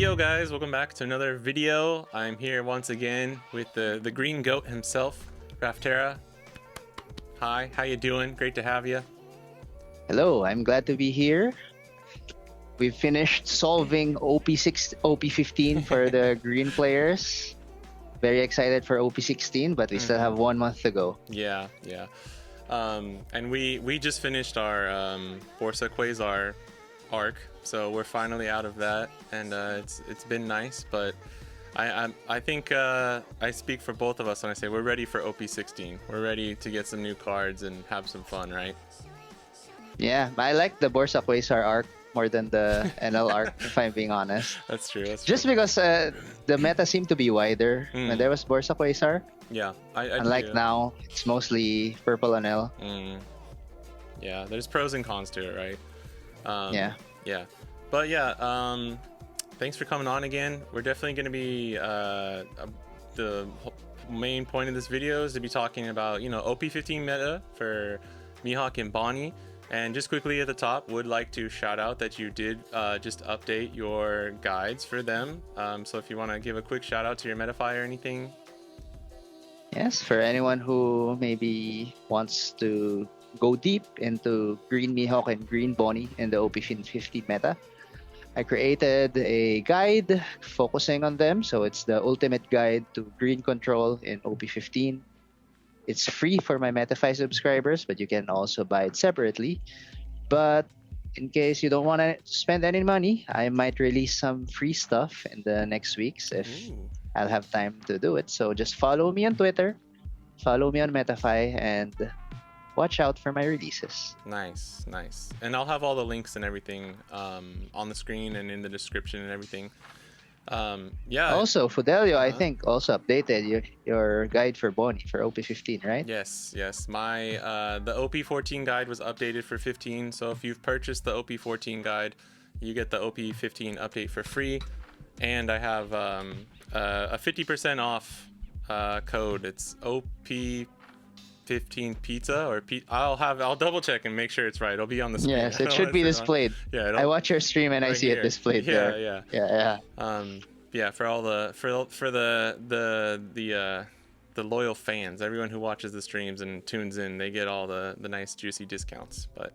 Yo guys, welcome back to another video. I'm here once again with the green goat himself, Raphterra. Hi, how you doing? Great to have you. Hello, I'm glad to be here. We've finished solving OP15 for the green players. Very excited for OP16, but we still have 1 month to go. Yeah. And we just finished our Borsa Quasar arc, so we're finally out of that, and it's been nice. But I think I speak for both of us when I say we're ready for OP16. We're ready to get some new cards and have some fun, right? Yeah, I like the Borsa Quasar arc more than the NL arc, if I'm being honest. That's true. Just because the meta seemed to be wider when there was Borsa Quasar. Yeah, I Unlike do. now, it's mostly purple NL. Yeah, there's pros and cons to it, right? Yeah. But yeah, thanks for coming on again. We're definitely going to be the main point of this video is to be talking about, you know, OP15 meta for Mihawk and Bonney. And just quickly at the top, would like to shout out that you did just update your guides for them. So if you want to give a quick shout out to your Metafy or anything. Yes, for anyone who maybe wants to go deep into green Mihawk and green Bonney in the OP15 meta, I created a guide focusing on them. So it's the ultimate guide to green control in OP15. It's free for my Metafy subscribers, but you can also buy it separately. But in case you don't want to spend any money, I might release some free stuff in the next weeks if I'll have time to do it. So just follow me on Twitter, follow me on Metafy, and watch out for my releases. Nice. And I'll have all the links and everything on the screen and in the description and everything. Yeah. Also, Fidelio, I think, also updated your guide for Bonney for OP15, right? Yes. My the OP14 guide was updated for 15. So if you've purchased the OP14 guide, you get the OP15 update for free. And I have a 50% off code. It's OP15 pizza or I'll double check and make sure it's right. It'll be on the screen. Yes, it should be displayed. Yeah, I watch your stream and I see it displayed there. Yeah. Yeah, for all the loyal fans, everyone who watches the streams and tunes in, they get all the nice juicy discounts. But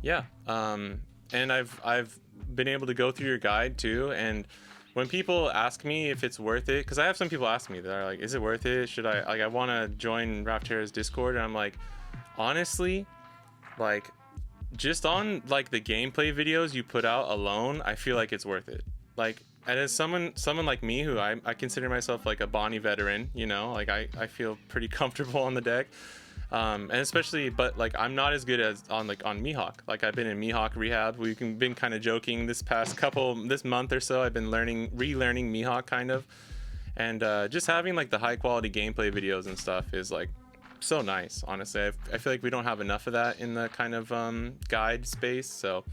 yeah, and I've been able to go through your guide too, and when people ask me if it's worth it, because I have some people ask me that are like, is it worth it? Should I want to join Raphterra's Discord? And I'm like, honestly, like just on like the gameplay videos you put out alone, I feel like it's worth it. Like, and as someone like me who I consider myself like a Bonney veteran, you know, like I feel pretty comfortable on the deck. And especially, but like I'm not as good as on Mihawk. Like I've been in Mihawk rehab. We've been kind of joking this month or so. I've been relearning Mihawk kind of, and just having like the high quality gameplay videos and stuff is like so nice. Honestly, I feel like we don't have enough of that in the kind of guide space. So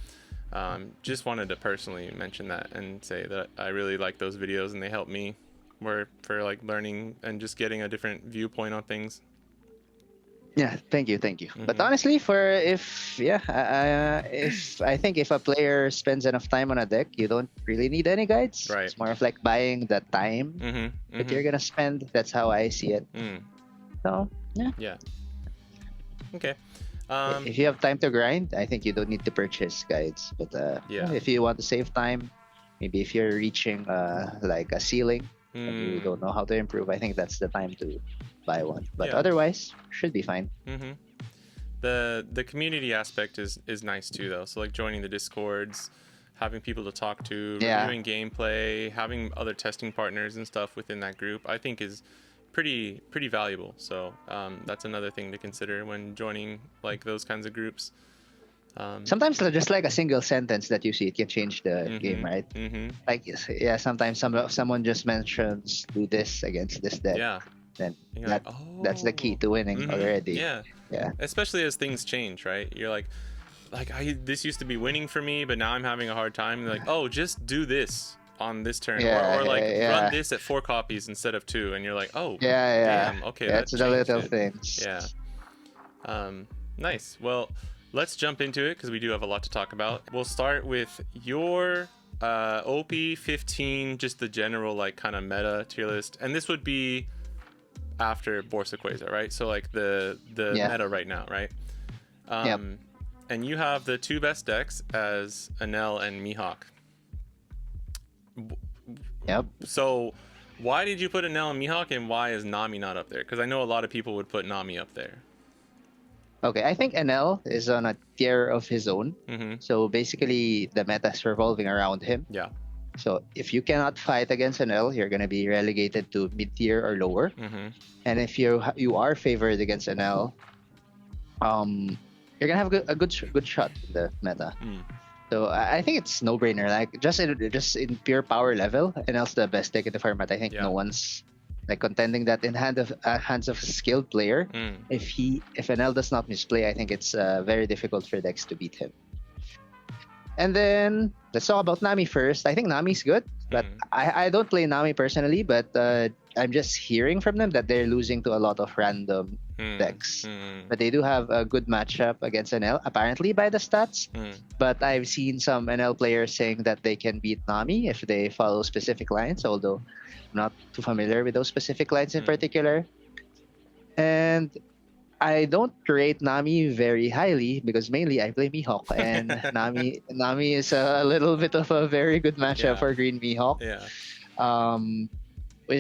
just wanted to personally mention that and say that I really like those videos and they help me for like learning and just getting a different viewpoint on things. Yeah, thank you. But honestly, if I think if a player spends enough time on a deck, you don't really need any guides. Right. It's more of like buying the time that you're gonna spend. That's how I see it. So Yeah. Okay. If you have time to grind, I think you don't need to purchase guides. But if you want to save time, maybe if you're reaching like a ceiling and you don't know how to improve, I think that's the time to buy one. But otherwise, should be fine. The community aspect is nice too, though. So like joining the Discords, having people to talk to, reviewing gameplay, having other testing partners and stuff within that group, I think is pretty valuable. So that's another thing to consider when joining like those kinds of groups. Sometimes just like a single sentence that you see, it can change the game, right? Like sometimes someone just mentions do this against this deck. Then that's the key to winning already. Yeah. Especially as things change, right? You're like this used to be winning for me, but now I'm having a hard time. And like, oh, just do this on this turn, or like run this at 4 copies instead of 2, and you're like, oh, damn, okay, that's the little things. Nice. Well, let's jump into it because we do have a lot to talk about. We'll start with your OP15, just the general like kind of meta tier list, and this would be after Borsaqueza, right? So like the meta right now, right? Yep. And you have the two best decks as Enel and Mihawk. Yep. So why did you put Enel and Mihawk, and why is Nami not up there? Because I know a lot of people would put Nami up there. Okay, I think NL is on a tier of his own. Mm-hmm. So basically, the meta is revolving around him. Yeah. So if you cannot fight against NL, you're gonna be relegated to mid tier or lower. Mm-hmm. And if you are favored against NL, you're gonna have a good shot in the meta. So I think it's no brainer. Like just in pure power level, NL's the best deck in the format. I think no one's like contending that in hands of a skilled player. If NL does not misplay, I think it's very difficult for decks to beat him. And then let's talk about Nami first. I think Nami's good, but I don't play Nami personally, but I'm just hearing from them that they're losing to a lot of random decks. But they do have a good matchup against NL, apparently by the stats. But I've seen some NL players saying that they can beat Nami if they follow specific lines, although I'm not too familiar with those specific lines in particular. And I don't rate Nami very highly because mainly I play Mihawk, and Nami is a little bit of a very good matchup for Green Mihawk. Yeah.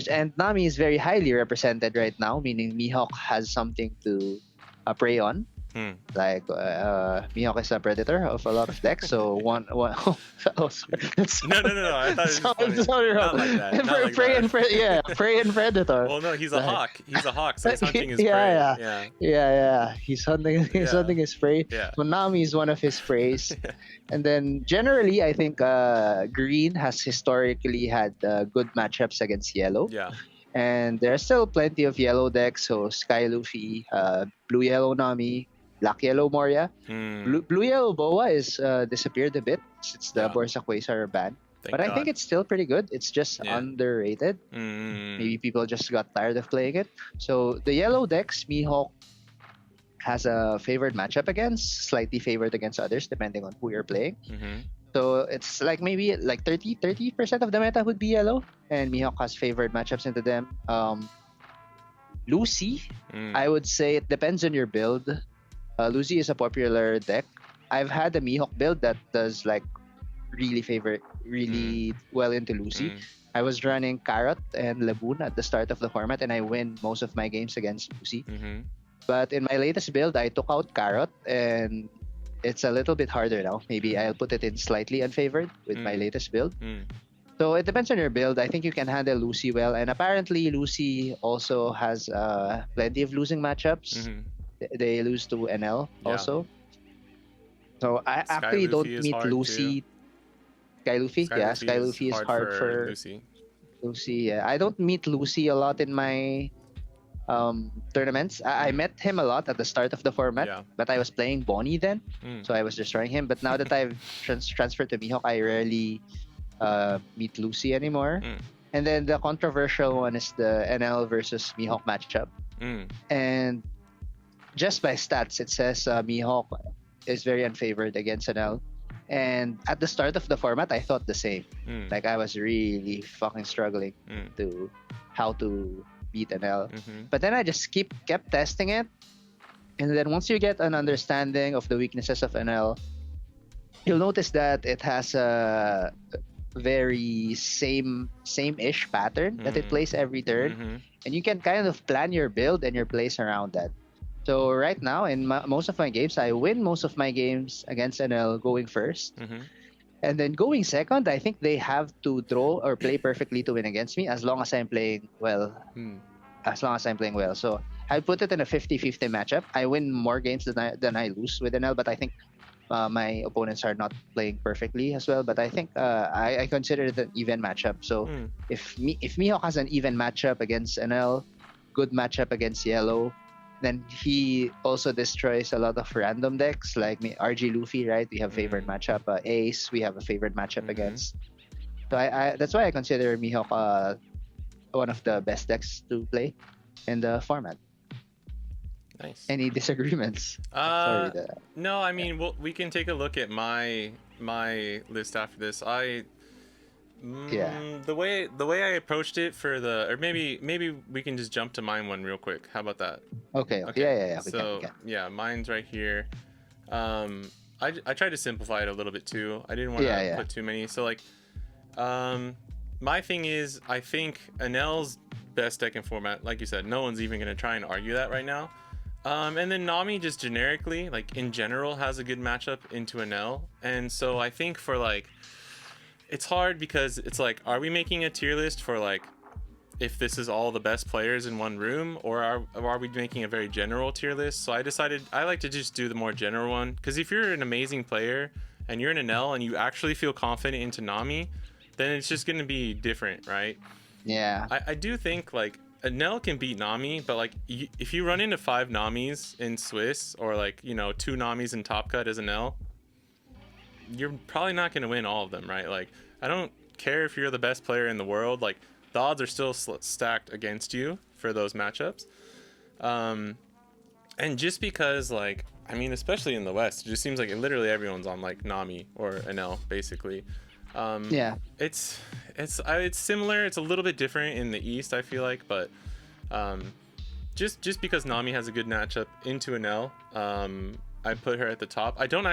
And Nami is very highly represented right now, meaning Mihawk has something to prey on. Like Mihawk is a predator of a lot of decks, so one No. I thought it was sorry, not like that. Not like prey that. Prey and predator. Well, no, he's a hawk. He's a hawk, so he's hunting his prey. Yeah. He's hunting his prey. Yeah. So Nami is one of his preys. And then generally, I think Green has historically had good matchups against Yellow. Yeah. And there are still plenty of Yellow decks. So Sky Luffy, Blue Yellow Nami, Black Yellow Moria. Blue Yellow Boa is disappeared a bit since the Borsaqueza are banned. But I think it's still pretty good. It's just underrated. Maybe people just got tired of playing it. So the yellow decks, Mihawk has a favored matchup against, slightly favored against others, depending on who you're playing. So it's like maybe like 30% of the meta would be yellow, and Mihawk has favored matchups into them. Lucy, I would say it depends on your build. Lucy is a popular deck. I've had a Mihawk build that does like really well into Lucy. I was running Carrot and Laboon at the start of the format, and I win most of my games against Lucy. But in my latest build, I took out Carrot, and it's a little bit harder now. Maybe I'll put it in slightly unfavored with my latest build. So it depends on your build. I think you can handle Lucy well, and apparently Lucy also has plenty of losing matchups. They lose to NL also. So I actually don't meet Lucy. Sky Luffy? Sky Luffy is hard for Lucy. Yeah, I don't meet Lucy a lot in my tournaments. I met him a lot at the start of the format, but I was playing Bonney then, so I was destroying him. But now that I've transferred to Mihawk, I rarely meet Lucy anymore. And then the controversial one is the NL versus Mihawk matchup. And just by stats, it says Mihawk is very unfavored against NL. And at the start of the format, I thought the same. Like I was really fucking struggling to how to beat NL. But then I just kept testing it. And then once you get an understanding of the weaknesses of NL, you'll notice that it has a very same-ish pattern that it plays every turn. And you can kind of plan your build and your plays around that. So right now, in most of my games, I win most of my games against NL going first. And then going second, I think they have to draw or play perfectly to win against me as long as I'm playing well. So I put it in a 50-50 matchup. I win more games than I lose with NL, but I think my opponents are not playing perfectly as well. But I think I consider it an even matchup. So if Mihawk has an even matchup against NL, good matchup against Yellow, then he also destroys a lot of random decks like RG Luffy, right? We have favorite matchup. Ace, we have a favorite matchup against. So I that's why I consider Mihawk one of the best decks to play in the format. Nice. Any disagreements? No, I mean, we can take a look at my list after this. Yeah. The way I approached it for or maybe we can just jump to mine one real quick. How about that? Okay. Okay. Yeah. We can. So yeah, mine's right here. I tried to simplify it a little bit too. I didn't want to put too many. So like, my thing is, I think Anel's best deck in format, like you said, no one's even gonna try and argue that right now. And then Nami just generically, like in general, has a good matchup into Anel, and so I think for like, it's hard because it's like, are we making a tier list for like, if this is all the best players in one room, or are we making a very general tier list? So I decided I like to just do the more general one, because if you're an amazing player and you're in Anel and you actually feel confident into Nami, then it's just going to be different, right? Yeah. I do think like Anel can beat Nami, but like if you run into 5 Namis in Swiss, or like, you know, 2 Namis in Top Cut as Anel, you're probably not going to win all of them, right? Like, I don't care if you're the best player in the world, like the odds are still stacked against you for those matchups. And just because, like, I mean, especially in the West, it just seems like literally everyone's on like Nami or Anel basically. Yeah. It's similar. It's a little bit different in the East, I feel like, but just because Nami has a good matchup into Anel, I put her at the top. I don't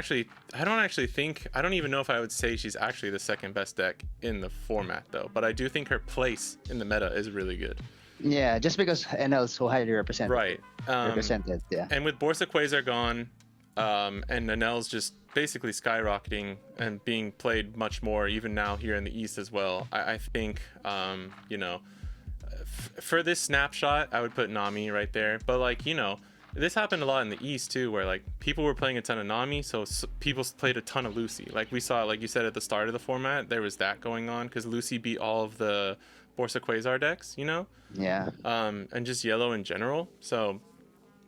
even know if I would say she's actually the second best deck in the format though, but I do think her place in the meta is really good. Yeah, just because NL is so highly represented. Right. Represented, yeah. And with Borsa Quasar gone, and Nanel's just basically skyrocketing and being played much more, even now here in the East as well, I think, you know, for this snapshot, I would put Nami right there. But like, you know, this happened a lot in the East too, where like people were playing a ton of Nami, so people played a ton of Lucy. Like we saw, like you said at the start of the format, there was that going on because Lucy beat all of the Borsa Quasar decks, you know? Yeah. And just yellow in general. So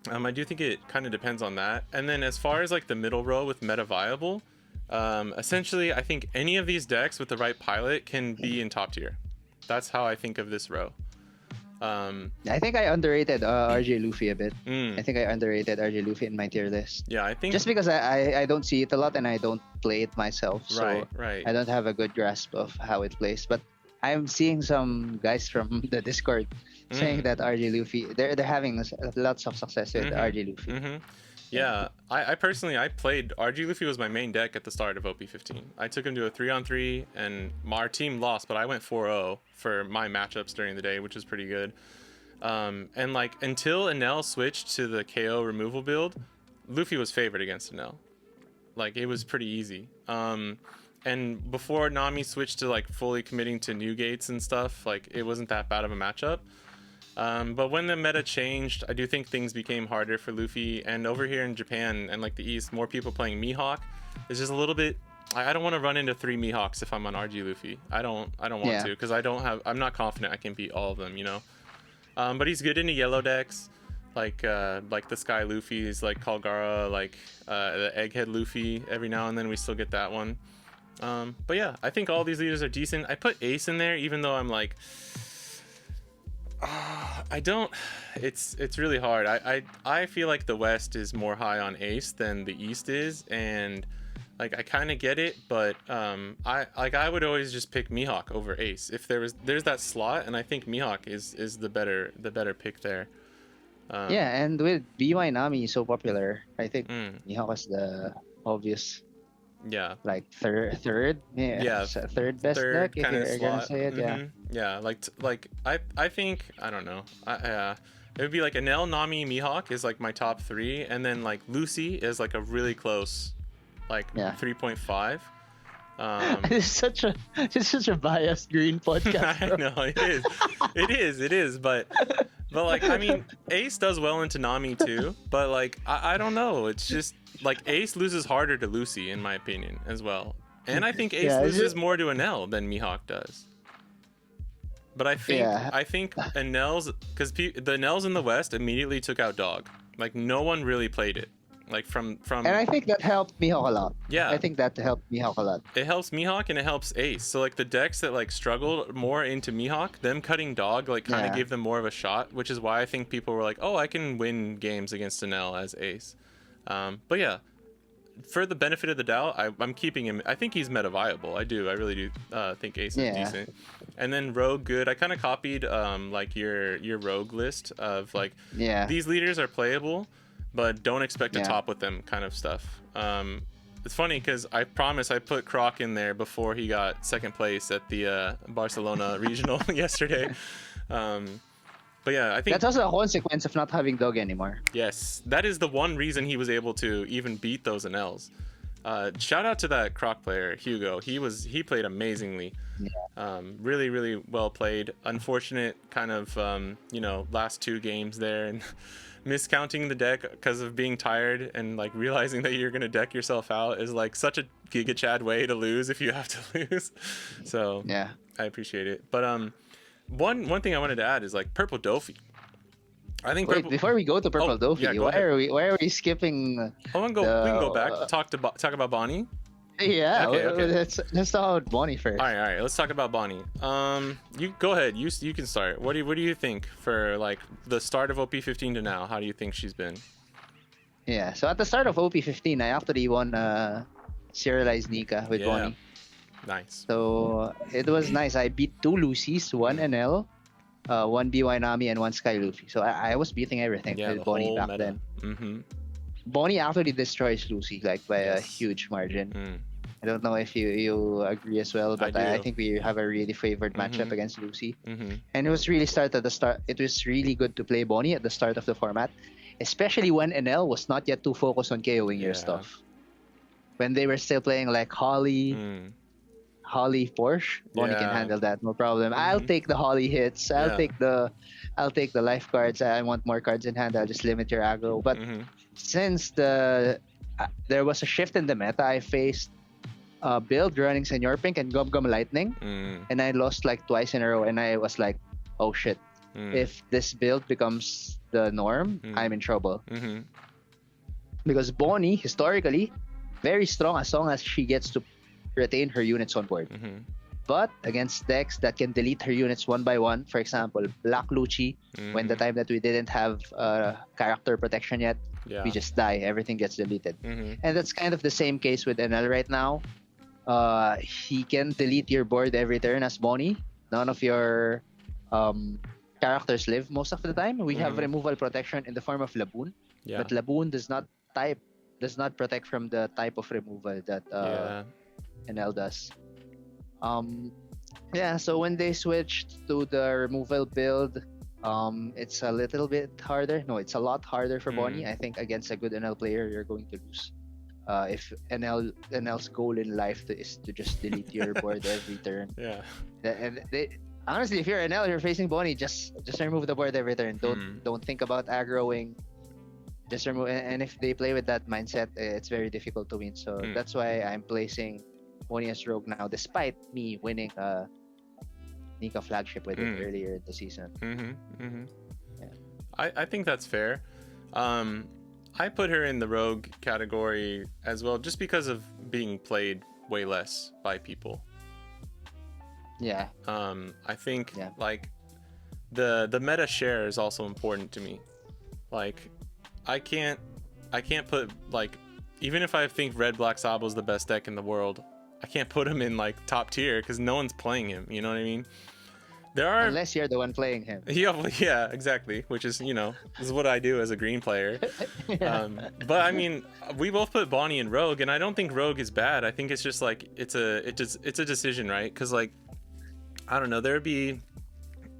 I do think it kind of depends on that. And then as far as like the middle row with meta viable, essentially I think any of these decks with the right pilot can be in top tier. That's how I think of this row. I think I underrated RJ Luffy a bit. I think I underrated RJ Luffy in my tier list. Yeah, I think just because I don't see it a lot and I don't play it myself, so right. I don't have a good grasp of how it plays. But I'm seeing some guys from the Discord saying that RJ Luffy, they're having lots of success with RJ Luffy. Yeah, I personally, I played RG Luffy was my main deck at the start of OP15. I took him to a 3-on-3 and our team lost, but I went 4-0 for my matchups during the day, which was pretty good. And like until Anel switched to the KO removal build, Luffy was favored against Anel. Like it was pretty easy. And before Nami switched to like fully committing to new gates and stuff, like it wasn't that bad of a matchup. But when the meta changed, I do think things became harder for Luffy. And over here in Japan and like the East, more people playing Mihawk. It's just a little bit. I don't want to run into 3 Mihawks if I'm on RG Luffy. I don't want to, because I'm not confident I can beat all of them, you know. But he's good into yellow decks, like the Sky Luffy's, like Kalgara, like the Egghead Luffy. Every now and then we still get that one. But yeah, I think all these leaders are decent. I put Ace in there, even though I'm like. It's really hard. I feel like the West is more high on Ace than the East is, and like I kind of get it, but I would always just pick Mihawk over Ace if there's that slot, and I think Mihawk is the better pick there. Yeah, and with BY Nami so popular, I think Mihawk is the obvious. Yeah, like third third best deck if you're gonna say it. Yeah, like I think, I don't know, it would be like Anel, Nami, Mihawk is like my top 3, and then like Lucy is like a really close 3.5. It's such a biased green podcast. I know it is, but like I mean Ace does well into Nami too, but like I don't know, it's just like Ace loses harder to Lucy in my opinion as well, and I think Ace loses more to Anel than Mihawk does. But I think Anel's, because the Anels in the West immediately took out Dog. Like no one really played it. Like from and I think that helped Mihawk a lot. Yeah, I think that helped Mihawk a lot. It helps Mihawk and it helps Ace. So like the decks that like struggled more into Mihawk, them cutting Dog like kind of gave them more of a shot, which is why I think people were like, oh, I can win games against Anel as Ace. But yeah, for the benefit of the doubt, I'm keeping him. I think he's meta viable. I really do think Ace is decent. And then Rogue, good. I kind of copied like your Rogue list of like these leaders are playable, but don't expect to top with them kind of stuff. It's funny because I promise I put Croc in there before he got second place at the Barcelona regional yesterday. But yeah, I think that's also a consequence of not having Dog anymore. Yes, that is the one reason he was able to even beat those NLs. Shout out to that Croc player, Hugo. He played amazingly. Really, really well played. Unfortunate kind of last 2 games there and miscounting the deck because of being tired and like realizing that you're gonna deck yourself out is like such a Giga Chad way to lose if you have to lose. So yeah, I appreciate it. But one thing I wanted to add is like Purple Dofi. I think before we go to Purple Dofi, why are we skipping? We can go back to talk about Bonney. Yeah, okay. Let's talk about Bonney first. All right. Let's talk about Bonney. You go ahead. You can start. What do you think for like the start of OP15 to now? How do you think she's been? Yeah. So at the start of OP15, I actually won serialized Nika with Bonney. Nice. So it was nice. I beat 2 Lucys, 1 NL, 1 BY Nami, and 1 Sky Luffy. So I was beating everything with Bonney back then. Bonney actually destroys Lucy like by a huge margin. I don't know if you agree as well, but I think we have a really favored matchup against Lucy. And it was really It was really good to play Bonney at the start of the format, especially when NL was not yet too focused on KOing your stuff. When they were still playing like Holly Porsche, Bonney can handle that, no problem. I'll take the Holly hits. I'll take the life cards. I want more cards in hand. I'll just limit your aggro. But since there was a shift in the meta, I faced build running Senor Pink and Gum Gum Lightning, and I lost like twice in a row. And I was like, oh shit, if this build becomes the norm, I'm in trouble. Because Bonney historically very strong as long as she gets to retain her units on board. But against decks that can delete her units one by one, for example, Black Lucci, when the time that we didn't have character protection yet, we just die. Everything gets deleted. And that's kind of the same case with NL right now. He can delete your board every turn as Bonney. None of your characters live most of the time. We have removal protection in the form of Laboon. But Laboon does not protect from the type of removal that NL does. So when they switched to the removal build, it's a little bit harder. No, it's a lot harder for Bonney. I think against a good NL player, you're going to lose. If NL's goal in life is to just delete your board every turn. And honestly, if you're NL, you're facing Bonney, just remove the board every turn. Don't think about aggroing. Just remove. And if they play with that mindset, it's very difficult to win. So that's why I'm placing Bonney as Rogue now, despite me winning Nika flagship with it earlier in the season. I think that's fair. I put her in the Rogue category as well, just because of being played way less by people. I think like the meta share is also important to me. Like I can't put like, even if I think Red Black Sabo is the best deck in the world, I can't put him in like top tier because no one's playing him. You know what I mean? Unless you're the one playing him. Yeah, exactly. Which is, this is what I do as a green player. But I mean, we both put Bonney and Rogue, and I don't think Rogue is bad. I think it's just like it's a decision, right? Because like, I don't know, there'd be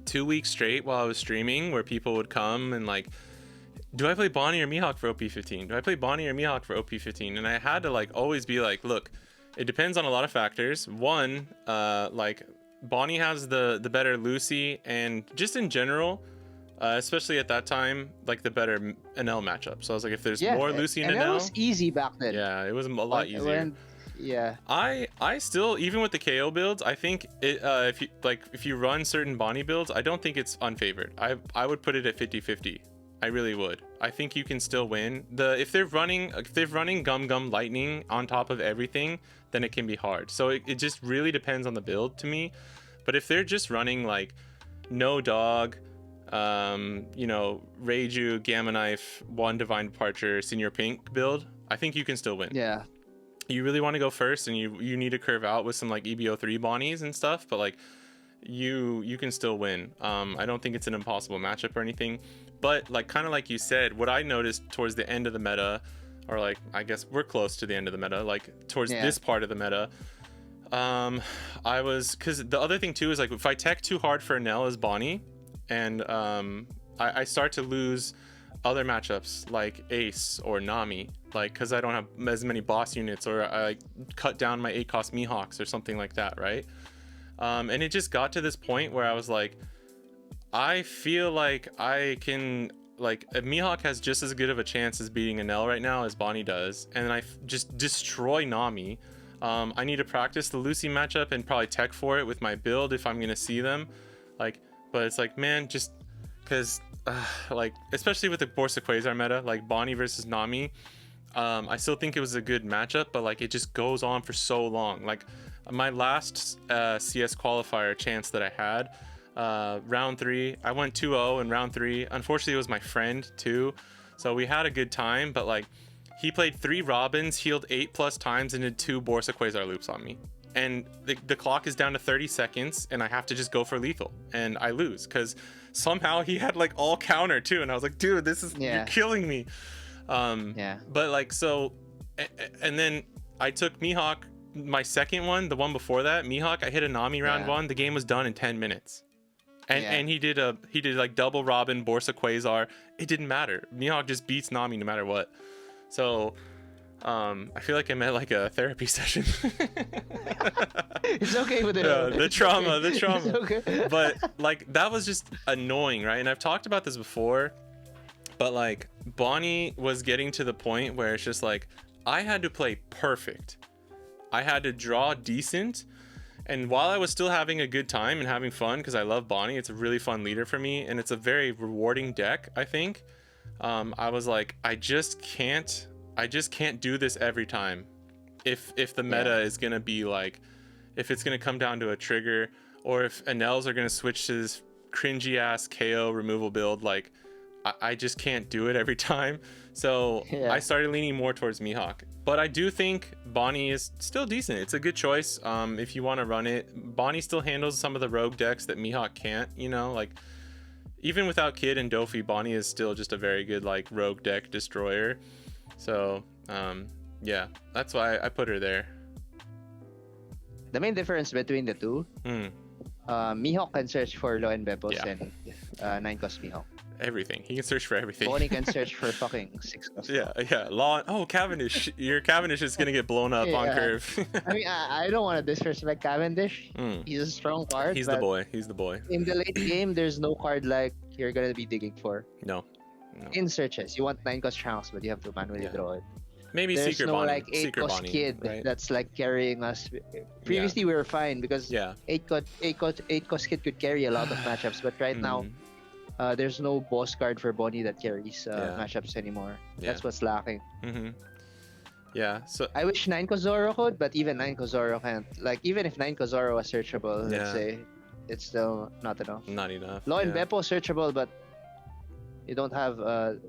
2 weeks straight while I was streaming where people would come and like, do I play Bonney or Mihawk for OP15? Do I play Bonney or Mihawk for OP15? And I had to like always be like, look, it depends on a lot of factors. One, like Bonney has the better Lucy, and just in general, especially at that time, like the better NL matchup. So I was like, if there's more Lucy in NL, it was easy back then. Yeah, it was a lot easier. I still, even with the KO builds, I think it, if you run certain Bonney builds, I don't think it's unfavored. I would put it at 50-50. I really would. I think you can still win. If they're running Gum Gum Lightning on top of everything, then it can be hard. So it just really depends on the build to me. But if they're just running like no dog, Reiju, Gamma Knife, 1 Divine Departure, Senior Pink build, I think you can still win. Yeah. you really want to go first, and you need to curve out with some like EBO3 Bonnies and stuff, but like you can still win. I don't think it's an impossible matchup or anything, but like kind of like you said, what I noticed towards the end of the meta, or like I guess we're close to the end of the meta, like towards this part of the meta, I was, because the other thing too is like if I tech too hard for Enel as Bonney, and I start to lose other matchups like Ace or Nami, like because I don't have as many boss units, or I like cut down my 8-cost Mihawks or something like that, right? And it just got to this point where I was like, I feel like I can, like, Mihawk has just as good of a chance as beating Enel right now as Bonney does, and I just destroy Nami. I need to practice the Lucy matchup and probably tech for it with my build if I'm gonna see them, like, but it's like, man, just because like especially with the Borsa Quasar meta, like Bonney versus Nami, I still think it was a good matchup, but like it just goes on for so long. Like my last CS qualifier chance that I had, round 3, I went 2-0 in round 3. Unfortunately, it was my friend too, so we had a good time, but like he played 3 Robins, healed 8+ times, and did 2 Borsa Quasar loops on me, and the clock is down to 30 seconds, and I have to just go for lethal, and I lose because somehow he had like all counter too, and I was like, dude, this is, you're killing me. But like, so, and then I took Mihawk, my second one, the one before that, Mihawk, I hit a Nami round 1, the game was done in 10 minutes. And he did like double Robin, Borsa Quasar, it didn't matter. Mihawk just beats Nami no matter what. So I feel like I'm at like a therapy session. It's okay with it. The trauma. It's okay. But like that was just annoying, right? And I've talked about this before, but like Bonney was getting to the point where it's just like I had to play perfect. I had to draw decent, and while I was still having a good time and having fun, because I love Bonney, it's a really fun leader for me, and it's a very rewarding deck, I think. I was like, I just can't do this every time. If the meta is gonna be like, if it's gonna come down to a trigger, or if Enels are gonna switch to this cringy ass KO removal build, like I just can't do it every time. So I started leaning more towards Mihawk. But I do think Bonney is still decent. It's a good choice if you want to run it. Bonney still handles some of the rogue decks that Mihawk can't, you know, like even without Kid and Dofi, Bonney is still just a very good like rogue deck destroyer. So yeah, that's why I put her there. The main difference between the two, Mihawk can search for low end Bepos and 9-cost Mihawk. Everything. He can search for everything. Bonney can search for fucking 6-cost. Yeah. Law. Oh, Cavendish. Your Cavendish is gonna get blown up on curve. I mean, I don't want to disrespect Cavendish. He's a strong card. He's the boy. He's the boy. In the late game, there's no card like you're gonna be digging for. No. In searches, you want 9-cost Shanks, but you have to manually draw it. Maybe there's Secret no Bonney. like 8-cost Kid right? that's like carrying us. Previously, we were fine because 8-cost Kid could carry a lot of matchups, but right now. There's no boss card for Bonney that carries matchups anymore. That's what's lacking. Yeah, so I wish 9-cost Zoro could, but even 9-cost Zoro can't. Like, even if 9-cost Zoro was searchable, let's say, it's still not enough. Not enough. Law and Beppo searchable, but you don't have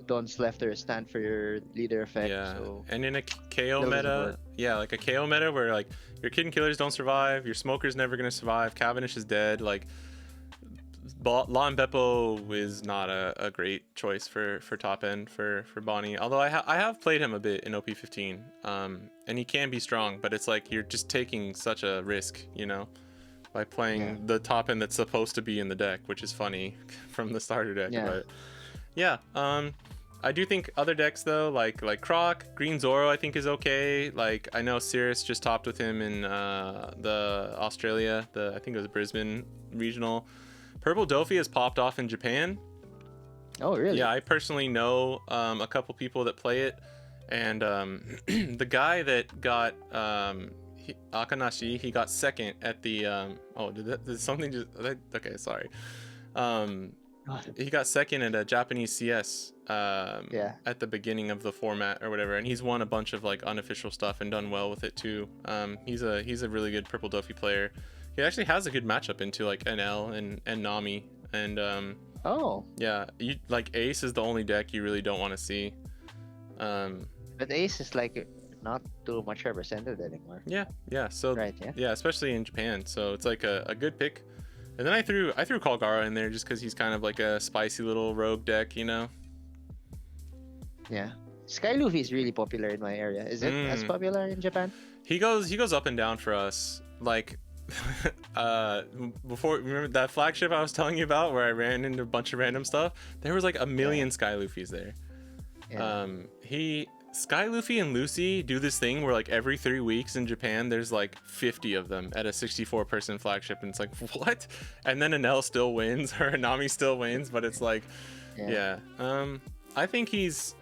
Don's Lefter stand for your leader effect. Yeah, so and in a KO meta, like a KO meta where like your Kid and Killers don't survive, your Smoker's never gonna survive, Cavendish is dead, like Law and Beppo is not a great choice for top end for Bonney. Although I have played him a bit in OP15, and he can be strong, but it's like you're just taking such a risk, you know, by playing the top end that's supposed to be in the deck, which is funny from the starter deck. But yeah, I do think other decks though, like Croc, Green Zoro, I think is okay. Like I know Cirrus just topped with him in the Australia, I think it was Brisbane regional. Purple Dofi has popped off in Japan. Oh, really? Yeah, I personally know a couple people that play it, and the guy that got Akanashi, he got second at the did something just okay, sorry. He got second at a Japanese CS at the beginning of the format or whatever, and he's won a bunch of like unofficial stuff and done well with it too. He's a really good Purple Dofi player. He actually has a good matchup into like NL and Nami, and you like Ace is the only deck you really don't want to see. But Ace is like not too much represented anymore. Yeah. So Right, yeah. yeah, especially in Japan. So it's like a good pick. And then I threw Kalgara in there just because he's kind of like a spicy little rogue deck, you know. Yeah. Sky Luffy is really popular in my area. Is it as popular in Japan? He goes up and down for us. Like before, remember that flagship I was telling you about where I ran into a bunch of random stuff? There was like a million Sky Luffys there. Yeah. Sky Luffy and Lucy do this thing where like every 3 weeks in Japan there's like 50 of them at a 64 person flagship, and it's like, what? And then Enel still wins or Hanami still wins, but it's like I think he's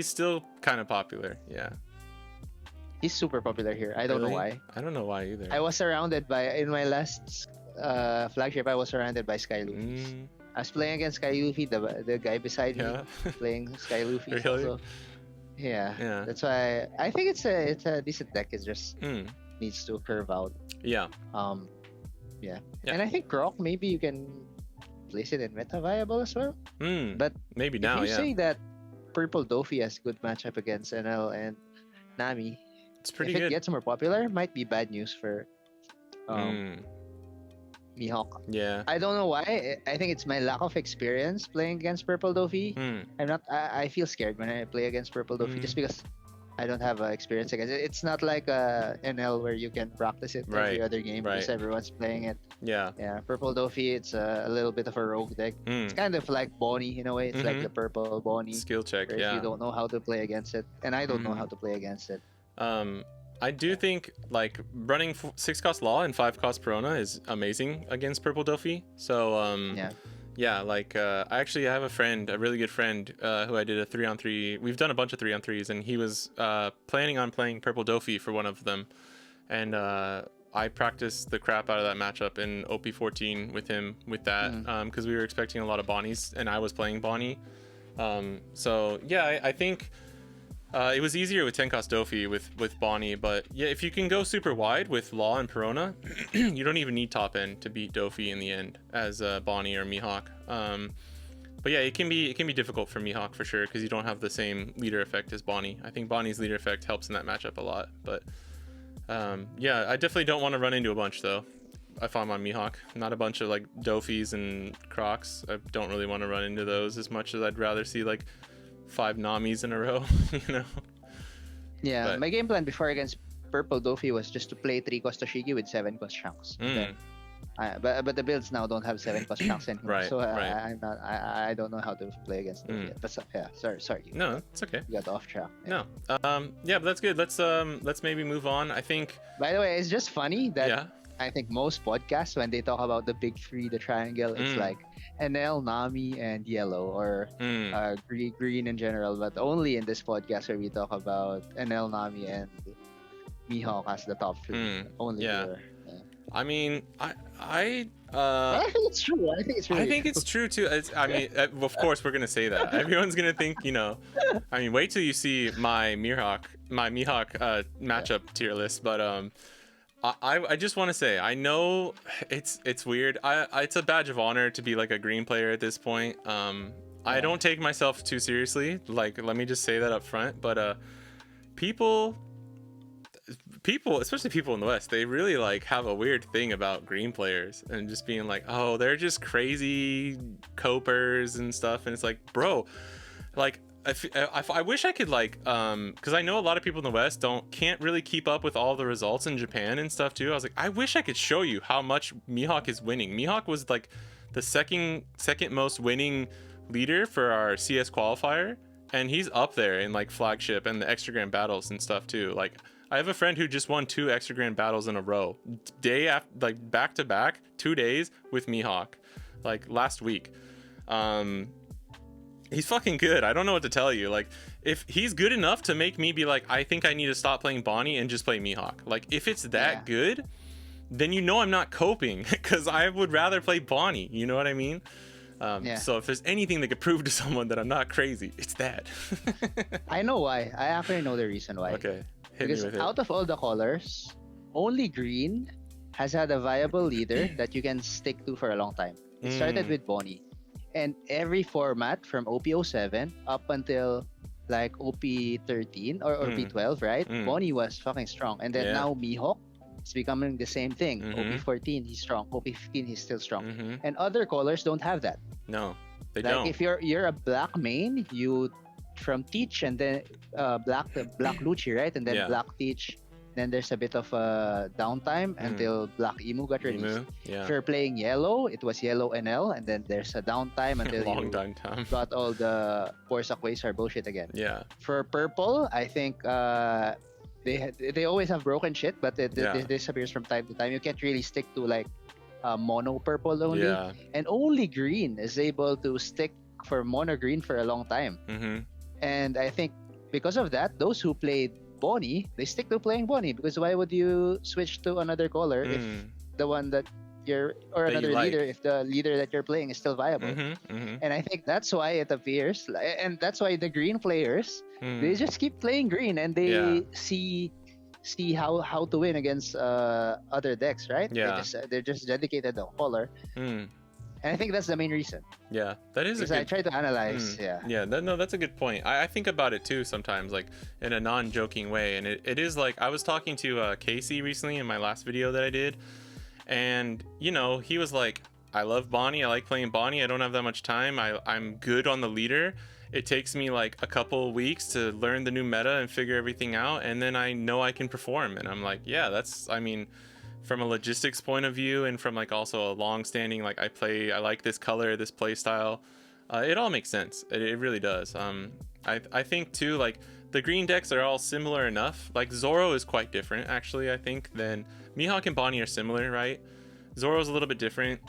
still kind of popular. Yeah. He's super popular here. I don't know why. I don't know why either. I was surrounded by, in my last flagship, I was surrounded by Sky Luffy. I was playing against Sky Luffy, the guy beside me playing Sky Luffy. Really? Also. Yeah. That's why I think it's a decent deck. It just needs to curve out. Yeah. Yeah. And I think Croc, maybe you can place it in meta viable as well. But maybe now, if you say that Purple Dofi has good matchup against NL and Nami, it's pretty if good. it gets more popular, might be bad news for Mihawk. Yeah. I don't know why. I think it's my lack of experience playing against Purple Dofi. I feel scared when I play against Purple Dofi just because I don't have experience against it. It's not like NL where you can practice it every other game because everyone's playing it. Yeah. Purple Dofi, it's a little bit of a rogue deck. It's kind of like Bonney in a way. It's like the purple Bonney. Skill check, If you don't know how to play against it, and I don't know how to play against it. I do think like running 6 cost Law and 5 cost Perona is amazing against Purple Dofi. So like I actually have a really good friend who I did a 3-on-3. We've done a bunch of 3-on-3s, and he was planning on playing Purple Dofi for one of them, and I practiced the crap out of that matchup in OP14 with him with that because we were expecting a lot of Bonnies, and I was playing Bonney. So yeah, I think it was easier with 10 cost Dofi with Bonney, but yeah, if you can go super wide with Law and Perona, you don't even need top end to beat Dofi in the end as Bonney or Mihawk. But yeah, it can be difficult for Mihawk for sure because you don't have the same leader effect as Bonney. I think Bonnie's leader effect helps in that matchup a lot, but yeah, I definitely don't want to run into a bunch though. If I'm on Mihawk, not a bunch of like Dofis and Crocs. I don't really want to run into those as much as I'd rather see like 5 Namis in a row, you know? Yeah, but my game plan before against Purple Dofi was just to play 3 cost Toshigi with 7 cost Shanks. But the builds now don't have 7 cost Shanks anymore, so I don't know how to play against them yet. But sorry. No, it's okay. You got off track. No, yeah, but that's good. Let's maybe move on. I think. By the way, it's just funny that I think most podcasts when they talk about the big 3, the triangle, it's like NL, Nami, and Yellow, or green in general, but only in this podcast where we talk about NL, Nami, and Mihawk as the top 3. Only there. Yeah. I mean, I think it's true. I think it's really I think it's true too. I mean, of course we're gonna say that. Everyone's gonna think, you know. I mean, wait till you see my Mihawk matchup tier list. But I just want to say, I know it's weird. It's a badge of honor to be like a green player at this point. I don't take myself too seriously. Like, let me just say that up front. But people, especially people in the West, they really like have a weird thing about green players and just being like, oh, they're just crazy copers and stuff. And it's like, bro, like, I wish I could like, because I know a lot of people in the West can't really keep up with all the results in Japan and stuff too. I was like, I wish I could show you how much Mihawk is winning. Mihawk was like the second most winning leader for our CS qualifier, and he's up there in like flagship and the extra grand battles and stuff too. Like, I have a friend who just won 2 extra grand battles in a row, day after, like back to back, 2 days with Mihawk, like last week. He's fucking good. I don't know what to tell you. Like, if he's good enough to make me be like, I think I need to stop playing Bonney and just play Mihawk. Like, if it's that good, then you know I'm not coping, because I would rather play Bonney. You know what I mean? So if there's anything that could prove to someone that I'm not crazy, it's that. I know why. I actually know the reason why. Okay. Because out of all the colors, only green has had a viable leader that you can stick to for a long time. It started with Bonney. And every format from OP07 up until like OP13 or Mm. OP12, right? Mm. Bonney was fucking strong. And then Yeah. now Mihawk is becoming the same thing. Mhm. OP14, he's strong. OP15, he's still strong. Mhm. And other colors don't have that. No, they Like don't. if you're a black main, you from Teach and then black Lucci, right? And then Yeah. black Teach. Then there's a bit of downtime until Black Emu got released. Emu, yeah. If you're playing yellow, it was yellow NL, and then there's a downtime until Long you time. got all the Forza Quasar bullshit again. Yeah. For purple, I think they always have broken shit, but it disappears from time to time. You can't really stick to like mono purple only, Yeah. and only green is able to stick for mono green for a long time. Mhm. And I think because of that, those who played Bonney, they stick to playing Bonney, because why would you switch to another color if the one that you're or That you another like. leader if the leader that you're playing is still viable? Mhm. Mhm. And I think that's why it appears, and that's why the green players they just keep playing green, and they Yeah. see how to win against other decks, right? Yeah. They're just dedicated to color, Mm. and I think that's the main reason. Yeah, that is a Because I good. try to analyze, Yeah, no, that's a good point. I think about it too sometimes, like in a non-joking way, and it is like I was talking to Casey recently in my last video that I did, and you know he was like, I love Bonney, I like playing Bonney, I don't have that much time, I'm good on the leader. It takes me like a couple weeks to learn the new meta and figure everything out, and then I know I can perform. And I'm like, yeah, I mean, from a logistics point of view, and from like also a long-standing, like I like this color, this play style. It all makes sense. It really does. I think too, like the green decks are all similar enough. Like Zoro is quite different, actually. I think than Mihawk and Bonney are similar, right? Zoro's a little bit different.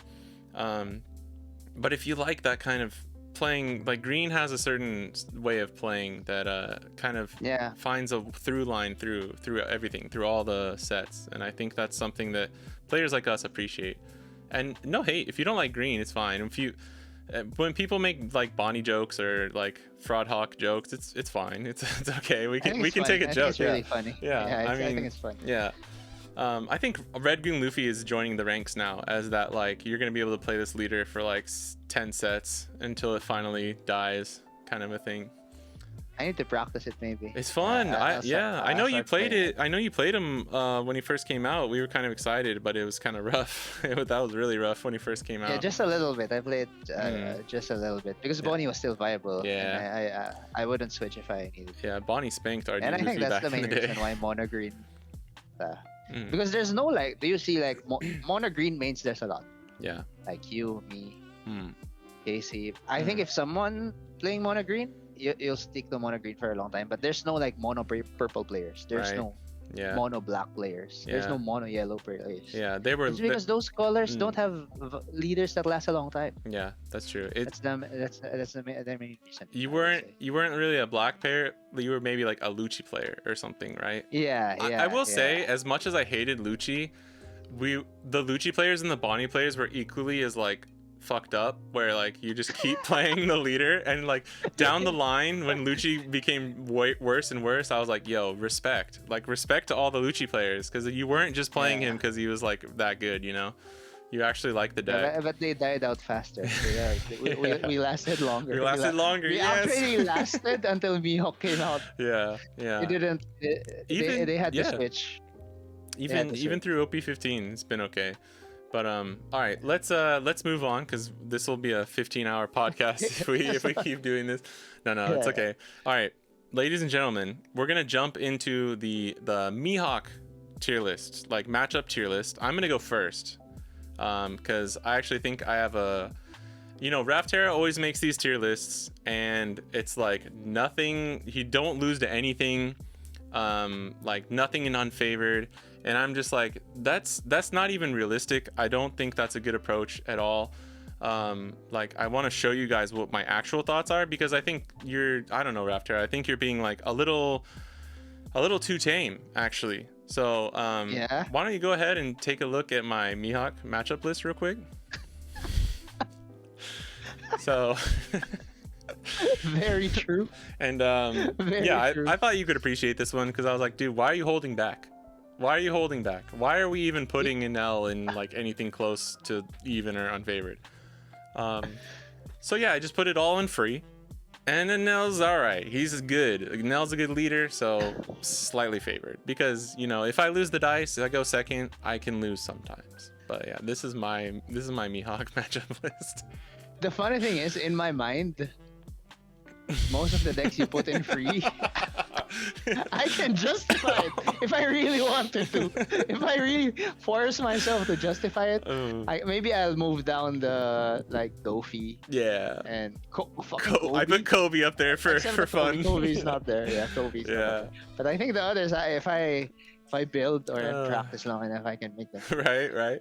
But if you like that kind of playing, like green has a certain way of playing that kind of finds a through line through everything, through all the sets, and I think that's something that players like us appreciate. And no hate, if you don't like green, it's fine. If you when people make like Bonney jokes or like Fraud Hawk jokes, it's fine. It's okay. We can take a joke. It's really funny. Yeah, I think it's fun. Yeah. I think Red Green Luffy is joining the ranks now as that, like, you're going to be able to play this leader for like 10 sets until it finally dies kind of a thing. I need to practice it maybe. It's fun. I know you played it. I know you played him when he first came out. We were kind of excited, but it was kind of rough. That was really rough when he first came out. Yeah, just a little bit. I played just a little bit because Bonney was still viable. Yeah. And I wouldn't switch if I needed. Yeah, Bonney spanked RG And I think Luffy that's back the in main the day. reason why mono green. Because there's no like, do you see like mono green mains? There's a lot. Yeah. Like you, me, Casey. I think if someone playing mono green, you'll stick to mono green for a long time. But there's no like mono purple players. There's no mono black players. There's no mono yellow players. Yeah, they were. It's because those colors don't have leaders that last a long time. Yeah, that's true. That's the main reason. You weren't really a black player. You were maybe like a Lucci player or something, right? Yeah. I will say, as much as I hated Lucci, the Lucci players and the Bonney players were equally as like fucked up, where like you just keep playing the leader, and like down the line when Lucci became worse and worse, I was like, yo, respect to all the Lucci players, because you weren't just playing him because he was like that good, you know. You actually like the deck. But they died out faster. We lasted longer. We actually lasted until Mihawk came out. Yeah. They didn't. They had to switch. Even through OP15, it's been okay. But all right, let's move on, because this will be a 15-hour podcast if we keep doing this. No, it's okay. All right, ladies and gentlemen, we're gonna jump into the Mihawk tier list, like matchup tier list. I'm gonna go first, because I actually think I have Raphterra always makes these tier lists, and it's like nothing. You don't lose to anything, like nothing in unfavored. And I'm just like, that's not even realistic. I don't think that's a good approach at all. Like, I want to show you guys what my actual thoughts are, because I think I don't know, Raphterra, I think you're being like a little too tame, actually. So, why don't you go ahead and take a look at my Mihawk matchup list real quick? So... Very true. And true. I thought you could appreciate this one, because I was like, dude, why are you holding back? Why are you holding back? Why are we even putting an L in like anything close to even or unfavored? So yeah, I just put it all in free. And then Nell's all right. He's good. Nell's a good leader, so slightly favored. Because if I lose the dice, I go second. I can lose sometimes. But yeah, this is my Mihawk matchup list. The funny thing is, in my mind, most of the decks you put in free, I can justify it if I really wanted to. If I really force myself to justify it, maybe I'll move down the Dofi. Yeah. And I put Kobe up there for fun. Kobe's not there. Yeah, Kobe's not there. But I think the others, if I build or practice long enough, I can make them. Right.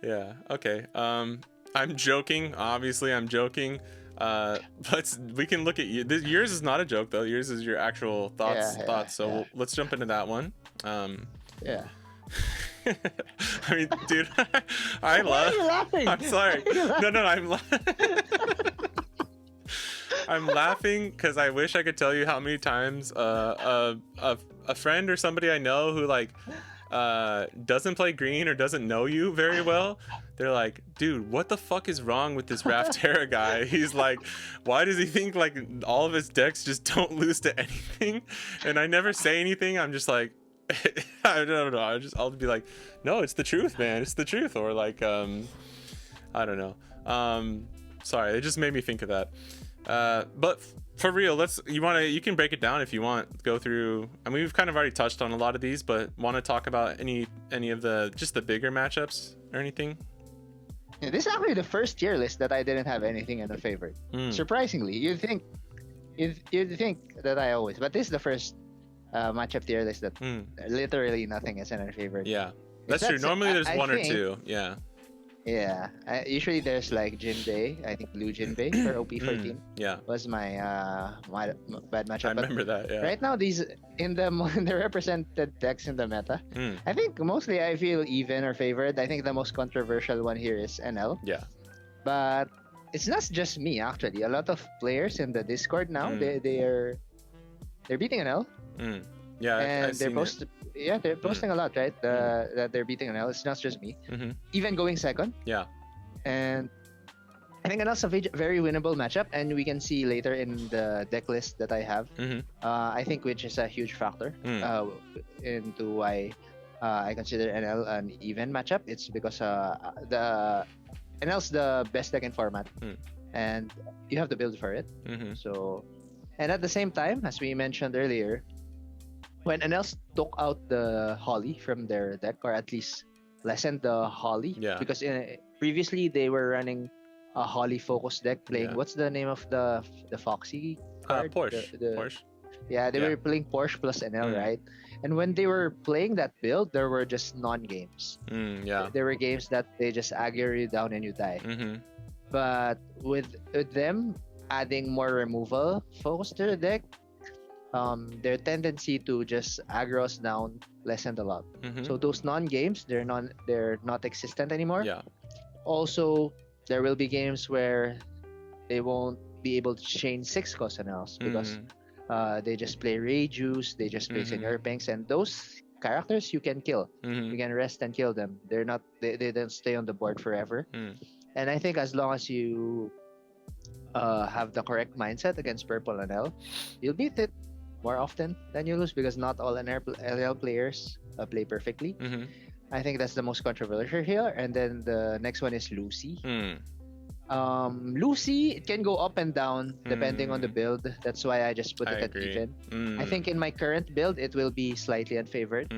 Yeah. Okay. I'm joking. Obviously, I'm joking. But we can look at you. Yours is not a joke though. Yours is your actual thoughts. So let's jump into that one. Yeah. I mean, dude, I Why are you laughing? I'm sorry. No, I'm laughing because I wish I could tell you how many times a friend or somebody I know who doesn't play green or doesn't know you very well, they're like, dude, what the fuck is wrong with this Raphterra guy? He's like, why does he think all of his decks just don't lose to anything? And I never say anything. I'm just like, I don't know. I'll be like, no, it's the truth, man. It's the truth. Or I don't know. Sorry, it just made me think of that. But for real, you can break it down if you want. Go through. I mean, we've kind of already touched on a lot of these, but want to talk about any of the bigger matchups or anything? Yeah, this is actually the first tier list that I didn't have anything in a favorite. Surprisingly, you'd think that I always, but this is the first matchup tier list that literally nothing is in a favorite. Yeah, that's true. Normally there's one or two. Yeah. Yeah, usually there's Jinbei. I think Blue Jinbei for OP15. Yeah, was my bad matchup. I remember that. Yeah. Right now, these in the represented decks in the meta, I think mostly I feel even or favored. I think the most controversial one here is NL. Yeah, but it's not just me actually. A lot of players in the Discord now they're beating NL. Yeah, and they're posting a lot, right? That they're beating NL. It's not just me. Even going second. Yeah. And I think NL's a very winnable matchup, and we can see later in the deck list that I have. I think which is a huge factor into why I consider NL an even matchup. It's because the NL's the best deck in format, and you have to build for it. So, and at the same time, as we mentioned earlier, when NL took out the Holly from their deck, or at least lessened the Holly, because previously they were running a Holly focused deck, playing what's the name of the Foxy card? Porsche. Porsche. Yeah, they were playing Porsche plus NL, right? And when they were playing that build, there were just non-games. There were games that they just aggro you down and you die. But with them adding more removal focus to the deck, their tendency to just aggro us down lessened a lot. So those non-games, they're not existent anymore. Yeah. Also, there will be games where they won't be able to chain 6 cost NLs because they just play Ray Juice, they just play Senior Pinks, and those characters you can kill. You can rest and kill them. They don't stay on the board forever. And I think as long as you have the correct mindset against purple NL, you'll beat it more often than you lose, because not all NL players play perfectly. I think that's the most controversial here. And then the next one is Lucy. Lucy, it can go up and down depending on the build. That's why I just put it at even. I think in my current build, it will be slightly unfavored.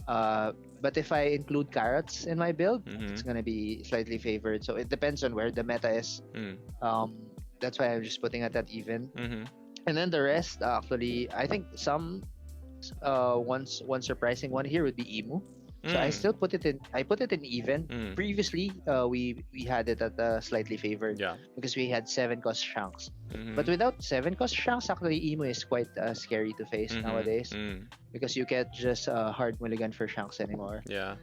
But if I include carrots in my build, it's going to be slightly favored. So it depends on where the meta is. That's why I'm just putting it at even. And then the rest, actually, I think one surprising one here would be Emu. So I still put it in. I put it in even. Previously, we had it at slightly favored because we had 7 cost Shanks. But without 7 cost Shanks, actually Emu is quite scary to face nowadays because you can't just hard mulligan for Shanks anymore. Yeah.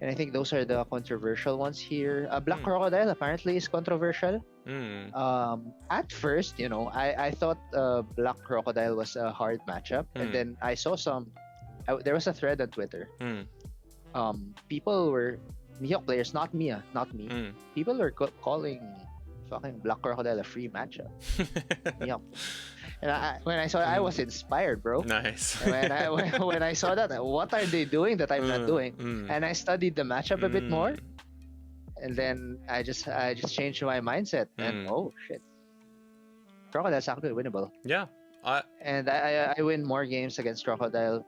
And I think those are the controversial ones here. Black Crocodile apparently is controversial. At first, I thought Black Crocodile was a hard matchup, and then I saw there was a thread on Twitter. People were Mihawk players, not me. People were calling fucking Black Crocodile a free matchup. Yup. And when I saw it, I was inspired, bro. Nice. And when I saw that, what are they doing that I'm not doing? And I studied the matchup a bit more, and then I just changed my mindset. And oh shit, Crocodile's actually winnable. Yeah. And I win more games against Crocodile,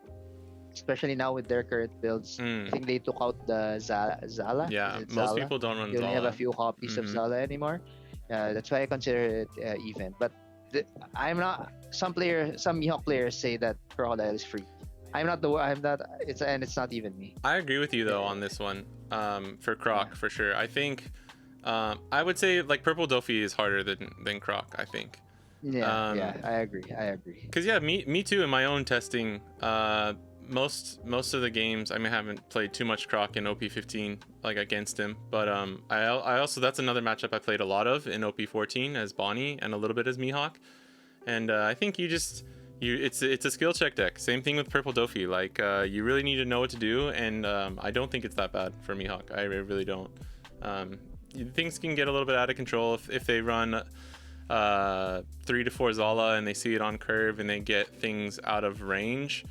especially now with their current builds. I think they took out the Zala. Yeah, most people don't run You only Zala. have a few copies of Zala anymore. That's why I consider it even. But I'm not. Some Mihawk players say that Crocodile is free. I'm not. It's not even me. I agree with you though on this one. For Croc for sure. I think. I would say like Purple Doffy is harder than Croc. I think. Yeah, I agree. Because yeah, me too. In my own testing, most of the games, I haven't played too much Croc in OP15 like against him, but I also, that's another matchup I played a lot of in OP14 as Bonney and a little bit as Mihawk, and I think it's a skill check deck. Same thing with Purple Doffy. Like you really need to know what to do, and I don't think it's that bad for Mihawk. I really don't. Things can get a little bit out of control if they run 3 to 4 Zala and they see it on curve and they get things out of range.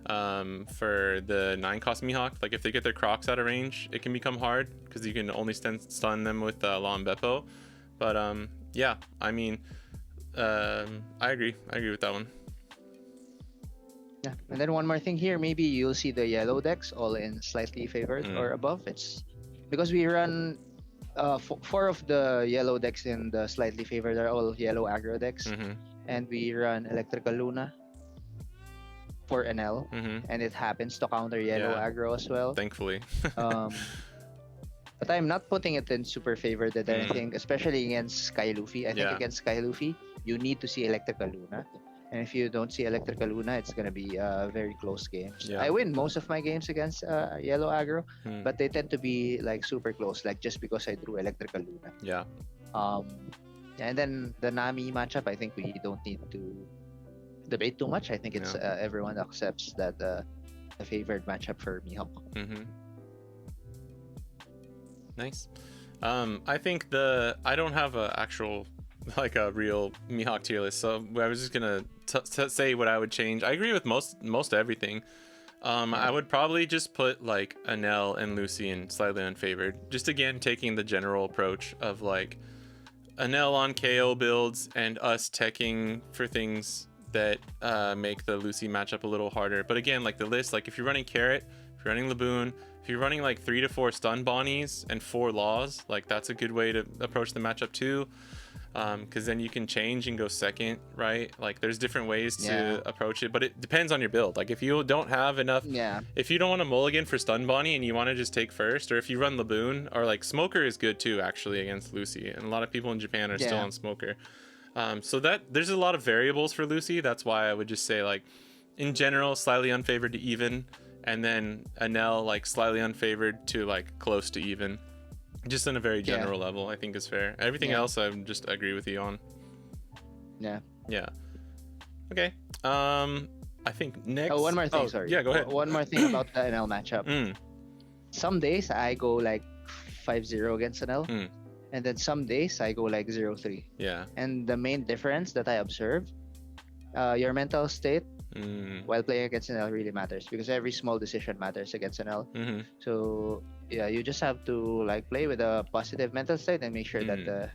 For the 9-cost Mihawk, like if they get their Crocs out of range, it can become hard because you can only stun them with La and Beppo. But yeah, I agree with that one. Yeah, and then one more thing here, maybe you'll see the yellow decks all in slightly favored or above. It's because we run 4 of the yellow decks in the slightly favored are all yellow aggro decks, and we run Electrical Luna for NL, and it happens to counter yellow aggro as well. Thankfully. But I'm not putting it in super favored or anything, especially against Sky Luffy. I think against Sky Luffy, you need to see Electrical Luna. And if you don't see Electrical Luna, it's going to be a very close game. Yeah. I win most of my games against yellow aggro, but they tend to be like super close, like just because I drew Electrical Luna. Yeah. And then the Nami matchup, I think we don't need to debate too much. I think it's everyone accepts that the favored matchup for Mihawk. Nice. I think I don't have a real Mihawk tier list, so I was just gonna say what I would change. I agree with most everything. I would probably just put like Anel and Lucy in slightly unfavored. Just again taking the general approach of like Anel on KO builds and us teching for things that make the Lucy matchup a little harder. But again, like the list, like if you're running Carrot, if you're running Laboon, if you're running like 3 to 4 stun Bonnies and 4 Laws, like that's a good way to approach the matchup too. Because then you can change and go second, right? Like there's different ways to approach it, but it depends on your build. Like if you don't have enough, if you don't want to mulligan for stun Bonney and you want to just take first, or if you run Laboon, or like Smoker is good too actually against Lucy, and a lot of people in Japan are still on Smoker. So that there's a lot of variables for Lucy. That's why I would just say like in general slightly unfavored to even, and then Anel like slightly unfavored to like close to even. Just on a very general level, I think is fair. Everything else, I just agree with you on. Yeah. Okay. I think next. Oh, one more thing. Sorry. Yeah, go ahead. One more thing about the NL matchup. Some days I go like 5-0 against NL, and then some days I go like 0-3. Yeah. And the main difference that I observe, your mental state while playing against NL really matters, because every small decision matters against NL. So yeah, you just have to like play with a positive mental state and make sure that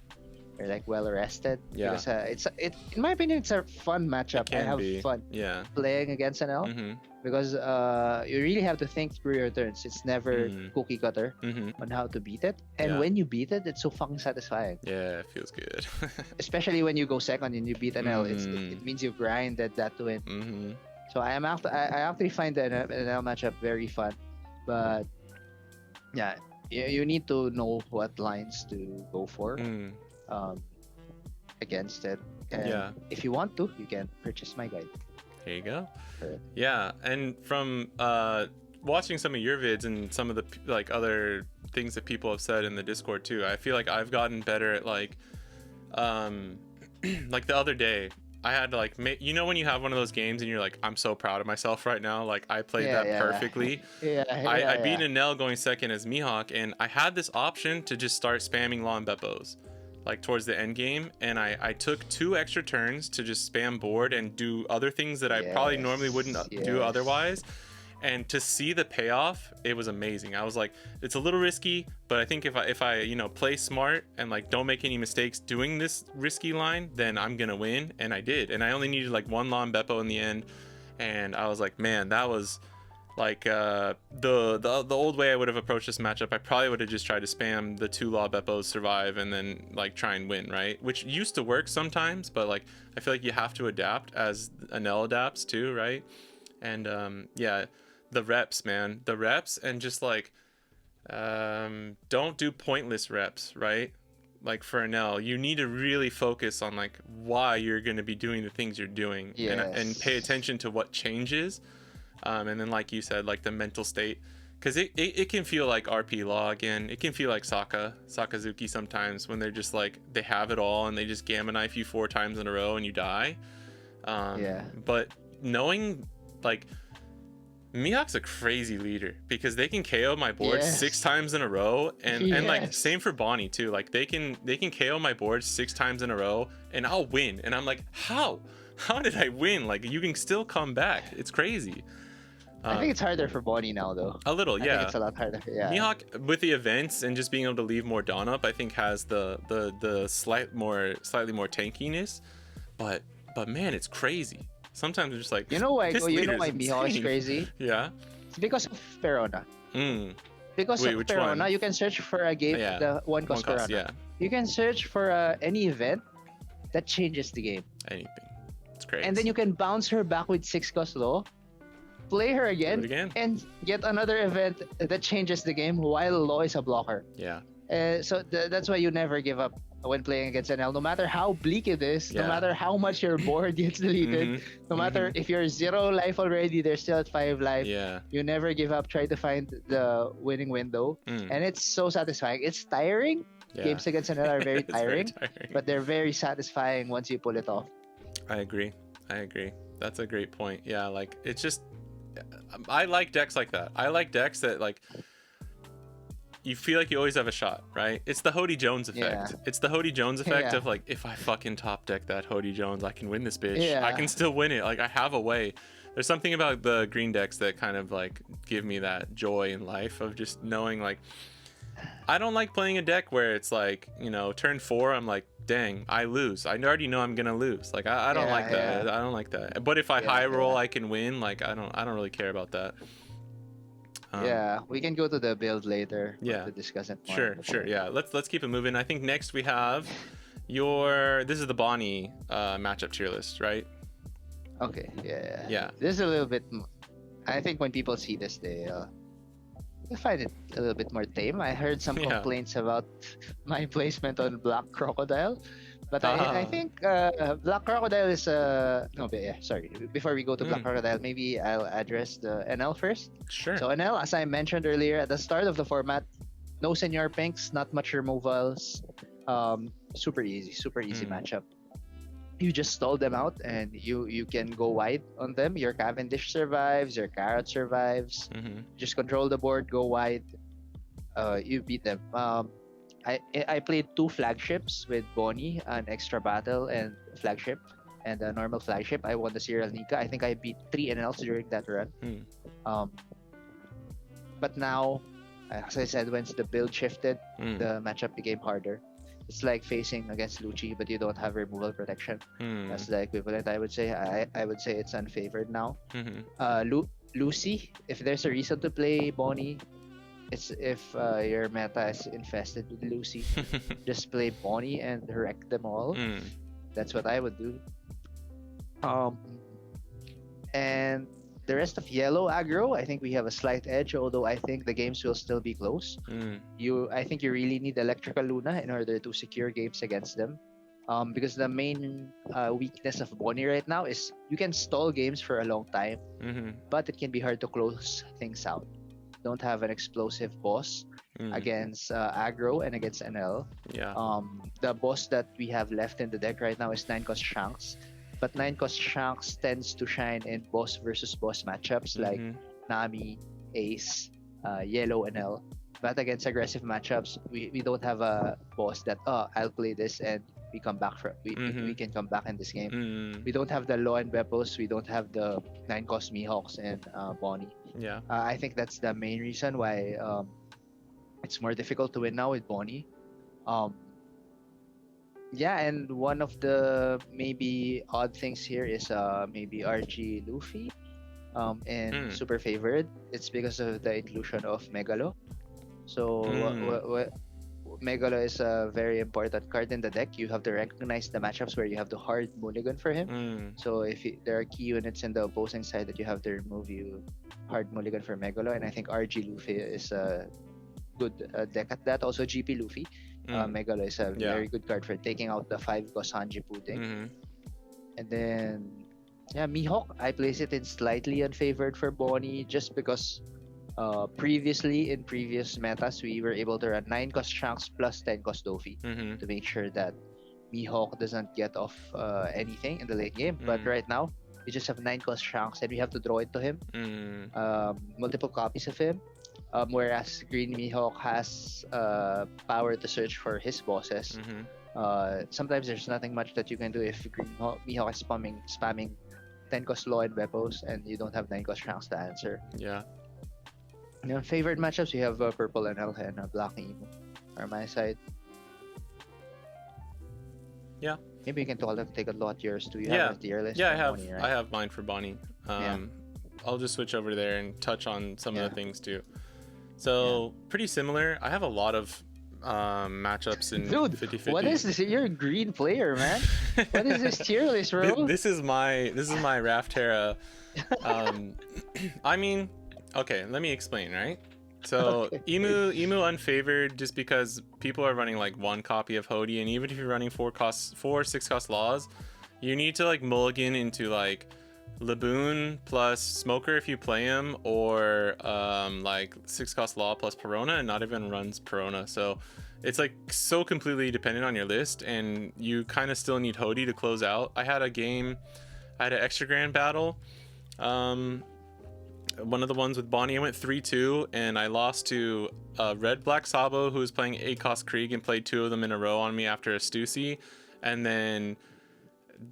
you're like well rested. Yeah. Because in my opinion, it's a fun matchup. I have fun playing against NL because you really have to think through your turns. It's never cookie cutter on how to beat it. And when you beat it, it's so fucking satisfying. Yeah, it feels good. Especially when you go second and you beat NL, it means you grinded that to win. So I actually find the NL matchup very fun, but yeah, you need to know what lines to go for against it. And if you want to, you can purchase my guide. There you go. Yeah, and from watching some of your vids and some of the like other things that people have said in the Discord too, I feel like I've gotten better at like like the other day I had to like when you have one of those games and you're like, I'm so proud of myself right now, like I played that perfectly. I beat Anel going second as Mihawk, and I had this option to just start spamming Law and Beppos, like towards the end game, and I took 2 extra turns to just spam board and do other things that I probably normally wouldn't do otherwise. And to see the payoff, it was amazing. I was like, it's a little risky, but I think if I you know, play smart and like don't make any mistakes doing this risky line, then I'm gonna win. And I did. And I only needed like 1 Law and Beppo in the end. And I was like, man, that was like the old way I would have approached this matchup. I probably would have just tried to spam the 2 Law Beppos, survive, and then like try and win, right? Which used to work sometimes, but like I feel like you have to adapt as Anel adapts too, right? And yeah, the reps, man, the reps, and just like don't do pointless reps, right? Like for Anel, you need to really focus on like why you're going to be doing the things you're doing, and pay attention to what changes. And then like you said, like the mental state, because it can feel like RP Law again. It can feel like Sakazuki sometimes, when they're just like, they have it all and they just Gamma Knife you 4 times in a row and you die. But knowing like Mihawk's a crazy leader, because they can KO my board 6 times in a row, and like same for Bonney too. Like they can KO my board 6 times in a row and I'll win, and I'm like, how did I win? Like you can still come back. It's crazy. I think it's harder for Bonney now, though. A little, yeah. I think it's a lot harder. Yeah. Mihawk, with the events and just being able to leave more Dawn up, I think has the slightly more tankiness. But man, it's crazy. Sometimes I'm just like, you know why? You know why insane. Mihawk is crazy? Yeah. It's because of Perona. Because Wait, of which Perona, one? you can search for a game, the one cost Perona. Yeah. You can search for any event that changes the game. Anything. It's crazy. And then you can bounce her back with 6 cost Law, play her again, and get another event that changes the game while Law is a blocker. Yeah. So that's why you never give up when playing against NL. No matter how bleak it is, no matter how much your board gets deleted, no matter if you're 0 life already, they're still at 5 life. Yeah. You never give up. Try to find the winning window. And it's so satisfying. It's tiring. Yeah. Games against NL are very tiring, very tiring, but they're very satisfying once you pull it off. I agree. That's a great point. Yeah, like it's just, I like decks like that. I like decks that like you feel like you always have a shot, right? It's the Hody Jones effect. It's the Hody Jones effect of like, if I fucking top deck that Hody Jones, I can win this bitch. I can still win it. Like I have a way. There's something about the green decks that kind of like give me that joy in life of just knowing like, I don't like playing a deck where it's like, you know, turn 4, I'm like, dang, I lose. I already know I'm gonna lose. Like I don't like that. I don't like that. But if I high roll, I can win. Like I don't really care about that. We can go to the build later. To discuss it more. Sure. Yeah, let's keep it moving. I think next we have this is the Bonney matchup tier list, right? Okay. Yeah. This is a little bit. I think when people see this, they find it a little bit more tame. I heard some complaints about my placement on Black Crocodile, but I think Black Crocodile is sorry. Before we go to Black Crocodile, maybe I'll address the NL first. Sure. So NL, as I mentioned earlier, at the start of the format, no Senior Pinks, not much removals, super easy matchup. You just stall them out and you can go wide on them. Your Cavendish survives, your Carrot survives. Just control the board, go wide. You beat them. I played 2 flagships with Bonney, an extra battle and flagship, and a normal flagship. I won the serial Nika. I think I beat 3 NLs during that run. But now, as I said, once the build shifted, the matchup became harder. It's like facing against Lucci, but you don't have removal protection. That's the equivalent, I would say. I would say it's unfavored now. Lucy, if there's a reason to play Bonney, it's if your meta is infested with Lucy. Just play Bonney and wreck them all. That's what I would do. And the rest of yellow aggro, I think we have a slight edge, although I think the games will still be close. I think you really need Electrical Luna in order to secure games against them. Because the main weakness of Bonney right now is you can stall games for a long time, but it can be hard to close things out. Don't have an explosive boss against aggro and against NL. The boss that we have left in the deck right now is 9 cost Shanks. But 9 cost Shanks tends to shine in boss versus boss matchups like Nami, Ace, Yellow NL. but against aggressive matchups, we don't have a boss that I'll play this and we come back from we can come back in this game. Mm. We don't have the Law and Bepos, we don't have the 9-cost Mihawks and Bonney. Yeah. I think that's the main reason why it's more difficult to win now with Bonney. Yeah, and one of the maybe odd things here is maybe RG Luffy and super favored. It's because of the inclusion of Megalo. So Megalo is a very important card in the deck. You have to recognize the matchups where you have to hard mulligan for him. So if there are key units in the opposing side that you have to remove, you hard mulligan for Megalo, and I think RG Luffy is a good deck at that. Also GP Luffy. Megalo is a very good card for taking out the 5-cost Hanji Pudding. And then, Mihawk, I place it in slightly unfavored for Bonney just because previously in previous metas we were able to run 9-cost Shanks plus 10-cost Dofi to make sure that Mihawk doesn't get off anything in the late game. But right now, we just have 9-cost Shanks and we have to draw it to him. Multiple copies of him. Whereas Green Mihawk has power to search for his bosses. Sometimes there's nothing much that you can do if Green Mihawk is spamming 10-cost Law and Bepos and you don't have 9-cost Shanks to answer. Yeah. Favorite matchups, you have Purple and Elha and Black and Emo are my side. Yeah. Maybe you can take a lot of yours too. You have a tier list. Yeah, I have. Bonney, right? I have mine for Bonney. I'll just switch over there and touch on some of the things too. So pretty similar. I have a lot of matchups in 50-50. What is this? You're a green player, man. What is this tier list, bro? This is my Raphterra. I mean, okay, let me explain, right? So Emu unfavored just because people are running like one copy of Hody, and even if you're running 6-cost laws, you need to like mulligan into like Laboon plus Smoker if you play him, or like 6-cost Law plus Perona, and not even runs Perona. So it's like so completely dependent on your list, and you kind of still need Hody to close out. I had an extra grand battle. One of the ones with Bonney, I went 3-2, and I lost to Red Black Sabo, who was playing 8-cost Krieg and played 2 of them in a row on me after a Stussy, and then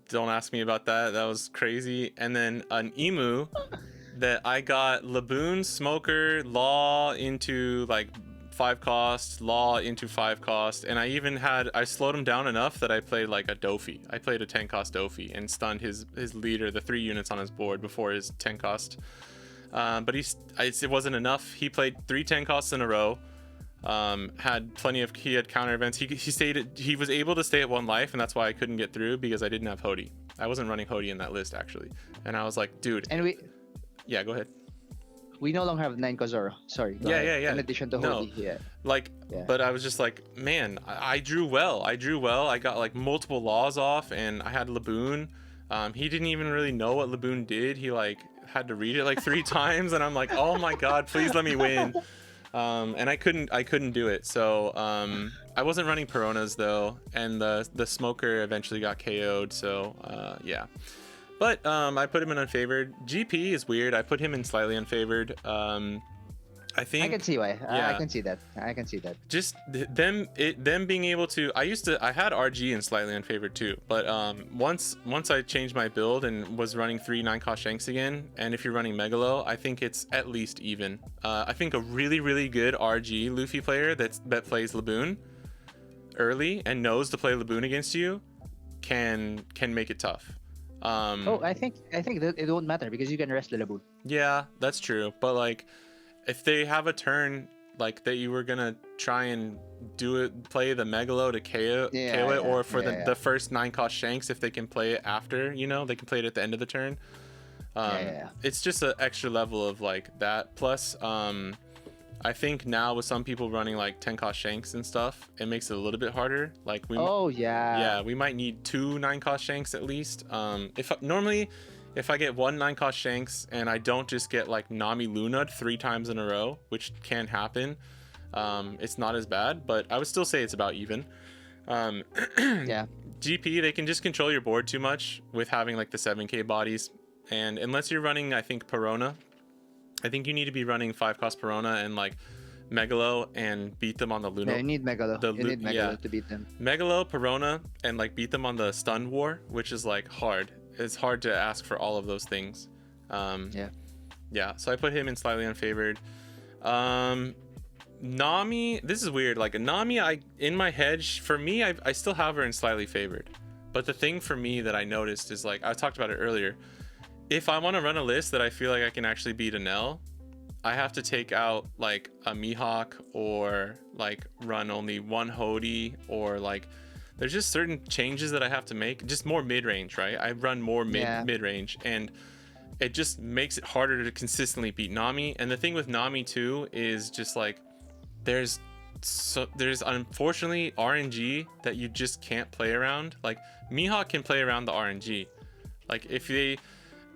don't ask me about that. That was crazy. And then an Emu that I got Laboon, Smoker, Law into like 5-cost, Law into 5-cost, and I slowed him down enough that I played like a Dofi. I played a 10-cost Dofi and stunned his leader, the 3 units on his board before his 10-cost. But it wasn't enough. He played 3 10-costs in a row. He had counter events. He was able to stay at 1 life, and that's why I couldn't get through, because I didn't have Hody. I wasn't running Hody in that list actually, and I was like, dude. And go ahead. We no longer have 9-cost Zoro. Sorry. Yeah. In addition to Hody, But I was just like, man, I drew well. I got like multiple laws off, and I had Laboon. He didn't even really know what Laboon did. He like had to read it like 3 times, and I'm like, oh my god, please let me win. And I couldn't do it. So I wasn't running Peronas though, and the Smoker eventually got KO'd. So yeah, but I put him in unfavored. GP is weird. I put him in slightly unfavored. I think I can see why. I can see that. Just them being able to. I had RG in slightly unfavored too, but once I changed my build and was running 3 9-cost Shanks again, and if you're running Megalo, I think it's at least even. I think a really really good RG Luffy player that plays Laboon early and knows to play Laboon against you can make it tough. I think that it won't matter because you can rest the Laboon. Yeah, that's true, but like, if they have a turn like that you were gonna try and play the Megalo to KO it, or for the first 9-cost Shanks, if they can play it after, they can play it at the end of the turn. It's just an extra level of like that. Plus, I think now with some people running like 10-cost Shanks and stuff, it makes it a little bit harder. Like we might need 2 9-cost Shanks at least. If I get 1 9-cost Shanks and I don't just get like Nami Luna'd 3 times in a row, which can happen, it's not as bad, but I would still say it's about even. GP, they can just control your board too much with having like the 7k bodies, and unless you're running, I think, Perona, I think you need to be running 5-cost Perona and like Megalo and beat them on the Luno. Yeah, you need Megalo. You need Megalo to beat them. Megalo, Perona, and like beat them on the stun war, which is like hard. It's hard to ask for all of those things. Yeah. So I put him in slightly unfavored. Nami, this is weird. Like Nami, in my head, for me, I still have her in slightly favored. But the thing for me that I noticed is like I talked about it earlier. If I want to run a list that I feel like I can actually beat Enel, I have to take out like a Mihawk or like run only one Hody, or like there's just certain changes that I have to make. Just more mid-range, right? I run more mid-range, and it just makes it harder to consistently beat Nami. And the thing with Nami too is just like there's unfortunately RNG that you just can't play around. Like Mihawk can play around the RNG. Like if they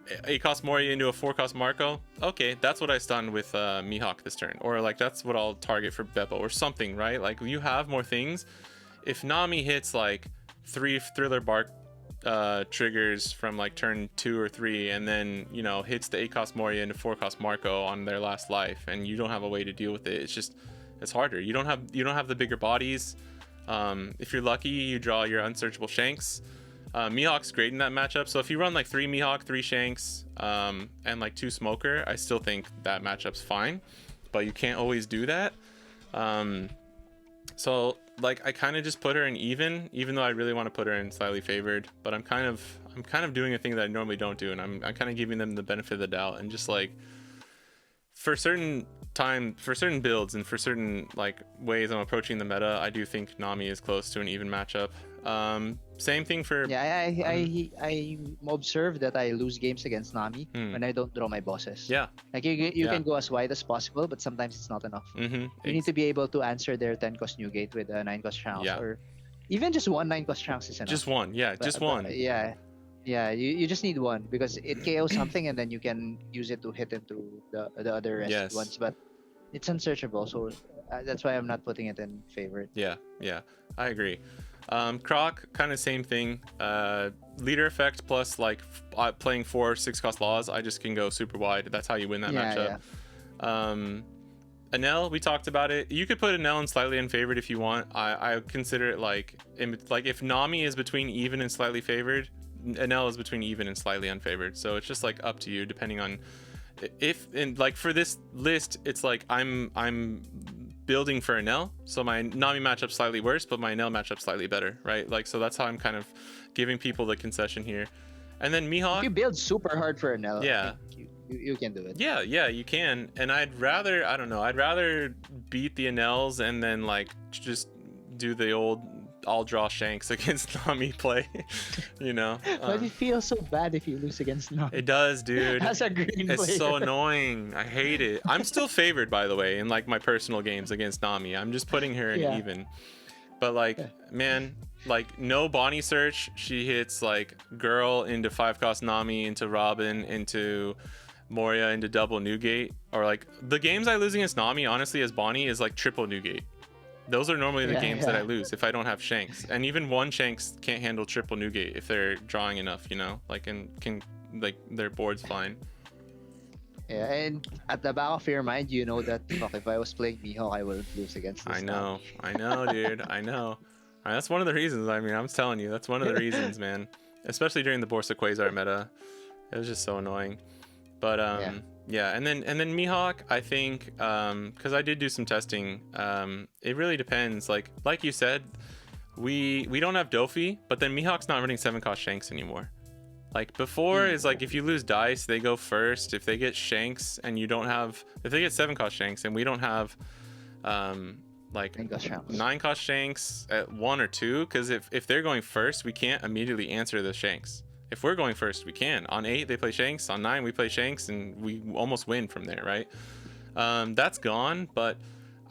8-cost Moria into a 4-cost Marco, okay, that's what I stun with Mihawk this turn, or like that's what I'll target for Beppo or something, right? Like you have more things. If Nami hits like 3 Thriller Bark triggers from like turn 2 or 3, and then hits the 8-cost Moria into 4-cost Marco on their last life, and you don't have a way to deal with it, it's harder. You don't have the bigger bodies. If you're lucky, you draw your unsearchable Shanks. Mihawk's great in that matchup, so if you run like 3 Mihawk, 3 Shanks, and like 2 Smoker, I still think that matchup's fine, but you can't always do that. So like I kind of just put her in even though I really want to put her in slightly favored, but I'm kind of doing a thing that I normally don't do, and I'm kind of giving them the benefit of the doubt, and just like for certain builds and for certain like ways I'm approaching the meta, I do think Nami is close to an even matchup. Same thing for I observe that I lose games against Nami when I don't draw my bosses. Yeah, like you can go as wide as possible, but sometimes it's not enough. You need to be able to answer their 10-cost Newgate with a 9-cost Shanks, or even just one 9-cost Shanks is enough. Just one, one. You just need one, because it KOs something and then you can use it to hit into the other rest ones, but it's unsearchable, so that's why I'm not putting it in favorite. Yeah, I agree. Croc, kind of same thing. Leader effect plus like playing 4 6-cost laws, I just can go super wide. That's how you win that matchup. Enel, we talked about it. You could put Enel in slightly unfavored if you want. I consider it like if Nami is between even and slightly favored, Enel is between even and slightly unfavored. So it's just like up to you depending on like for this list, it's like I'm building for Enel, so my Nami matchup slightly worse, but my Enel matchup slightly better, right? Like, so that's how I'm kind of giving people the concession here. And then Mihawk, if you build super hard for Enel, you can do it. Yeah, you can. And I'd rather beat the Enels and then like just do the old I'll draw Shanks against Nami play, But it feels so bad if you lose against Nami. It does, dude. As a green player. It's so annoying. I hate it. I'm still favored, by the way, in like my personal games against Nami. I'm just putting her in even. But like, man, like no Bonney search. She hits like Girl into 5-cost Nami, into Robin, into Moria, into double Newgate. Or like the games I lose against Nami, honestly, as Bonney is like triple Newgate. Those are normally the games that I lose if I don't have Shanks. And even one Shanks can't handle triple Newgate if they're drawing enough, like, and can, like, their board's fine. Yeah, and at the back of your mind, you know that if I was playing Mihawk, I would lose against this. I know, dude. I know. That's one of the reasons. I mean, I'm telling you, that's one of the reasons, man. Especially during the Borsa Quasar meta. It was just so annoying. But, yeah, and then Mihawk, I think, because I did do some testing, it really depends. Like you said, we don't have Dofi, but then Mihawk's not running 7-cost Shanks anymore. Like before is like if you lose dice, they go first. If they get Shanks and you don't have, if they get 7-cost Shanks and we don't have, like 9-cost Shanks at 1 or 2, because if they're going first, we can't immediately answer the Shanks. If we're going first, we can. On 8, they play Shanks. On 9, we play Shanks, and we almost win from there, right? That's gone, but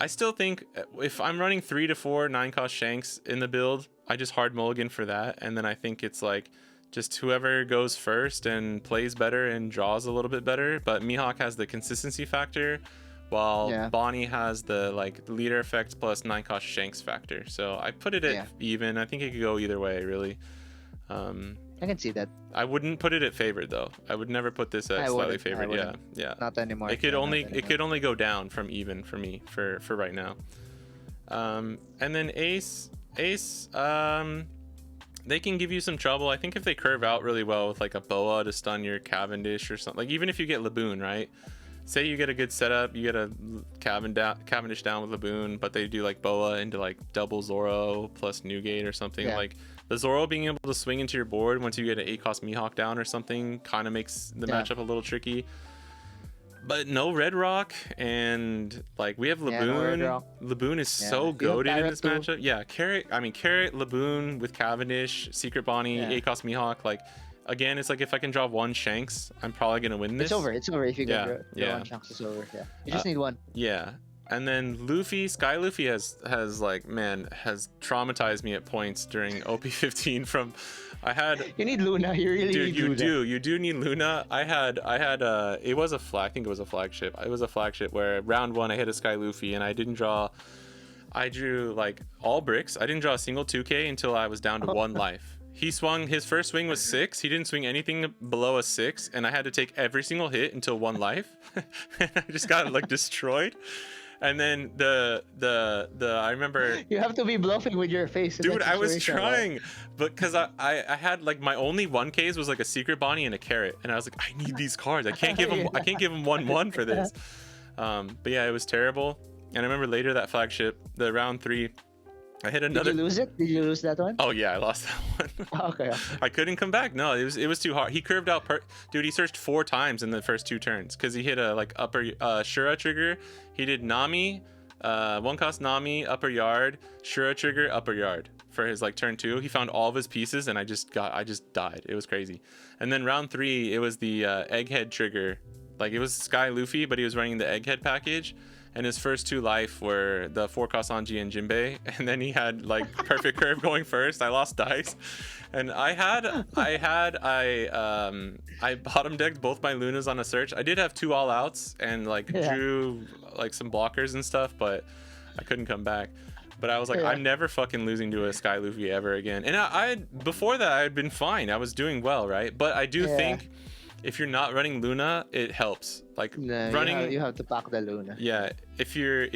I still think if I'm running 3 to 4 9-cost Shanks in the build, I just hard mulligan for that, and then I think it's like just whoever goes first and plays better and draws a little bit better. But Mihawk has the consistency factor, while Bonney has the like leader effect plus 9-cost Shanks factor. So I put it at even. I think it could go either way, really. I can see that. I wouldn't put it at favored though. I would never put this at I slightly wouldn't. favored. Yeah. Not anymore. It could Yeah, only not anymore. it could only go down from even for me for right now. And then Ace, they can give you some trouble. I think if they curve out really well with like a Boa to stun your Cavendish or something. Like even if you get Laboon, right? Say you get a good setup, you get a Cavendish down with Laboon, but they do like Boa into like double Zoro plus Newgate or something. Yeah. Like the Zoro being able to swing into your board once you get an 8-cost Mihawk down or something kind of makes the matchup a little tricky. But no Red Rock, and like we have Laboon. No Laboon is so goated in this matchup. Yeah, Carrot, Laboon with Cavendish, Secret Bonney, 8-cost Mihawk. Like, again, it's like if I can draw one Shanks, I'm probably gonna win this. It's over if you get one Shanks. It's over. Yeah, you just need one. Yeah, and then Luffy, Sky Luffy has like, man, has traumatized me at points during OP15 from. You need Luna. You really need Luna. You do need Luna. I had it was a flag. I think it was a flagship. It was a flagship where round 1 I hit a Sky Luffy and I drew like all bricks. I didn't draw a single 2K until I was down to 1 life. He swung, his first swing was 6. He didn't swing anything below a 6, and I had to take every single hit until 1 life. And I just got like destroyed. And then I remember, you have to be bluffing with your face. Dude, I was trying, but because I had like my only 1Ks was like a Secret Bonney and a Carrot, and I was like, I need these cards. I can't give them. I can't give them 1/1 for this. But yeah, it was terrible. And I remember later that flagship, the round 3, I hit another. Did you lose it? Did you lose that one? Oh yeah, I lost that one. Okay. I couldn't come back. No, it was too hard. He curved out. Dude, he searched 4 times in the first 2 turns because he hit a like upper Shura trigger. He did Nami, 1-cost Nami, upper yard, Shura trigger, upper yard for his like turn 2. He found all of his pieces and I just died. It was crazy. And then round 3, it was the Egghead trigger. Like it was Sky Luffy, but he was running the Egghead package. And his first 2 life were the 4-cost Anji and Jinbei, and then he had like perfect curve going first. I lost dice, and I bottom decked both my Lunas on a search. I did have 2 all outs and like drew like some blockers and stuff, but I couldn't come back. But I was like, I'm never fucking losing to a Sky Luffy ever again. And I before that I had been fine. I was doing well, right? But I do think if you're not running Luna, it helps. Like running, you have to pack the Luna. Yeah, if you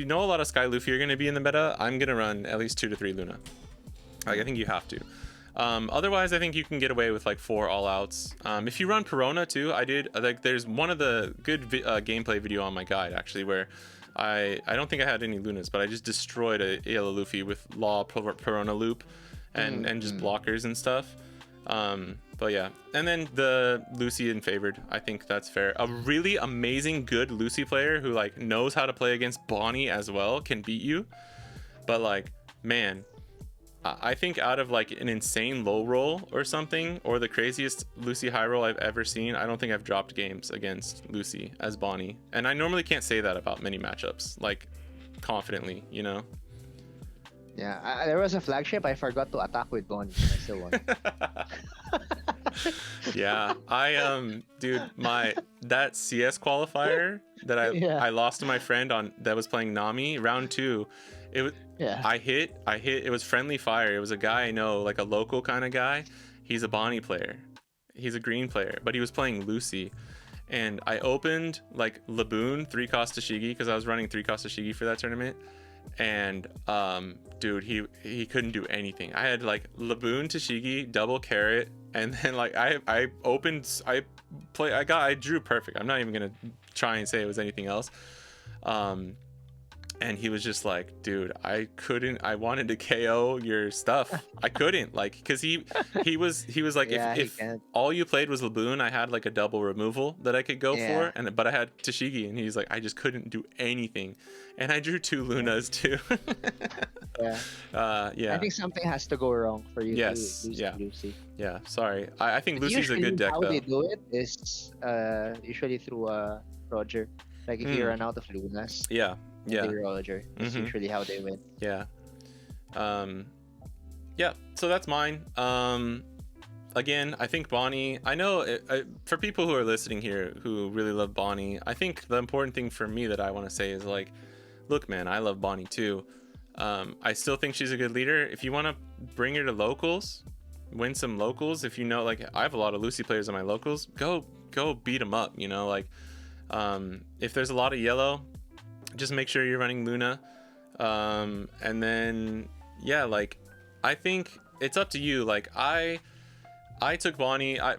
know a lot of Sky Luffy, you're gonna be in the meta. I'm gonna run at least 2 to 3 Luna. Like I think you have to. Otherwise, I think you can get away with like 4 all outs. If you run Perona too, I did like. There's one of the good gameplay video on my guide actually where I don't think I had any Lunas, but I just destroyed a yellow Luffy with Law Perona loop and just blockers and stuff. But yeah, and then the Lucy in favored. I think that's fair. A really amazing good Lucy player who like knows how to play against Bonney as well can beat you. But like, man, I think out of like an insane low roll or something, or the craziest Lucy high roll I've ever seen, I don't think I've dropped games against Lucy as Bonney. And I normally can't say that about many matchups, like confidently, you know? Yeah, there was a flagship. I forgot to attack with Bonney. I still won. Yeah, dude, that CS qualifier that I lost to my friend on that was playing Nami round 2. It was I hit. It was friendly fire. It was a guy I know, like a local kind of guy. He's a Bonney player. He's a green player, but he was playing Lucy. And I opened like Laboon 3-cost Tashigi because I was running 3-cost Tashigi for that tournament. And dude, he couldn't do anything. I had like Laboon Tashigi, double Carrot, and then like I drew perfect. I'm not even gonna try and say it was anything else. And he was just like, dude, I wanted to KO your stuff. I couldn't, like, because he was like, if all you played was Laboon, I had like a double removal that I could go for, but I had Tashigi, and he's like, I just couldn't do anything. And I drew 2 Lunas too. I think something has to go wrong for you to lose Lucy. Yeah, sorry. I think Lucy's a good deck how though. They do it is usually through Roger. Like if you run out of Lunas. Roger. That's usually how they win. So that's mine. Again, I think Bonney, I know for people who are listening here who really love Bonney, I think the important thing for me that I want to say is like, look, man, I love Bonney too. I still think she's a good leader. If you want to bring her to locals, win some locals. If you know, like, I have a lot of Lucy players on my locals, go beat them up, you know, like, if there's a lot of yellow, just make sure you're running Luna. And then, yeah, like, I think it's up to you. Like, I took Bonney. I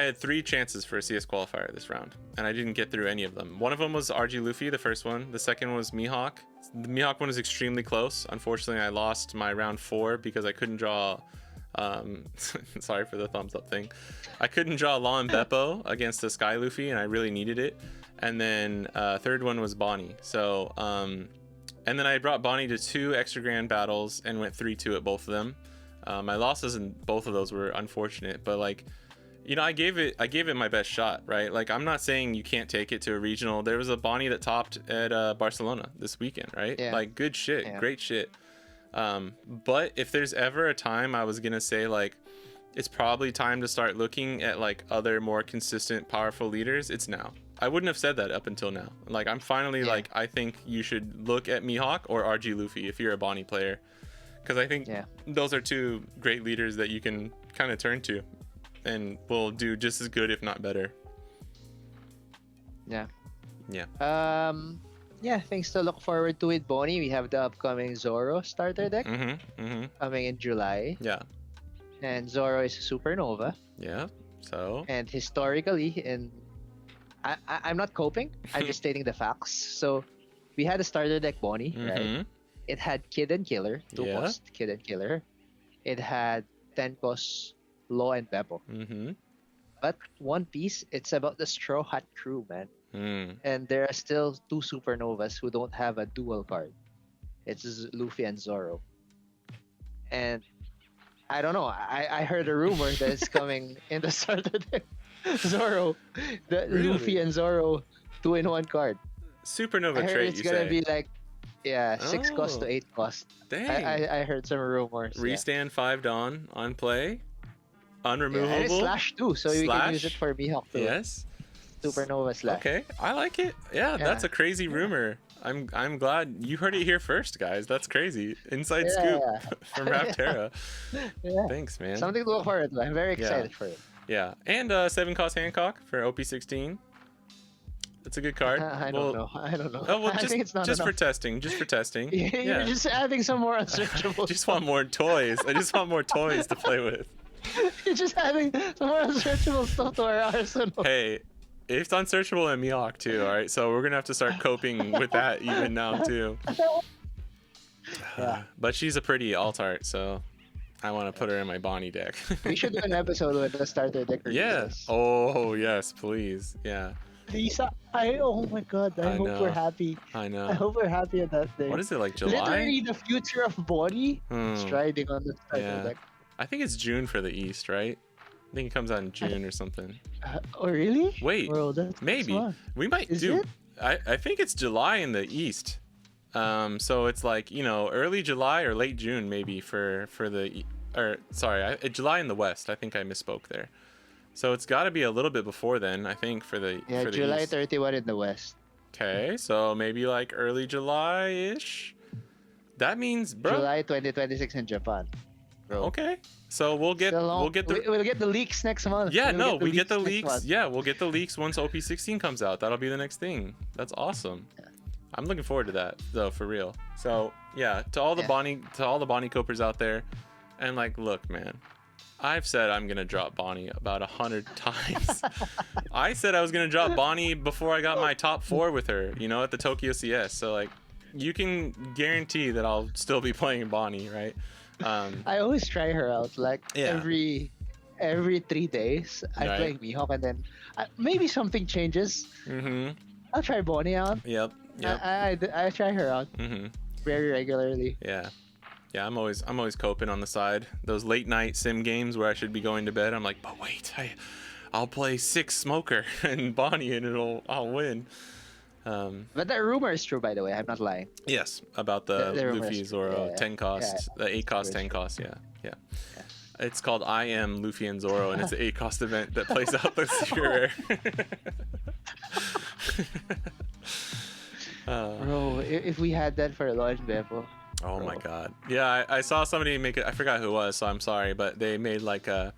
had 3 chances for a CS qualifier this round, and I didn't get through any of them. One of them was RG Luffy, the first one. The second was Mihawk. The Mihawk one is extremely close. Unfortunately, I lost my round 4 because I couldn't draw. Sorry for the thumbs up thing. I couldn't draw Law and Beppo against the Sky Luffy, and I really needed it. And then third one was Bonney. So, and then I brought Bonney to 2 extra grand battles and went 3-2 at both of them. My losses in both of those were unfortunate, but like, you know, I gave it my best shot, right? Like, I'm not saying you can't take it to a regional. There was a Bonney that topped at Barcelona this weekend, right? Yeah. Like, good shit, Yeah. great shit. But if there's ever a time I was gonna say, like, it's probably time to start looking at like other more consistent, powerful leaders, it's now. I wouldn't have said that up until now. Like, I'm finally like, I think you should look at Mihawk or RG Luffy if you're a Bonney player. Because I think those are 2 great leaders that you can kind of turn to and will do just as good, if not better. Yeah. Yeah. Yeah, things to look forward to with Bonney. We have the upcoming Zoro starter deck coming in July. Yeah. And Zoro is a supernova. Yeah. So. And historically, I'm not coping. I'm just stating the facts. So we had a starter deck Bonney, right? It had Kid and Killer, 2 cost Kid and Killer. It had 10 cost Law and Beppo. But One Piece, it's about the Straw Hat crew, man. And there are still 2 supernovas who don't have a dual card. It's Luffy and Zoro. And I don't know. I heard a rumor that it's coming in the starter deck. Zoro, Really? Luffy and Zoro, 2-in-1 card. Supernova I heard trait, it's you gonna say? be like, 6 cost to 8 cost. Dang. I heard some rumors. Restand 5 Dawn on play. Unremovable. And it's slash too, so you can use it for Mihawk too. Yes. Supernova slash. Okay, I like it. Yeah, that's a crazy rumor. I'm glad you heard it here first, guys. That's crazy. Inside scoop from Raphterra. Thanks, man. Something to look forward to. I'm very excited for it. Yeah, and 7 cost Hancock for OP16. That's a good card. I don't know. Oh, well, I think it's not just enough. for testing. Just for testing. You're just adding some more unsearchable. I just want more toys. I just want more toys to play with. You're just adding some more unsearchable stuff to our arsenal. Hey, it's unsearchable in Mihawk too, alright? So we're gonna have to start coping with that even now too. But she's a pretty alt art, so I want to put her in my Bonney deck. We should do an episode with the starter deck. Yeah. Oh, yes, please. Yeah. Lisa, oh my god, I hope we're happy. I know. I hope we're happy at that day. What is it, like July? Literally the future of Bonney striding on the starter deck. I think it's June for the East, right? I think it comes out in June or something. Oh, really? Wait, bro, that's maybe. fun. We might Is it? I think it's July in the East. So it's like, you know, early July or late June maybe for the, or sorry, July in the West. I think I misspoke there. So it's got to be a little bit before then, I think, for the Yeah, for the July East. 31 in the West. Okay, so maybe like early July-ish. That means, bro. July 2026 in Japan. Bro. Okay, so we'll get We'll get the leaks next month. Yeah, We get the next leaks. month. Yeah, we'll get the leaks once OP16 comes out. That'll be the next thing. That's awesome. Yeah. I'm looking forward to that, though, for real. So yeah, to all the Bonney copers out there, and like, look, man, I've said I'm gonna drop Bonney about 100 times. I said I was gonna drop Bonney before I got my top 4 with her, you know, at the Tokyo CS. So like, you can guarantee that I'll still be playing Bonney, right? I always try her out, like every 3 days. I play Mihawk, and then maybe something changes. I'll try Bonney out. Yep. I try her out very regularly. Yeah, I'm always coping on the side. Those late night sim games where I should be going to bed, I'm like, but wait, I'll play 6 Smoker and Bonney and I'll win. But that rumor is true, by the way. I'm not lying. Yes, about the Luffy Zoro 10 cost, the 8 cost 10 cost. Yeah. It's called I Am Luffy and Zoro, and it's an 8 cost event that plays out the secret rare. Bro, if we had that for Law and Beppo. Oh my Bro. god. Yeah, I saw somebody make it. I forgot who it was, so I'm sorry, but they made like a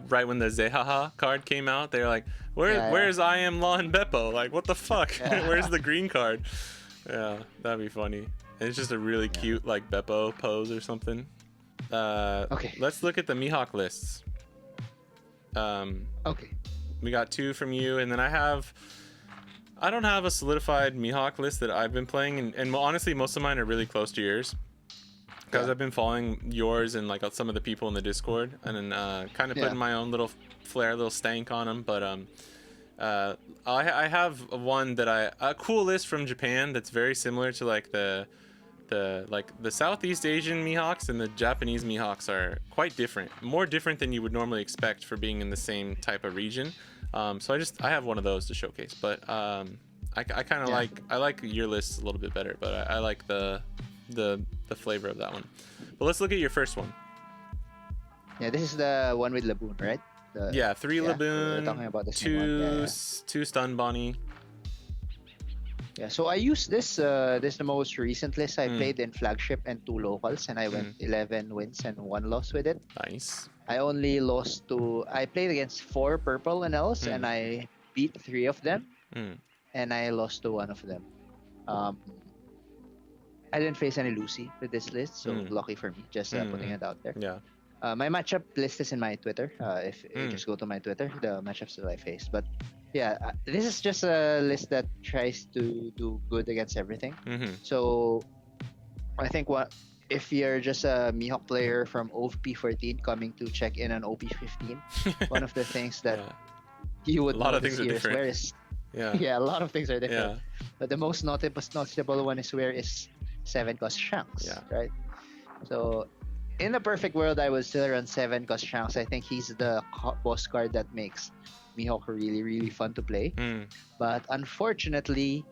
right when the Zehaha card came out, they were like, Yeah, yeah. where's I am Law and Beppo? Like, what the fuck? Yeah. Where's the green card? Yeah, that'd be funny. And it's just a really Yeah. cute like Beppo pose or something. Okay. Let's look at the Mihawk lists. Okay. We got 2 from you, and then I don't have a solidified Mihawk list that I've been playing, and honestly, most of mine are really close to yours. Because Yeah. I've been following yours and like some of the people in the Discord, and then kind of Yeah. putting my own little flair, little stank on them. But I have one that a cool list from Japan that's very similar to like the Southeast Asian Mihawks, and the Japanese Mihawks are quite different, more different than you would normally expect for being in the same type of region. So I have one of those to showcase, but I kind of like your list a little bit better, but I like the flavor of that one. But let's look at your first one. Yeah, this is the one with Laboon, right? Yeah, 3 we're Laboon, talking about the same 2 one. Yeah, 2 Stun Bonney. yeah. So I used this. This is the most recent list I played in flagship and 2 locals, and I went 11 wins and 1 loss with it. Nice. I only lost to. I played against 4 purple NLs, and I beat 3 of them, and I lost to 1 of them. I didn't face any Lucy with this list, so lucky for me. Just putting it out there. Yeah. My matchup list is in my Twitter. If you just go to my Twitter, the matchups that I faced. But yeah, this is just a list that tries to do good against everything. So I think if you're just a Mihawk player from OP14 coming to check in on OP15, one of the things that you would a lot of notice things are here is different. where is Yeah. a lot of things are different. Yeah. But the most noticeable one is where is 7 cost Shanks, Yeah. right? So in the perfect world, I would still run 7 cost Shanks. I think he's the boss card that makes Mihawk really, really fun to play. But unfortunately,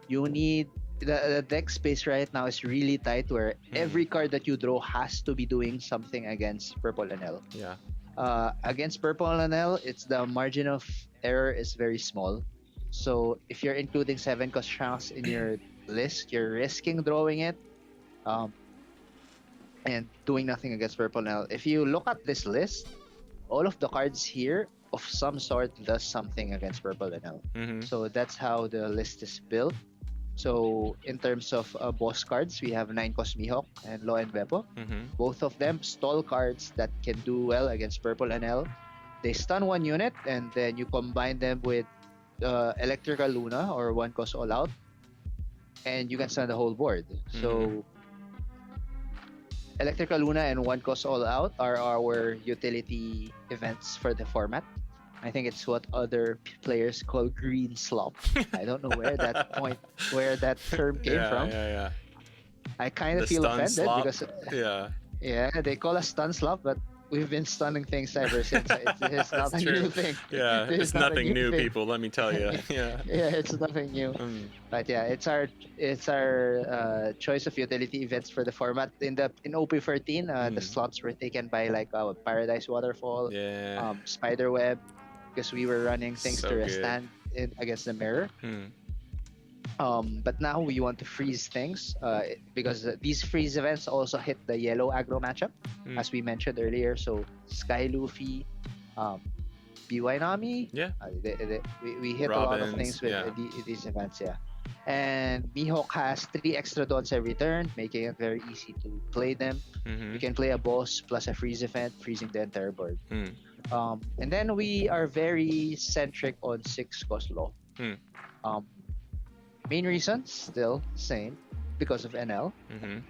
you need the deck space right now is really tight, where every card that you draw has to be doing something against purple NL. Yeah. Against purple NL, it's the margin of error is very small. So if you're including 7 cost Shanks in your list, you're risking drawing it and doing nothing against purple NL. If you look at this list, all of the cards here of some sort does something against purple NL. So that's how the list is built. So in terms of boss cards, we have 9 cost Mihawk and Law and Beppo. Both of them stall cards that can do well against purple NL. They stun 1 unit, and then you combine them with Electrical Luna or 1 cost all out, and you can stun the whole board. So Electrical Luna and 1 cost all out are our utility events for the format. I think it's what other players call green slop. I don't know where that term came from. Yeah. I kind of The feel stun offended slop. because Yeah. they call us stun slop, but we've been stunning things ever since. It's not a true. new thing. Yeah, it's not a nothing new, thing. people. Let me tell you. Yeah. Yeah, it's nothing new. But yeah, it's our choice of utility events for the format. In OP13, the slots were taken by like Paradise Waterfall, Yeah. Spiderweb, because we were running things So to good. stand in against the mirror. But now we want to freeze things because these freeze events also hit the yellow aggro matchup, as we mentioned earlier. So Sky Luffy, BY Nami, we hit a lot of Robins, things with these events, And Mihawk has 3 extra dots every turn, making it very easy to play them. You can play a boss plus a freeze event, freezing the entire board. And then we are very centric on 6 cost law. Main reason, still same, because of NL.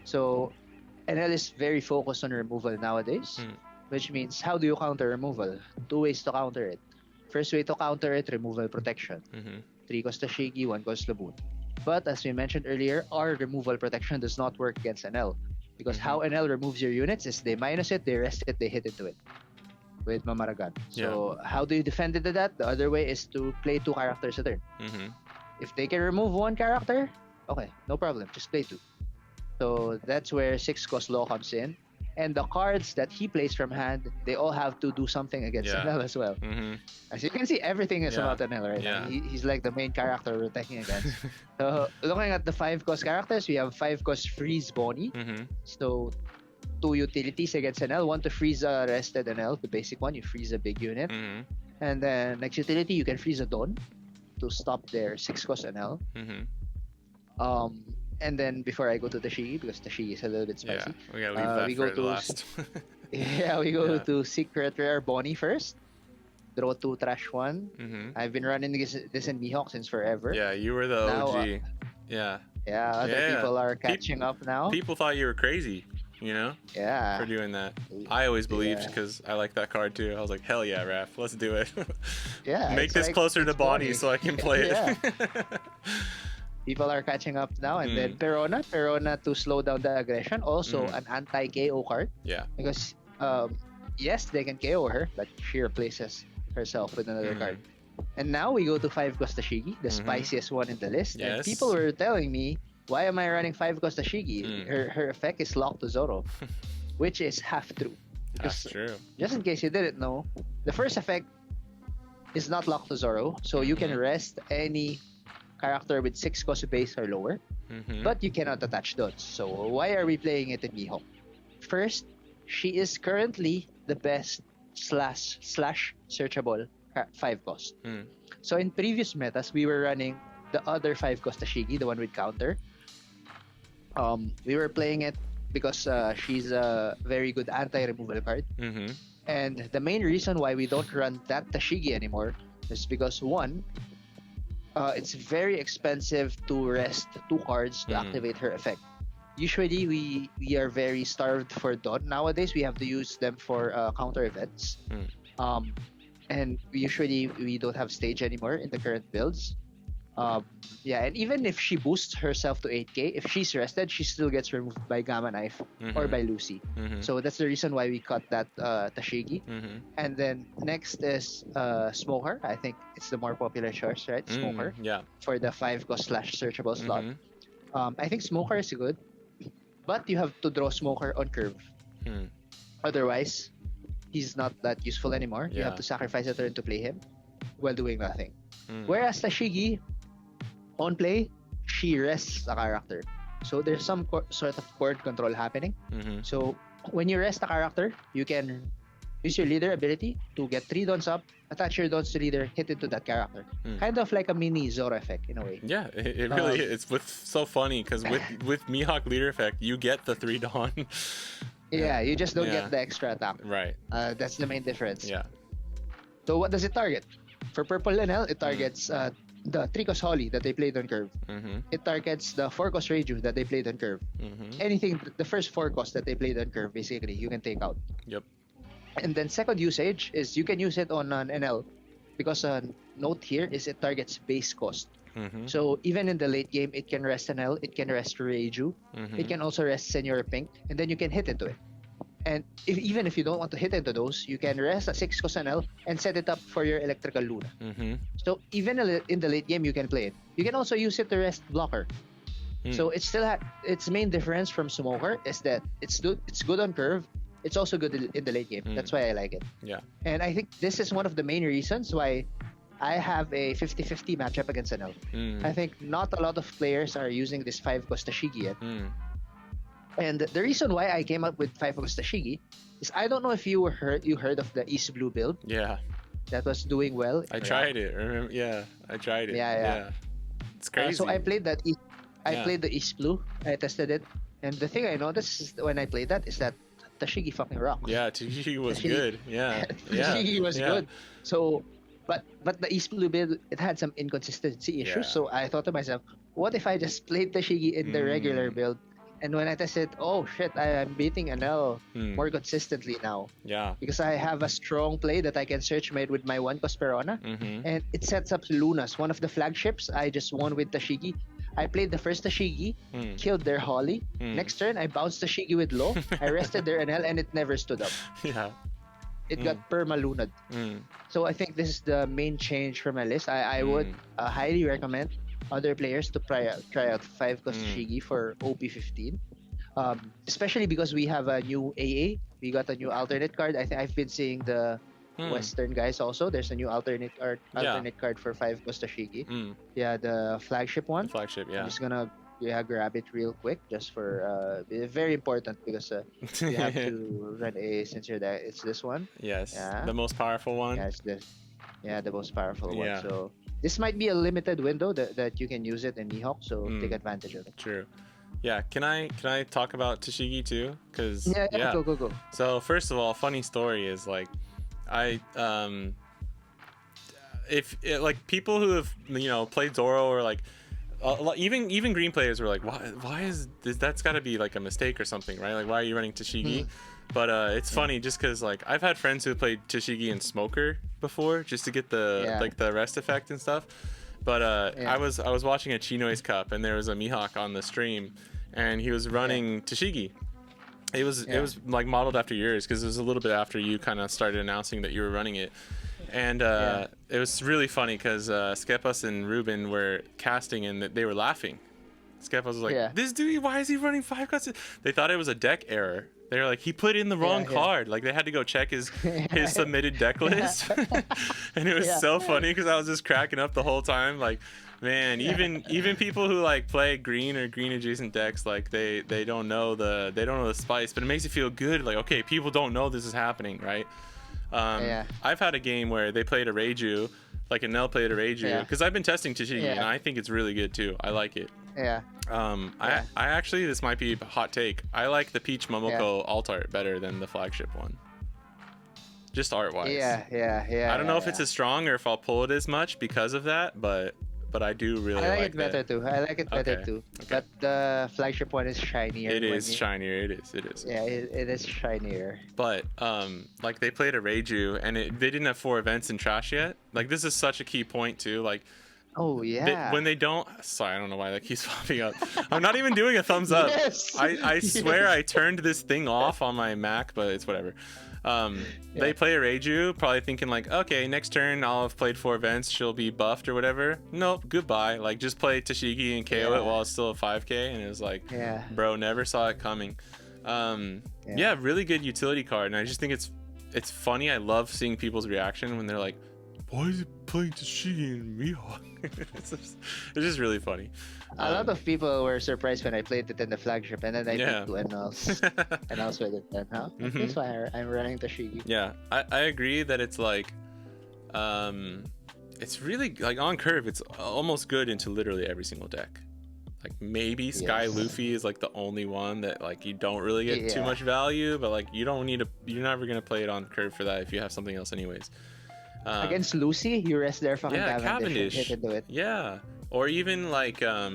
So NL is very focused on removal nowadays, which means how do you counter removal? 2 ways to counter it. First way to counter it, removal protection. 3 cost Tashigi, 1 cost Laboon. But as we mentioned earlier, our removal protection does not work against NL. Because how NL removes your units is they minus it, they rest it, they hit into it with Mamaragan. So how do you defend into that? The other way is to play 2 characters a turn. If they can remove 1 character, okay, no problem, just play 2. So that's where 6 cost law comes in. And the cards that he plays from hand, they all have to do something against Yeah. NL as well. Mm-hmm. As you can see, everything is Yeah. about NL right Yeah. now. He's like the main character we're attacking against. So looking at the 5-cost characters, we have 5-cost freeze Bonney. Mm-hmm. So 2 utilities against NL. One to freeze a rested NL, the basic one. You freeze a big unit. Mm-hmm. And then next utility, you can freeze a Dawn to stop their 6-cost NL. Mm-hmm. And then before I go to Tashigi, because Tashigi is a little bit spicy. Yeah, we gotta leave that we for go the to last. yeah, we go Yeah. to Secret Rare Bonney first. Draw 2, trash 1. Mm-hmm. I've been running this in Mihawk since forever. Yeah, you were the Now, OG. Yeah. Yeah, other Yeah. people are catching up now. People thought you were crazy, you know, Yeah. for doing that. I always believed Yeah. because I like that card too. I was like, hell yeah, Raph, let's do it. Yeah. Make it's this like- closer to it's Bonney Bonney. so I can play Yeah. it. People are catching up now. And then Mm. Perona to slow down the aggression. Also Mm. an anti-KO card. Yeah. Because, yes, they can KO her, but she replaces herself with another Mhm. card. And now we go to 5-cost Tashigi, the Mhm. spiciest one in the list. And Yes. people were telling me, why am I running 5-cost Tashigi? Mm. Her effect is locked to Zoro, which is half true. That's Because true. just in case you didn't know, the first effect is not locked to Zoro, so you can Mhm. rest any character with 6-cost base or lower, Mm-hmm. but you cannot attach dots. So why are we playing it in Mihawk? First, she is currently the best slash searchable 5-cost. Mm. So in previous metas, we were running the other 5-cost Tashigi, the one with counter. We were playing it because she's a very good anti-removal card. Mm-hmm. And the main reason why we don't run that Tashigi anymore is because one, it's very expensive to rest 2 cards to Mm. activate her effect. Usually we are very starved for Dawn. Nowadays we have to use them for counter events. Mm. And usually we don't have stage anymore in the current builds. Yeah, and even if she boosts herself to 8k, if she's rested, she still gets removed by Gamma Knife or Mhm. by Lucy. Mm-hmm. So that's the reason why we cut that Tashigi. Mm-hmm. And then next is Smoker. I think it's the more popular choice, right? Smoker Yeah. for the 5-cost slash searchable slot. Mhm. I think Smoker is good, but you have to draw Smoker on curve. Mm. Otherwise, he's not that useful anymore. You have Yeah. to sacrifice a turn to play him while doing nothing. Mm. Whereas Tashigi, on play, she rests a character. So there's some sort of board control happening. Mm-hmm. So when you rest a character, you can use your leader ability to get 3 dons up, attach your dons to leader, hit into that character. Mm. Kind of like a mini Zoro effect in a way. Yeah, it really is. It's so funny because with Mihawk leader effect, you get the 3 Dawn. Yeah, you just don't Yeah. get the extra attack. Right. That's the main difference. Yeah. So what does it target? For Purple NL, it targets the 3-cost Holly that they played on curve. Mm-hmm. It targets the 4-cost Reiju that they played on curve. Mm-hmm. Anything, the first 4-cost that they played on curve, basically, you can take out. Yep. And then second usage is you can use it on an NL because a note here is it targets base cost. Mm-hmm. So even in the late game, it can rest NL, it can rest Reiju, Mm-hmm. it can also rest Senor Pink, and then you can hit into it. And even if you don't want to hit into those, you can rest a 6-cost NL and set it up for your Electrical Luna. Mm-hmm. So even in the late game, you can play it. You can also use it to rest Blocker. Mm. So it's still its main difference from Smoker is that it's good on curve. It's also good in the late game. Mm. That's why I like it. Yeah. And I think this is one of the main reasons why I have a 50-50 matchup against NL. Mm. I think not a lot of players are using this 5-cost Tashigi yet. Mm. And the reason why I came up with 5-cost Tashigi is I don't know if you heard of the East Blue build Yeah. that was doing well. I tried it. Remember? Yeah. I tried it. Yeah. It's crazy. So I played that. I Yeah. played the East Blue. I tested it, and the thing I noticed is when I played that is that Tashigi fucking rocks. Yeah, Tashigi was Tashigi- good. Yeah. Yeah. Tashigi was Yeah. good. So, but the East Blue build it had some inconsistency issues. Yeah. So I thought to myself, what if I just played Tashigi in the regular Mm. build? And when I tested, oh shit, I am beating NL Mm. more consistently now Yeah. because I have a strong play that I can search made with my 1-cost Perona. Mm-hmm. And it sets up Lunas, one of the flagships. I just won with Tashigi. I played the first Tashigi, Mm. killed their Holly. Mm. Next turn, I bounced Tashigi with low. I rested their NL and it never stood up. Yeah. It got perma-lunad. Mm. So I think this is the main change for my list. I would highly recommend other players to try out 5-cost Mm. Tashigi for OP15. Especially because we have a new AA. We got a new alternate card. I think I've been seeing the Western guys also. There's a new Yeah. alternate card for 5 Kostashigi. Mm. Yeah, the flagship The one. flagship, I'm yeah. just gonna grab it real quick just for very important because you have to run a since you're there. It's this one. Yes. Yeah. The most powerful one. Yeah, it's this. Yeah, the most powerful one. Yeah. So this might be a limited window that you can use it in Mihawk. So take advantage of it. True. Yeah. Can I talk about Tashigi too? Cause Yeah. Go. So first of all, funny story is like, I like people who have played Zoro or like even green players were like, why is this? That's got to be like a mistake or something, right? Like, why are you running Tashigi? But it's funny just because like I've had friends who played Tashigi and Smoker before just to get the like the rest effect and stuff. But I was watching a Chinoi's Cup and there was a Mihawk on the stream and he was running Tashigi. It was like modeled after yours because it was a little bit after you kind of started announcing that you were running it. And it was really funny because Skepas and Ruben were casting and they were laughing. Skepas was like, this dude, why is he running 5 cuts? They thought it was a deck error. They were like, he put in the wrong card. Like they had to go check his submitted deck list. And it was so funny because I was just cracking up the whole time. Like, man, even people who like play green or green adjacent decks, like they don't know the spice, but it makes you feel good. Like, okay, people don't know this is happening, right? I've had a game where they played a Reiju, like Anel played a Reiju, because I've been testing Tashigi and I think it's really good too. I like it. I actually, this might be a hot take. I like the Peach Momoko alt art better than the flagship one. Just art wise. I don't know if it's as strong or if I'll pull it as much because of that, but I do really like it better too. I like it better too. But the flagship one is shinier. It is shinier. It is. Yeah, it is shinier. But like they played a Reiju and they didn't have 4 events in trash yet. Like this is such a key point too. Like when they don't, sorry, I don't know why that keeps popping up. I'm not even doing a thumbs up. Yes. I swear I turned this thing off on my Mac, but it's whatever. They play a Reiju, probably thinking like, okay, next turn I'll have played 4 events, she'll be buffed or whatever. Nope, goodbye. Like just play Tashigi and KO it while it's still a 5k, and it was like, bro, never saw it coming. Really good utility card, and I just think it's funny. I love seeing people's reaction when they're like, why is he playing Tashigi and Mihawk? It's just really funny. A lot of people were surprised when I played it in the flagship, and then I picked 2 Anels with it. Then, that's why I'm running Tashigi. Yeah, I agree that it's like, it's really like on curve. It's almost good into literally every single deck. Like maybe Sky Luffy is like the only one that like you don't really get too much value, but like you don't need to. You're never gonna play it on curve for that if you have something else anyways. Against Lucy, you rest their fucking Cavendish. Hit into it. Yeah, or even like I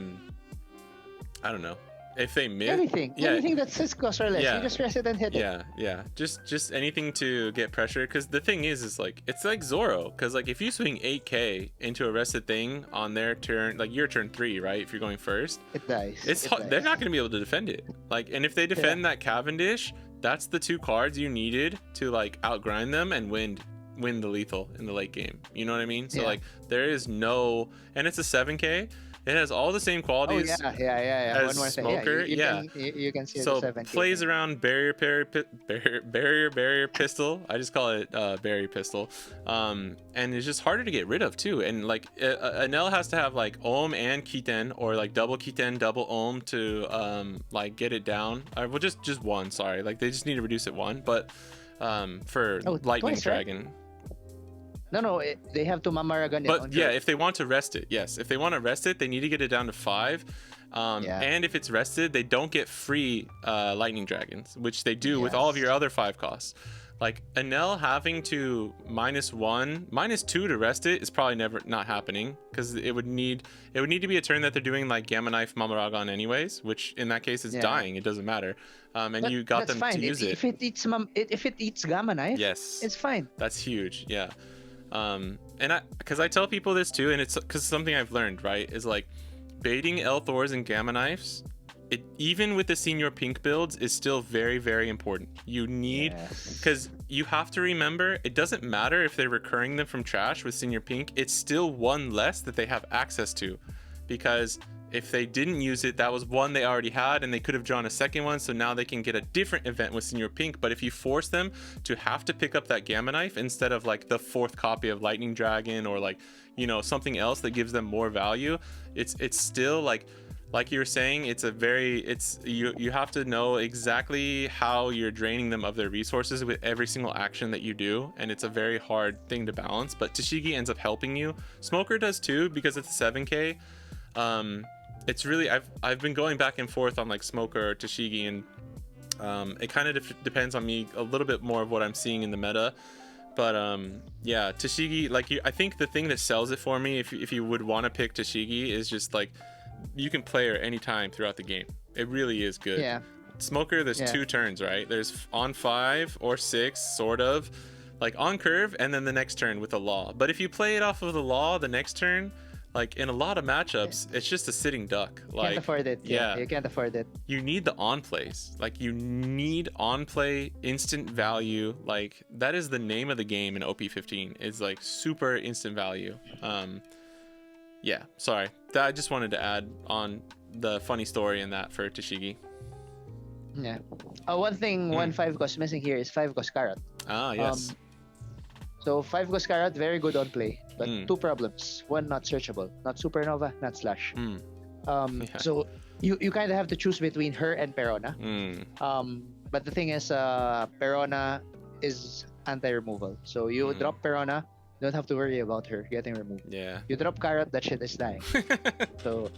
don't know if they miss anything that says cost or less. You just rest it and hit it. Just anything to get pressure. Because the thing is like it's like Zoro. Because like if you swing 8k into a rested thing on their turn, like your turn 3, right? If you're going first, it dies. They're not gonna be able to defend it. Like, and if they defend that Cavendish, that's the 2 cards you needed to like outgrind them and win the lethal in the late game. You know what I mean? So like there is no, and it's a 7k. It has all the same qualities. As one more thing. Smoker. You can see so the 7k. Plays around barrier pistol. I just call it barrier pistol. And it's just harder to get rid of too. And like Anel has to have like Ohm and Kiten, or like double Kiten, double Ohm to like get it down. Well, just 1. Sorry, like they just need to reduce it 1. But for Lightning Dragon. Right? No, they have to Mamaragan it. But if they want to rest it, yes. If they want to rest it, they need to get it down to 5. And if it's rested, they don't get free Lightning Dragons, which they do with all of your other 5 costs. Like Anel having to -1, -2 to rest it is probably not happening, because it would need to be a turn that they're doing like Gamma Knife Mamaragon anyways, which in that case is dying. It doesn't matter. And you got them to use it. If it eats Gamma Knife, it's fine. That's huge. Yeah. And because I tell people this too, and it's because something I've learned, right, is like baiting L Thors and Gamma Knives, it even with the senior pink builds is still very, very important. You need, because you have to remember, it doesn't matter if they're recurring them from trash with senior pink, it's still 1 less that they have access to, because if they didn't use it, that was one they already had, and they could have drawn a second one, so now they can get a different event with Senior Pink. But if you force them to have to pick up that Gamma Knife instead of like the fourth copy of Lightning Dragon, or like, you know, something else that gives them more value, it's still like you were saying, you have to know exactly how you're draining them of their resources with every single action that you do, and it's a very hard thing to balance. But Tashigi ends up helping you. Smoker does too, because it's 7k. It's really, I've been going back and forth on like Smoker or Tashigi, and it kind of depends on me a little bit more of what I'm seeing in the meta. But yeah, Tashigi, like, I think the thing that sells it for me, if you would want to pick Tashigi, is just like, you can play her anytime throughout the game. It really is good. Yeah. Smoker, there's 2 turns, right? There's on 5 or 6, sort of, like on curve, and then the next turn with a law. But if you play it off of the law the next turn, like in a lot of matchups, it's just a sitting duck. Like, can't afford it. Yeah, you can't afford it. You need the on plays. Like, you need on play, instant value. Like, that is the name of the game in OP15. It's like super instant value. Yeah, sorry. I just wanted to add on the funny story in that for Tashigi. Yeah. One thing 1-5 cost missing here is 5 cost Carrot. Ah, yes. So 5 cost Carrot, very good on play. But 2 problems. 1, not searchable. Not Supernova, not Slash. So you kind of have to choose between her and Perona. But the thing is, Perona is anti-removal. So you drop Perona, don't have to worry about her getting removed. Yeah. You drop Carrot, that shit is dying. So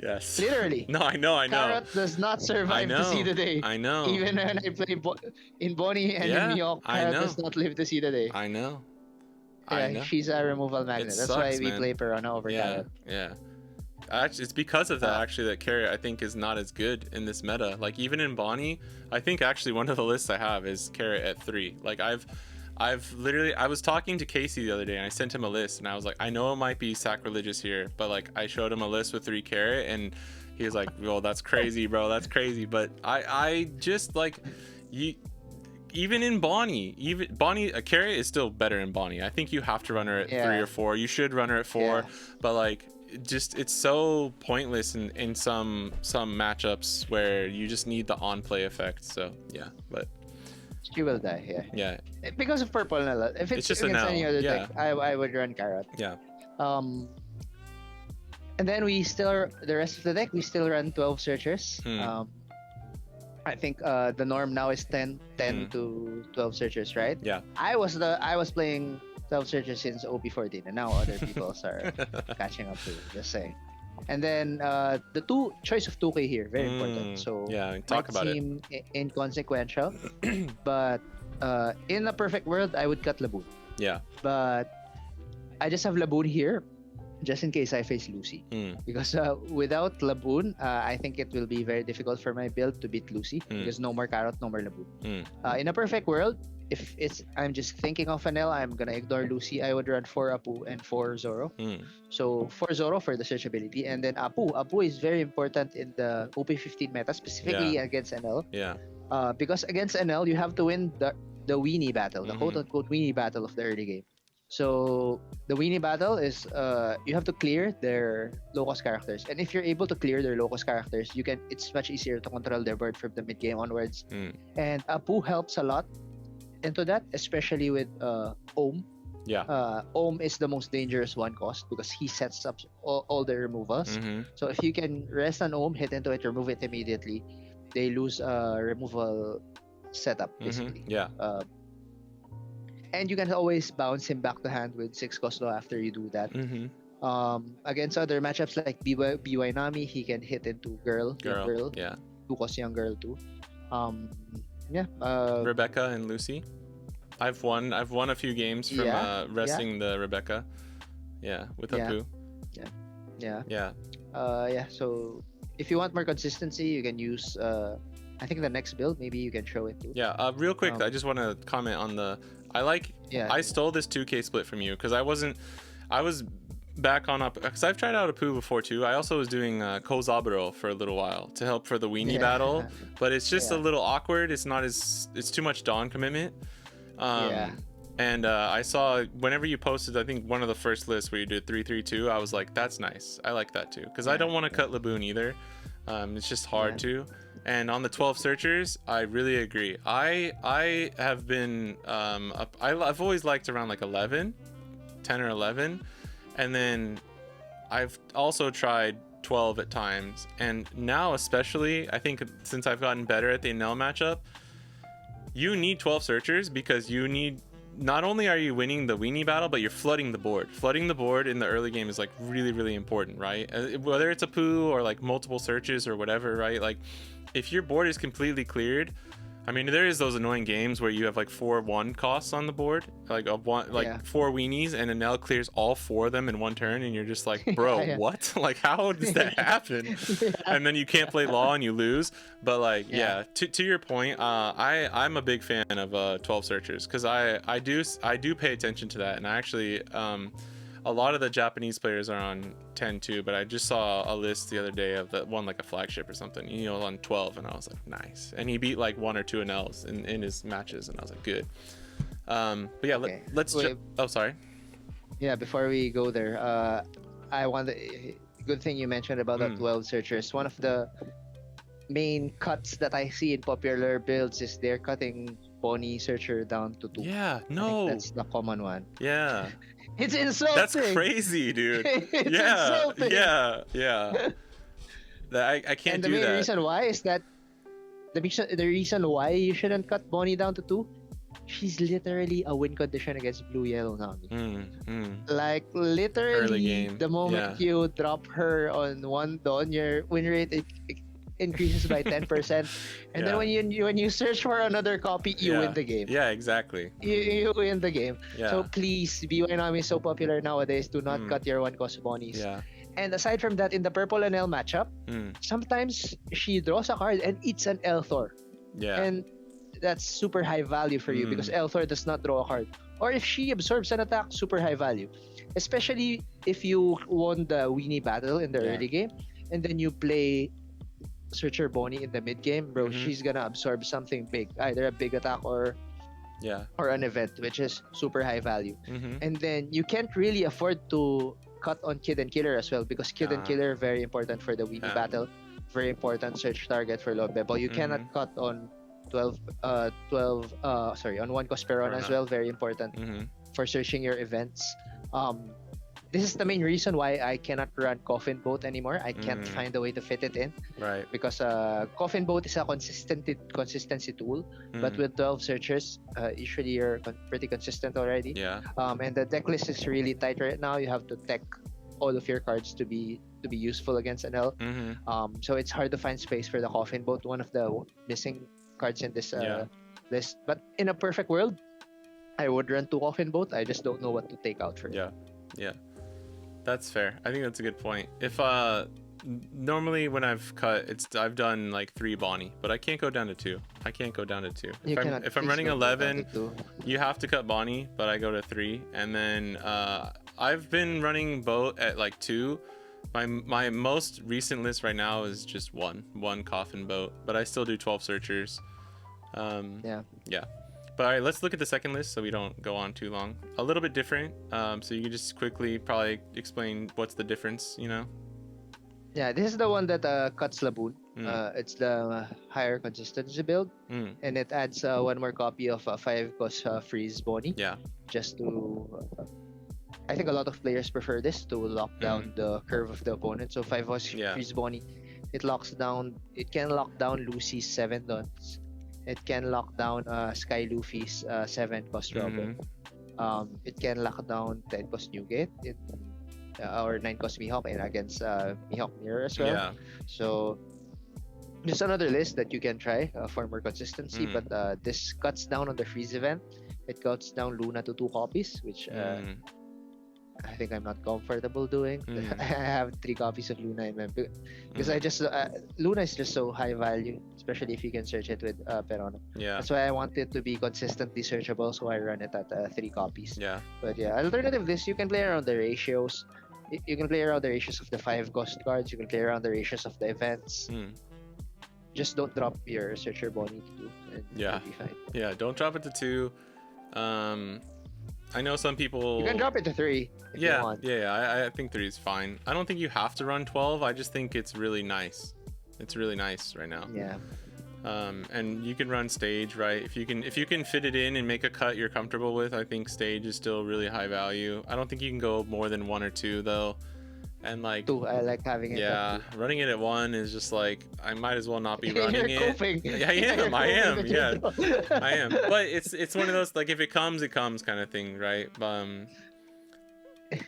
yes. Literally. No, I know. Carrot does not survive to see the day. I know. Even when I play in Bonney and in Mihawk, Carrot does not live to see the day. I know. Yeah, she's a removal magnet. That's why we play Perona over Carrot. Yeah. Actually, it's because of that that carrot I think is not as good in this meta. Like, even in Bonney, I think actually one of the lists I have is carrot at 3. Like, I've literally, I was talking to Casey the other day and I sent him a list and I was like, I know it might be sacrilegious here, but like, I showed him a list with 3 carrot and he was like, well, that's crazy, bro, that's crazy. But I just like, even in Bonney, a carrot is still better in Bonney. I think you have to run her at 3 or 4. You should run her at 4, but like, it's so pointless in some matchups where you just need the on play effect. So yeah, but she will die. Yeah. Because of purple Nala. If it's just against any other deck, I would run Carrot. Yeah. And then the rest of the deck, we still run 12 searchers. I think the norm now is 10 to 12 searchers, right? Yeah. I was playing 12 searchers since OP14, and now other people are catching up to it, just saying. And then the choice of 2K here, very important. So yeah, talk about it. Might seem inconsequential, but in a perfect world, I would cut Laboon. Yeah. But I just have Laboon here, just in case I face Lucy. Because without Laboon, I think it will be very difficult for my build to beat Lucy, because no more Carrot, no more Laboon. In a perfect world, if I'm just thinking of an L, I'm gonna ignore Lucy. I would run 4 Apu and 4 Zoro. So 4 Zoro for the searchability, and then Apu. Apu is very important in the OP15 meta, specifically against NL. Yeah. Because against NL, you have to win the weenie battle, the quote-unquote weenie battle of the early game. So the weenie battle is you have to clear their low-cost characters, and if you're able to clear their low-cost characters, it's much easier to control their board from the mid game onwards. And Apu helps a lot into that, especially with Ohm. Yeah. Ohm is the most dangerous one cost because he sets up all the removals. So if you can rest on Ohm, hit into it, remove it immediately, they lose removal setup basically. Yeah. And you can always bounce him back to hand with 6 cost low after you do that. Against other matchups like BY Nami, he can hit into girl. Yeah. 2 cost young girl too. Rebecca and Lucy. I've won a few games from resting the Rebecca. Yeah, with Apu. Yeah. So if you want more consistency, you can use I think the next build, maybe you can show it too. Yeah, real quick, I just want to comment on I stole this 2K split from you because I was back on up because I've tried out Apu before too. I also was doing Kozaburo for a little while to help for the weenie battle, but it's just a little awkward. It's too much Dawn commitment. And I saw whenever you posted, I think one of the first lists where you did 3-3-2, I was like, that's nice. I like that too. Because I don't want to cut Laboon either. It's just hard to. And on the 12 searchers, I really agree. I have been, I've always liked around like 11, 10 or 11. And then I've also tried 12 at times. And now especially, I think since I've gotten better at the Enel matchup, you need 12 searchers because you need, not only are you winning the weenie battle, but you're flooding the board. Flooding the board in the early game is like really, really important, right? Whether it's a poo or like multiple searches or whatever, right? Like if your board is completely cleared, I mean, there is those annoying games where you have like 4-1 costs on the board, like four weenies, and Enel clears all 4 of them in one turn, and you're just like, bro, what? Like, how does that happen? And then you can't play law and you lose. But like, to your point, I'm a big fan of 12 searchers because I do pay attention to that, and I actually a lot of the Japanese players are on 10 too, but I just saw a list the other day of that one like a flagship or something, you know, on 12, and I was like, nice. And he beat like 1 or 2 NLs in his matches, and I was like, good. But yeah, let's oh, sorry. Yeah, before we go there, I want good thing you mentioned about the 12 searchers. One of the main cuts that I see in popular builds is they're cutting Bonney searcher down to 2. Yeah, I think that's the common one. Yeah. It's insulting. That's crazy, dude. It's insulting. Yeah. I can't and do that. The main reason why is that the reason why you shouldn't cut Bonney down to 2, she's literally a win condition against blue-yellow Nami. Like literally, the moment you drop her on 1 Dawn, your win rate increases by 10%, and then when you search for another copy, you win the game. Yeah, exactly. You win the game. So please, BY Nami is so popular nowadays. Do not cut your 1 cost Bonnies. Yeah. And aside from that, in the purple and L matchup, sometimes she draws a card and eats an Elthor. Yeah. And that's super high value for you because Elthor does not draw a card. Or if she absorbs an attack, super high value. Especially if you won the weenie battle in the early game, and then you play Searcher Bonney in the mid game, bro, she's gonna absorb something big, either a big attack or an event, which is super high value. And then you can't really afford to cut on Kid and Killer as well because Kid and Killer very important for the weenie battle, very important search target for low bebel. You cannot cut on 12 on 1 cost Perona as well, very important for searching your events. This is the main reason why I cannot run Coffin Boat anymore. I can't find a way to fit it in. Right. Because Coffin Boat is a consistency tool. But with 12 searchers, usually you're pretty consistent already. Yeah. And the deck list is really tight right now. You have to tech all of your cards to be useful against NL. So it's hard to find space for the Coffin Boat, one of the missing cards in this list. But in a perfect world, I would run 2 Coffin Boat. I just don't know what to take out for it. Yeah. That's fair. I think that's a good point. If normally when I've cut, I've done like 3 Bonney, but I can't go down to 2. I can't go down to 2. If I'm running 11, you have to cut Bonney, but I go to 3. And then I've been running boat at like 2. My most recent list right now is just one Coffin Boat, but I still do 12 searchers. Yeah. But all right, let's look at the second list so we don't go on too long. A little bit different. So you can just quickly probably explain what's the difference, you know? Yeah, this is the one that cuts Laboon. It's the higher consistency build. And it adds 1 more copy of 5 cost Freeze Bonney. Yeah. Just to... I think a lot of players prefer this to lock down the curve of the opponent. So 5 cost Freeze Bonney. It can lock down Lucy's 7 Dons. It can lock down Sky Luffy's 7 cost Robin. It can lock down 10 cost Newgate or 9 cost Mihawk and against Mihawk Mirror as well. Yeah. So just another list that you can try for more consistency. But this cuts down on the freeze event. It cuts down Luna to 2 copies, which I think I'm not comfortable doing. I have 3 copies of Luna in my because I just Luna is just so high value, especially if you can search it with Perona. Yeah. That's why I want it to be consistently searchable, so I run it at 3 copies. Yeah. But yeah, alternative list, you can play around the ratios. You can play around the ratios of the 5 ghost cards. You can play around the ratios of the events. Just don't drop your searcher Bonney to 2, and you'll be fine. Yeah, don't drop it to 2. I know some people. You can drop it to 3 if you Yeah, want. yeah. I think 3 is fine. I don't think you have to run 12. I just think it's really nice. It's really nice right now. Yeah. And you can run stage, right? If you can fit it in and make a cut you're comfortable with, I think stage is still really high value. I don't think you can go more than 1 or 2 though. And like 2, I like having it. yeah, running it at 1 is just like I might as well not be running You're it. coping. Yeah, I am. Yeah, I am. Yeah. But it's one of those like if it comes, it comes kind of thing, right?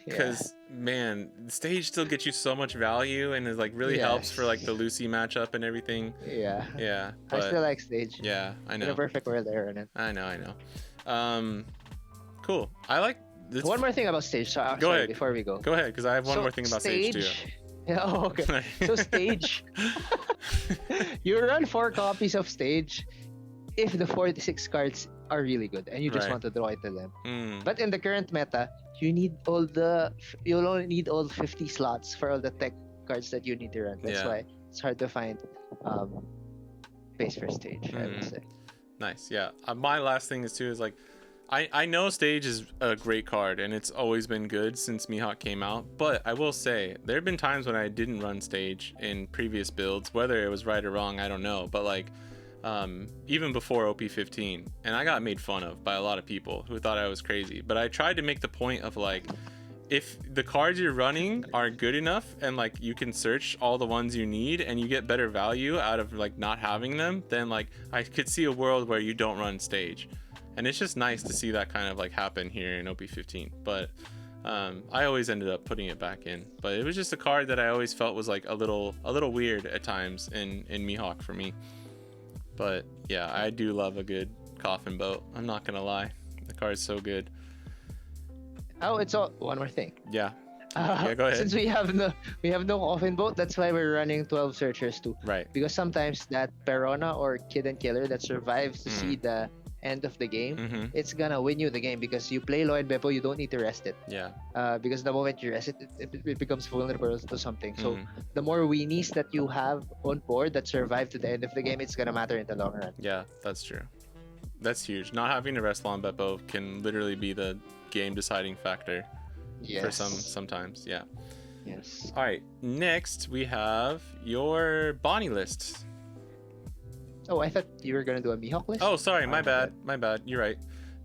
Because man, the stage still gets you so much value and it like really helps for like the Lucy matchup and everything. Yeah. Yeah. But, I still like stage. yeah, I know. In a perfect world, I run it. I know. Cool. I like this. One more thing about stage. So, Go ahead. Before we go. Go ahead, because I have one more thing about stage too. Yeah, oh, okay. So stage, you run 4 copies of stage if the 46 cards are really good and you just want to draw into them. But in the current meta, you'll only need all 50 slots for all the tech cards that you need to run. That's why it's hard to find space for stage, I would say. Nice, yeah. My last thing is like, I know stage is a great card and it's always been good since Mihawk came out, but I will say there have been times when I didn't run stage in previous builds, whether it was right or wrong, I don't know, but like even before OP15, and I got made fun of by a lot of people who thought I was crazy, but I tried to make the point of like, if the cards you're running are good enough and like you can search all the ones you need and you get better value out of like not having them, then like I could see a world where you don't run stage. And it's just nice to see that kind of like happen here in OP15. But I always ended up putting it back in. But it was just a card that I always felt was like a little weird at times in Mihawk for me. But yeah, I do love a good coffin boat. I'm not gonna lie, the card's so good. Oh, it's all one more thing. Yeah. Yeah, go ahead. Since we have no coffin boat, that's why we're running 12 searchers too. Right. Because sometimes that Perona or Kid and Killer that survives to see the end of the game, it's gonna win you the game because you play Lloyd Beppo, you don't need to rest it. Yeah. Because the moment you rest it, it becomes vulnerable to something. So the more weenies that you have on board that survive to the end of the game, it's gonna matter in the long run. Yeah, that's true. That's huge. Not having to rest Lon Beppo can literally be the game deciding factor. Yes. For sometimes, yeah. Yes. All right. Next, we have your Bonney list. Oh, I thought you were gonna do a Mihawk list. Oh, sorry, my bad. My bad. You're right.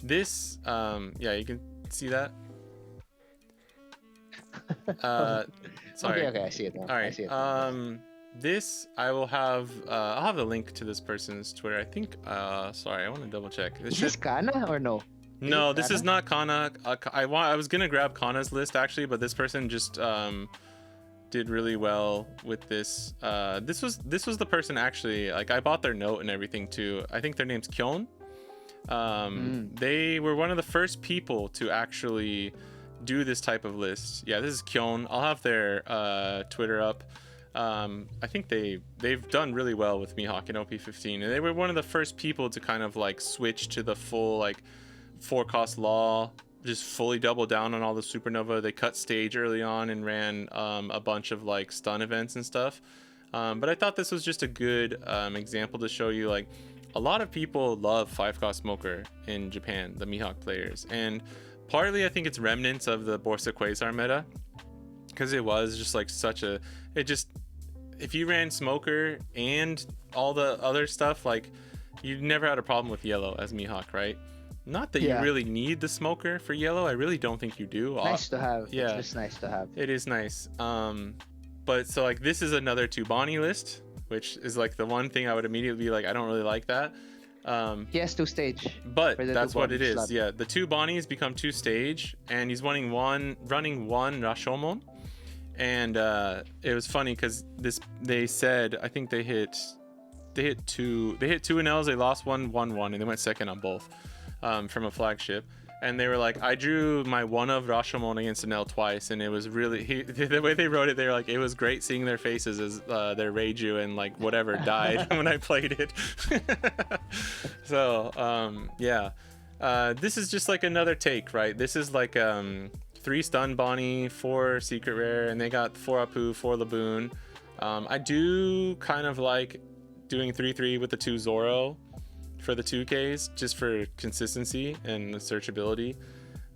This, yeah, you can see that. Sorry. Okay, I see it now. All right. I see it. This I will have. I'll have the link to this person's Twitter. I think. Sorry, I want to double check. Is this Kana or no? No, this is not Kana. I was gonna grab Kana's list actually, but this person just did really well with this. This was the person actually. Like I bought their note and everything too. I think their name's Kyon. They were one of the first people to actually do this type of list. Yeah, this is Kyon. I'll have their Twitter up. I think they've done really well with Mihawk and OP15, and they were one of the first people to kind of like switch to the full like 4-cost law, just fully double down on all the supernova. They cut stage early on and ran a bunch of like stun events and stuff. But I thought this was just a good example to show you like a lot of people love 5-cost smoker in Japan, the Mihawk players, and partly I think it's remnants of the Borsa Quasar meta, because it was just like if you ran smoker and all the other stuff, like you never had a problem with yellow as Mihawk, right? Not that you really need the smoker for yellow. I really don't think you do. Nice to have. Yeah, it's just nice to have. It is nice. But so like this is another 2 Bonney list, which is like the one thing I would immediately be like, I don't really like that. He has 2 stage. But that's what it is. Slot. Yeah, the 2 Bonnies become 2 stage, and he's running one Rashomon. And it was funny because they said I think they hit 2 NLs. They lost 1-1, and they went second on both. From a flagship, and they were like, I drew my one of Rashomon against an L twice, and it was really the way they wrote it, they were like, it was great seeing their faces as their Reiju and like whatever died when I played it. So yeah, this is just like another take, right? This is like 3 stun Bonney, 4 secret rare, and they got 4 Apu, 4 Laboon. I do kind of like doing 3-3 with the 2 Zoro for the 2Ks, just for consistency and searchability.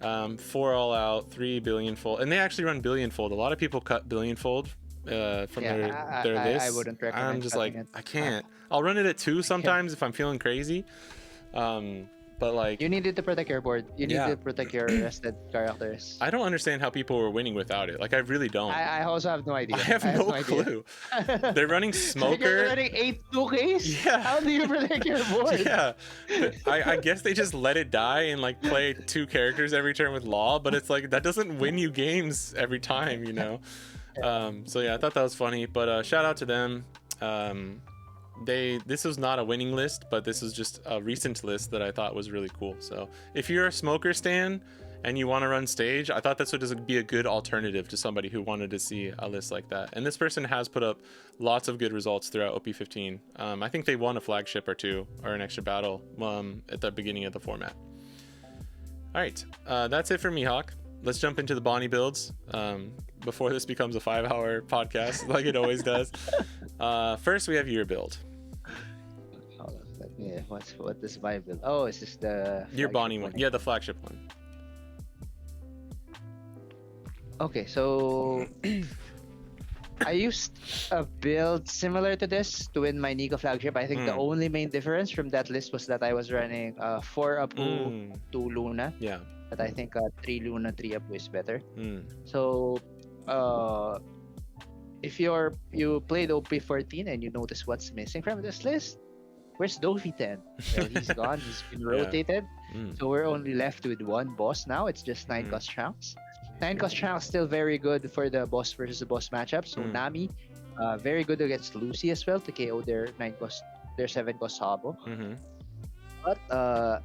4 all out, 3 billion fold, and they actually run billion fold. A lot of people cut billion fold from their list. I wouldn't recommend. I'm just like, it. I can't. I'll run it at 2 sometimes if I'm feeling crazy. But like, you needed to protect your board. You need to protect your rested characters. I don't understand how people were winning without it. Like, I really don't. I also have no idea. I have no clue. They're running Smoker. You're running 8 2Ks? Yeah. How do you protect your board? Yeah. I guess they just let it die and like play 2 characters every turn with Law, but it's like that doesn't win you games every time, you know? So yeah, I thought that was funny, but shout out to them. This was not a winning list, but this is just a recent list that I thought was really cool. So if you're a Smoker stan and you want to run stage, I thought this would be a good alternative to somebody who wanted to see a list like that. And this person has put up lots of good results throughout OP15. I think they won a flagship or 2 or an extra battle at the beginning of the format. All right, that's it for Mihawk. Let's jump into the Bonney builds before this becomes a 5-hour podcast like it always does. First, we have your build. Yeah, what is my build? Oh, it's just the your Bonney one. Yeah, the flagship one. Okay, so I used a build similar to this to win my Nico flagship. I think the only main difference from that list was that I was running 4 Apu, 2 Luna. Yeah. But I think 3 Luna, 3 Apu is better. So if you played OP14 and you notice what's missing from this list, where's Dofi 10? Well, he's gone. He's been rotated. So we're only left with 1 boss now. It's just 9 cost Shanks. 9 cost Shanks still very good for the boss versus the boss matchup. So Nami, very good against Lucy as well to KO their 7 cost Sabo. But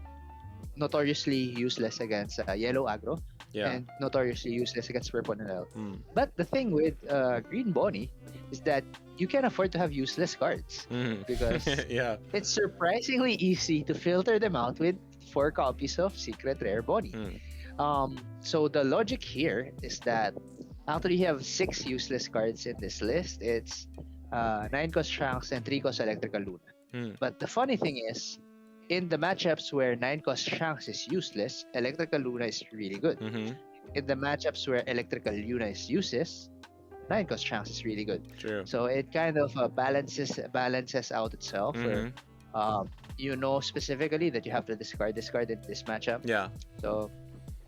notoriously useless against yellow aggro. And notoriously useless against purple Nel. But the thing with green Bonney is that you can afford to have useless cards because it's surprisingly easy to filter them out with 4 copies of secret rare Bonney. So the logic here is that actually you have 6 useless cards in this list. It's 9 cost Shanks and 3 cost Electrical Luna. But the funny thing is, in the matchups where 9 cost Shanks is useless, Electrical Luna is really good. In the matchups where Electrical Luna is useless, 9 cost Shanks is really good. True. So it kind of balances out itself. Where, you know specifically that you have to discard in this matchup. Yeah. So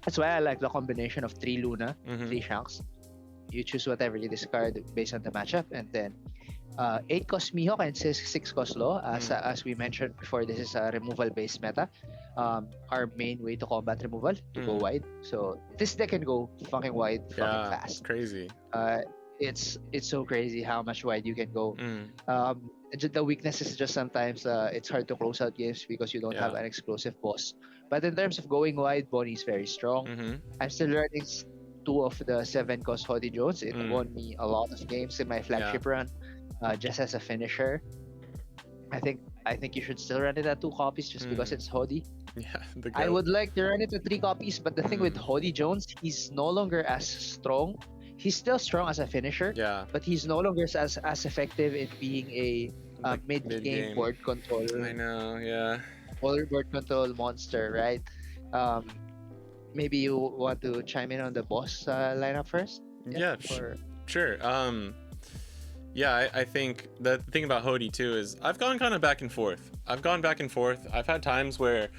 that's why I like the combination of 3 Luna, 3 Shanks. You choose whatever you discard based on the matchup, and then 8 cost Mihawk and 6 cost Law. As we mentioned before, this is a removal based meta. Our main way to combat removal to go wide. So this deck can go fucking wide, fucking fast. Crazy. It's so crazy how much wide you can go. The weakness is just sometimes it's hard to close out games because you don't have an explosive boss. But in terms of going wide, Bonney is very strong. I'm still running 2 of the 7 cost Hody Jones. It won me a lot of games in my flagship run. Just as a finisher, I think you should still run it at 2 copies just because it's Hody. Yeah, I would like to run it at 3 copies, but the thing with Hody Jones, he's no longer as strong. He's still strong as a finisher, but he's no longer as effective in being a mid-game board control. I know, yeah. Board control monster, right? Maybe you want to chime in on the boss lineup first? Yeah, sure. Yeah, I think the thing about Hody too is I've gone kind of back and forth. I've had times where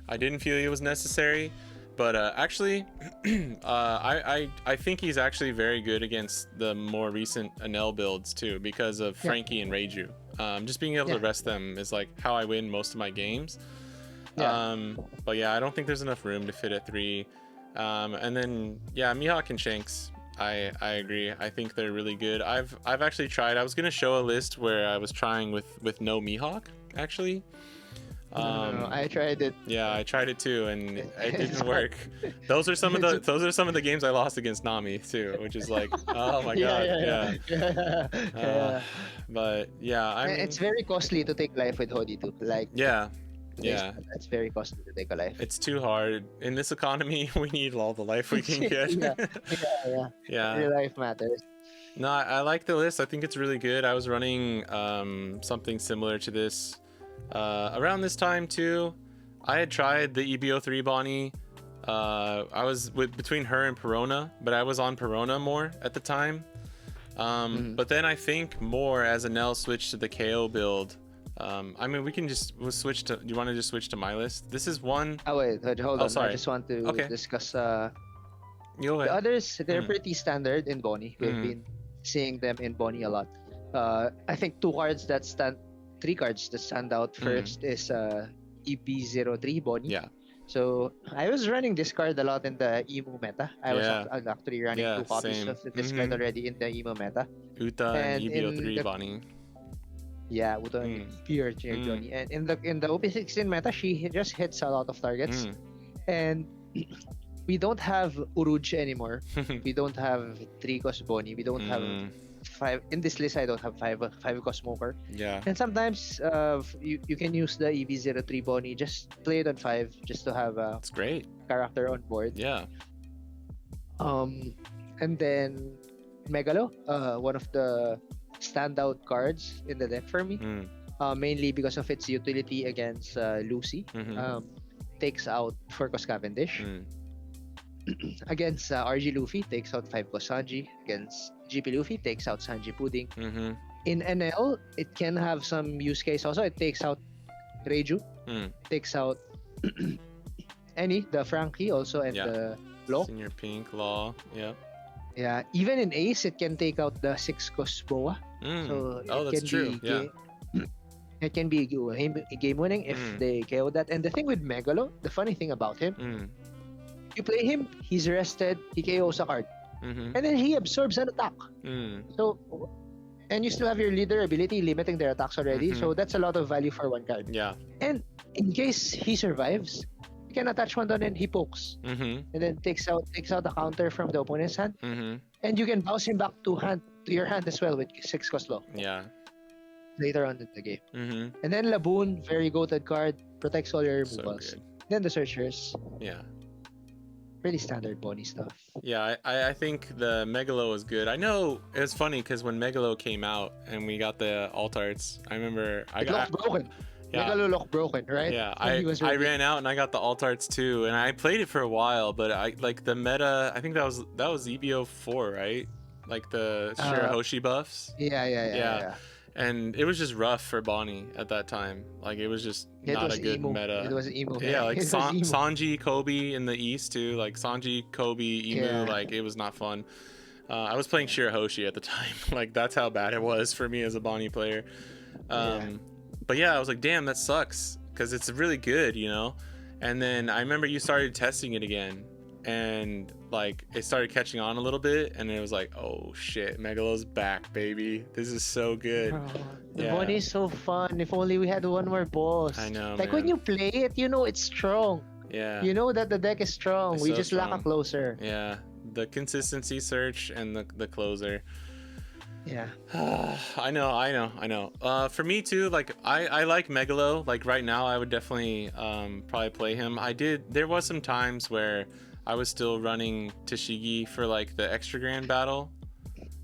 I didn't feel it was necessary, but actually, I think he's actually very good against the more recent Anel builds too because of Frankie and Reiju. Just being able to rest them is like how I win most of my games. But yeah, I don't think there's enough room to fit at 3. And then Mihawk and Shanks. I agree. I think they're really good. I've actually tried. I was gonna show a list where I was trying with no Mihawk actually. No, I tried it. Yeah, I tried it too, and it didn't work. Those are some of the games I lost against Nami too, which is like, oh my god, yeah. But yeah, I mean, it's very costly to take life with Hody too. Like it's very costly to take a life. It's too hard in this economy. We need all the life we can get. Yeah. Real life matters. No, I like the list. I think it's really good. I was running something similar to this around this time too. I had tried the EBO3 Bonney. I was between her and Perona, but I was on Perona more at the time. But then I think more as Anel switched to the KO build. I mean, we'll switch to. Do you want to just switch to my list? This is one. Oh wait, hold on. Sorry. I just want to discuss. Go The ahead. others, they're pretty standard in Bonney. We've been seeing them in Bonney a lot. I think three cards that stand out first is EP03 Bonney. Yeah. So I was running this card a lot in the emo meta. I was actually running 2 copies same. of this card already in the emo meta. Uta and EBO3 Bonney. Yeah, Uta and Pure Johnny. And in the OP16 meta, she just hits a lot of targets. And we don't have Uruj anymore. We don't have 3 cost Bonney. We don't have 5 in this list. I don't have 5 cost Smoker. Yeah. And sometimes you can use the EV03 Bonney. Just play it on 5 just to have a It's great. character on board. Yeah. And then Megalo, one of the standout cards in the deck for me. Mainly because of its utility against Lucy. Takes out 4 cost Cavendish. Against RG Luffy, takes out 5 cost Sanji. Against GP Luffy, takes out Sanji Pudding. In NL, it can have some use case also. It takes out Reiju. Takes out the Frankie also, and the Law. Senior Pink, Law. Yeah. Yeah. Even in Ace, it can take out the 6 cost Boa. So that's true. It can be game winning if they KO that. And the thing with Megalo, the funny thing about him, you play him, he's rested, he KOs a card. And then he absorbs an attack. So, and you still have your leader ability limiting their attacks already. So that's a lot of value for 1 card. Yeah. And in case he survives, you can attach 1 down and he pokes. And then takes out the counter from the opponent's hand. And you can bounce him back to your hand as well with 6 cost Law. Yeah. Later on in the game. And then Laboon, very goated card, protects all your removals. So good. Then the Searchers. Yeah. Pretty standard Bonney stuff. Yeah, I think the Megalo was good. I know it was funny because when Megalo came out and we got the alt arts, I remember It looked broken. Yeah. Megalo looked broken, right? Yeah, I ran out and I got the alt arts too, and I played it for a while, but I like the meta. I think that was EBO 4, right? Like the Shirahoshi buffs. Yeah. And it was just rough for Bonney at that time. Like it was just not a good meta. It was emo. Yeah, like Sanji, Kobe in the East too. Like Sanji, Kobe, Emu. Like it was not fun. I was playing Shirahoshi at the time. Like that's how bad it was for me as a Bonney player. But yeah, I was like, damn, that sucks because it's really good, you know. And then I remember you started testing it again, and like it started catching on a little bit, and it was like, oh shit, Megalo's back, baby. This is so good. The Bonney is so fun. If only we had 1 more boss. I know, like man. when you play it, you know it's strong. Yeah. You know that the deck is strong. It's we so just lack a strong. closer. Yeah. The consistency search and the closer. Yeah. I know. For me too, like I like Megalo. Like right now I would definitely probably play him. There was some times where I was still running Tashigi for like the extra grand battle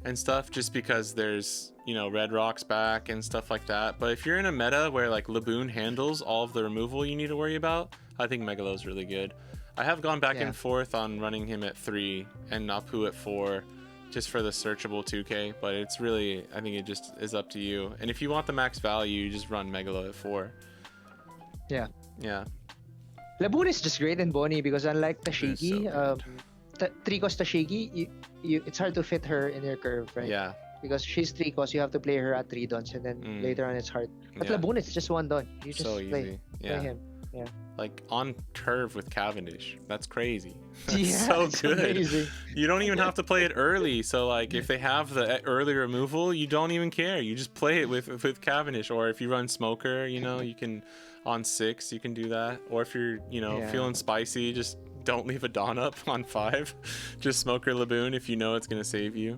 and stuff, just because there's, you know, Red Rock's back and stuff like that. But if you're in a meta where like Laboon handles all of the removal you need to worry about, I think Megalo's really good. I have gone back and forth on running him at 3 and Napu at 4 just for the searchable 2k, but it's really, I think it just is up to you. And if you want the max value, you just run Megalo at 4. Yeah. Laboon is just great in Bonney because unlike Tashigi, 3 cost Tashigi, it's hard to fit her in your curve, right? Yeah. Because she's 3 cost, you have to play her at 3 dons, and then later on it's hard. But Laboon, it's just 1 don. You just play him. Yeah. Like on curve with Cavendish. That's crazy. That's so good. Amazing. You don't even have to play it early. So like if they have the early removal, you don't even care. You just play it with Cavendish. Or if you run Smoker, you know, you can on 6, you can do that. Or if you're, you know, feeling spicy, just don't leave a Dawn up on 5. Just Smoker Laboon if you know it's gonna save you.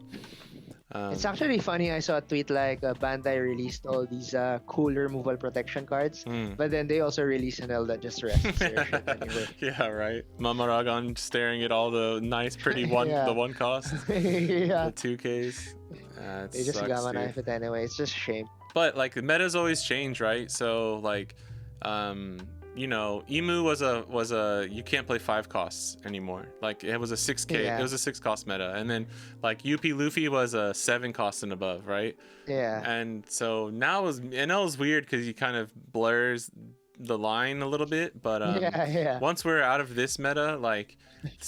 It's actually funny. I saw a tweet like Bandai released all these cool removal protection cards, but then they also released an L that just rests their shit anyway. Yeah, right. Mamaragon staring at all the nice, pretty the 1 cost, the 2Ks. They just gamma knife it anyway. It's just a shame. But like the metas always change, right? So like, you know, Emu was a you can't play 5 costs anymore. Like it was a 6k, it Yeah. was a 6 cost meta, and then like UP Luffy was a 7 cost and above, right? Yeah. And so now it was weird because he kind of blurs the line a little bit, but Yeah. Yeah. once we're out of this meta, like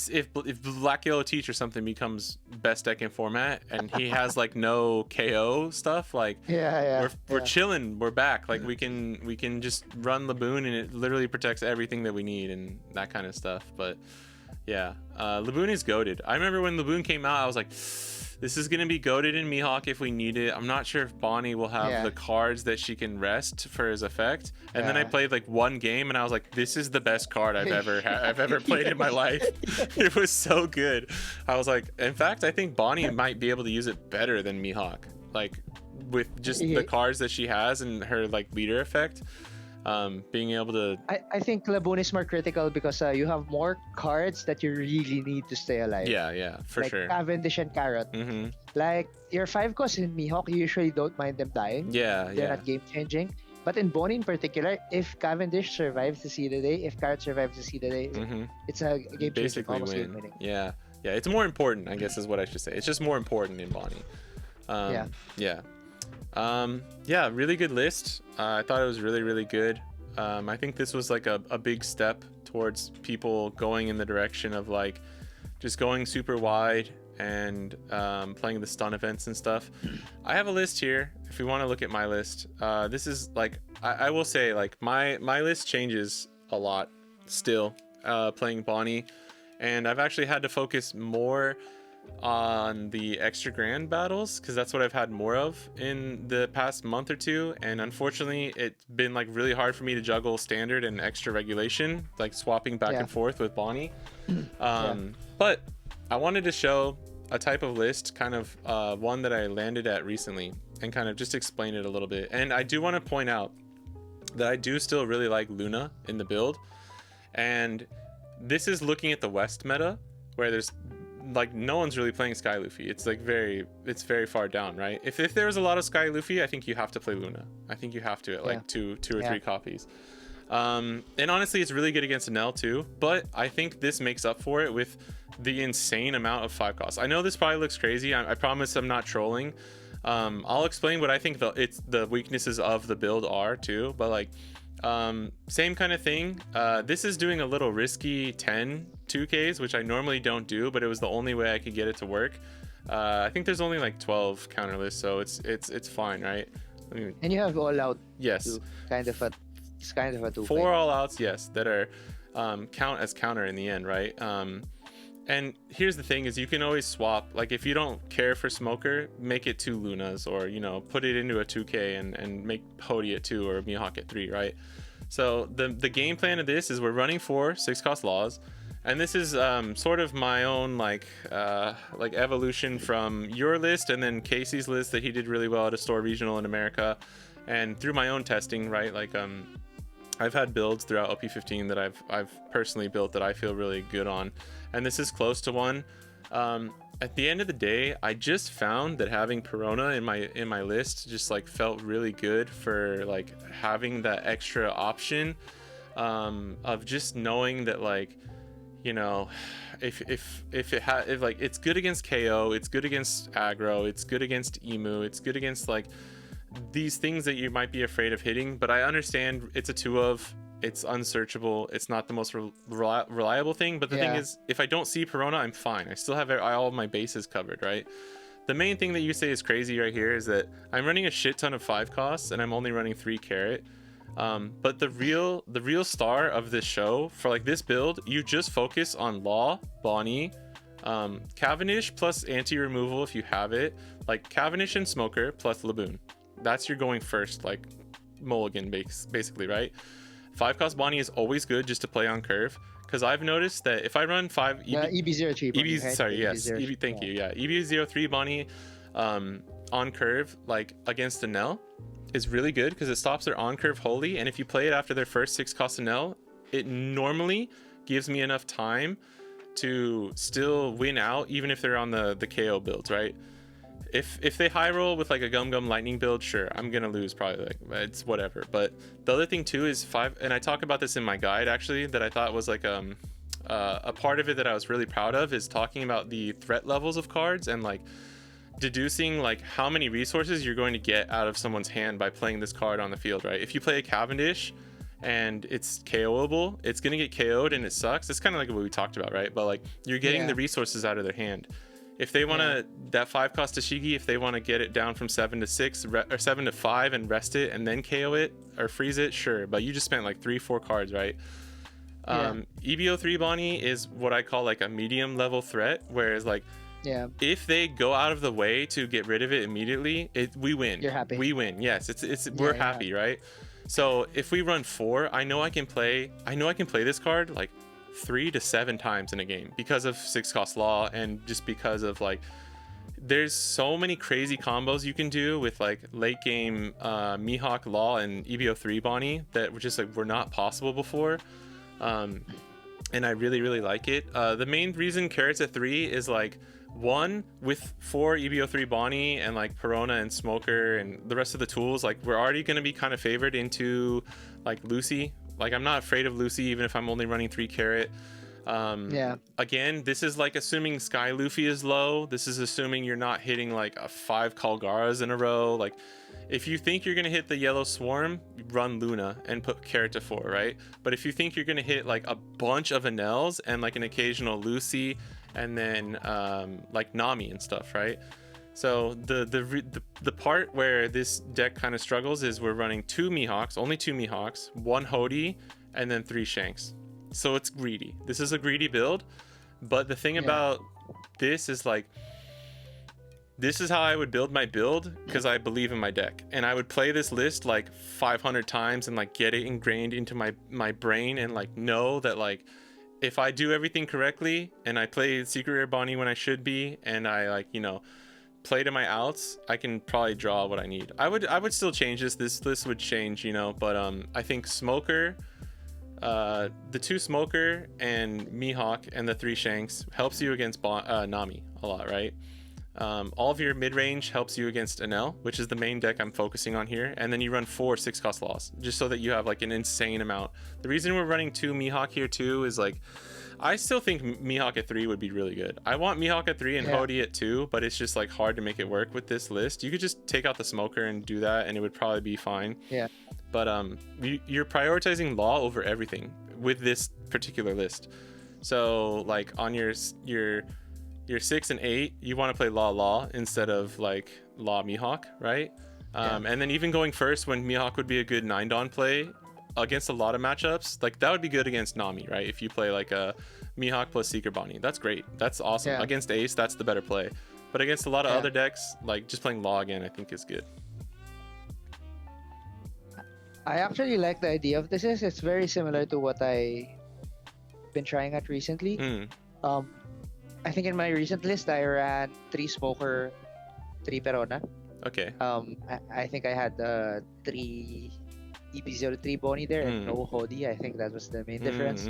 if Black Yellow Teach or something becomes best deck in format and he has like no KO stuff, like Yeah. Yeah. we're chilling, we're back, like we can just run Laboon and it literally protects everything that we need and that kind of stuff. But yeah, Laboon is goated. I remember when Laboon came out, I was like, this is gonna be goated in Mihawk if we need it. I'm not sure if Bonney will have the cards that she can rest for his effect. And then I played like one game and I was like, this is the best card I've ever played in my life. It was so good. I was like, in fact, I think Bonney might be able to use it better than Mihawk, like with just the cards that she has and her like leader effect. Being able to, I think Laboon is more critical because you have more cards that you really need to stay alive. yeah, for like sure. Cavendish and Carrot. Like your 5 costs in Mihawk, you usually don't mind them dying. They're not game changing. But in Bonney in particular, if Cavendish survives to see the day, if Carrot survives to see the day, it's a game changer, almost game winning. Yeah, it's more important, I guess is what I should say. It's just more important in Bonney. Yeah, really good list. I thought it was really good. I think this was like a big step towards people going in the direction of like just going super wide and playing the stun events and stuff. I have a list here if you want to look at my list. This is like, I will say like my list changes a lot still playing Bonney, and I've actually had to focus more on the extra grand battles because that's what I've had more of in the past month or two, and unfortunately it's been like really hard for me to juggle standard and extra regulation, like swapping back and forth with Bonney. But I wanted to show a type of list, kind of one that I landed at recently, and kind of just explain it a little bit. And I do want to point out that I do still really like Luna in the build, and this is looking at the West meta where there's like no one's really playing Sky Luffy. It's like very far down, right? If there was a lot of Sky Luffy, I think you have to play Luna. I think you have to at like two or three copies. And honestly, it's really good against Enel too, but I think this makes up for it with the insane amount of 5 costs. I know this probably looks crazy. I promise I'm not trolling. I'll explain what I think the weaknesses of the build are too, but like same kind of thing. This is doing a little risky 10 2Ks, which I normally don't do, but it was the only way I could get it to work. I think there's only like 12 counter lists, so it's fine, right? And you have all out. Yes. It's kind of a 2 4 all outs, yes, that are count as counter in the end, right? And here's the thing is you can always swap, like if you don't care for Smoker, make it 2 Lunas, or you know, put it into a 2K and make Hody at 2 or Mihawk at 3, right? So the game plan of this is we're running 4 6 cost laws, and this is sort of my own like evolution from your list and then Casey's list that he did really well at a store regional in America, and through my own testing, right? Like I've had builds throughout OP15 that I've personally built that I feel really good on, and this is close to one. At the end of the day, I just found that having Perona in my list just like felt really good for like having that extra option of just knowing that, like, you know, if like it's good against KO, it's good against aggro, it's good against Emu, it's good against like these things that you might be afraid of hitting. But I understand it's a 2 of, it's unsearchable, it's not the most reliable thing, but the thing is, if I don't see Perona, I'm fine. I still have all of my bases covered, right? The main thing that you say is crazy right here is that I'm running a shit ton of 5 costs and I'm only running 3 carrot. But the real star of this show for like this build, you just focus on Law, Bonney, Cavendish plus anti-removal if you have it, like Cavendish and Smoker plus Laboon. That's your going first, like mulligan basically, right? 5 cost Bonney is always good just to play on curve, because I've noticed that if I run 5 EB03 Bonney, right? Sorry, yes, EB, thank you, yeah, EB03 Bonney on curve, like against Enel, is really good because it stops their on curve wholly, and if you play it after their first 6 cost Enel, it normally gives me enough time to still win out even if they're on the KO builds, right? If they high roll with like a Gum Gum Lightning build, sure, I'm gonna lose probably. Like it's whatever. But the other thing too is 5, and I talk about this in my guide actually, that I thought was like a part of it that I was really proud of, is talking about the threat levels of cards and like deducing like how many resources you're going to get out of someone's hand by playing this card on the field, right? If you play a Cavendish and it's KOable, it's gonna get KO'd and it sucks. It's kind of like what we talked about, right? But like you're getting the resources out of their hand. If they want to that 5 cost Tashigi, if they want to get it down from 7 to 6 or 7 to 5 and rest it and then KO it or freeze it, sure. But you just spent like 3-4 cards, right? EBO3 Bonney is what I call like a medium level threat, whereas like if they go out of the way to get rid of it immediately, we win. You're happy. We win. Yes, we're happy, right? So if we run 4, I know I can play this card like 3 to 7 times in a game because of 6 cost law, and just because of like there's so many crazy combos you can do with like late game Mihawk Law and EBO3 Bonney that were not possible before. And I really like it. The main reason Carrots at 3 is like, one, with 4 EBO3 Bonney and like Perona and Smoker and the rest of the tools, like we're already going to be kind of favored into like Lucy. Like I'm not afraid of Lucy even if I'm only running 3 Carrot. Again, this is like assuming Sky Luffy is low. This is assuming you're not hitting like a 5 Kalgaras in a row. Like if you think you're going to hit the Yellow Swarm, run Luna and put Carrot to 4, right? But if you think you're going to hit like a bunch of Enels and like an occasional Lucy and then like Nami and stuff, right? So the part where this deck kind of struggles is we're running 2 Mihawks, only 2 Mihawks, 1 Hody, and then 3 Shanks. So it's greedy. This is a greedy build, but the thing about this is like, this is how I would build my build because I believe in my deck, and I would play this list like 500 times and like get it ingrained into my brain and like know that like if I do everything correctly and I play Secret Rare Bonney when I should be, and I like, you know, play to my outs, I can probably draw what I need. I would still change this. This list would change, you know, but I think Smoker, the 2 Smoker and Mihawk and the 3 Shanks helps you against Nami a lot, right? All of your mid-range helps you against Enel, which is the main deck I'm focusing on here, and then you run 4 6 cost laws just so that you have like an insane amount. The reason we're running 2 Mihawk here too is like, I still think Mihawk at 3 would be really good. I want Mihawk at 3 and Hody at 2, but it's just like hard to make it work with this list. You could just take out the Smoker and do that and it would probably be fine. But you're prioritizing law over everything with this particular list. So like on your 6 and 8, you want to play Law instead of like Law Mihawk, right? And then even going first when Mihawk would be a good 9-Dawn play against a lot of matchups, like that would be good against Nami, right? If you play like a Mihawk plus Seeker Bonney, that's great. That's awesome. Against Ace, that's the better play. But against a lot of other decks, like just playing Law again, I think is good. I actually like the idea of this. It's very similar to what I've been trying at recently. I think in my recent list, I ran 3 Smoker, 3 Perona. Okay. I think I had 3 EP03 Bonney there and no Hody. I think that was the main difference.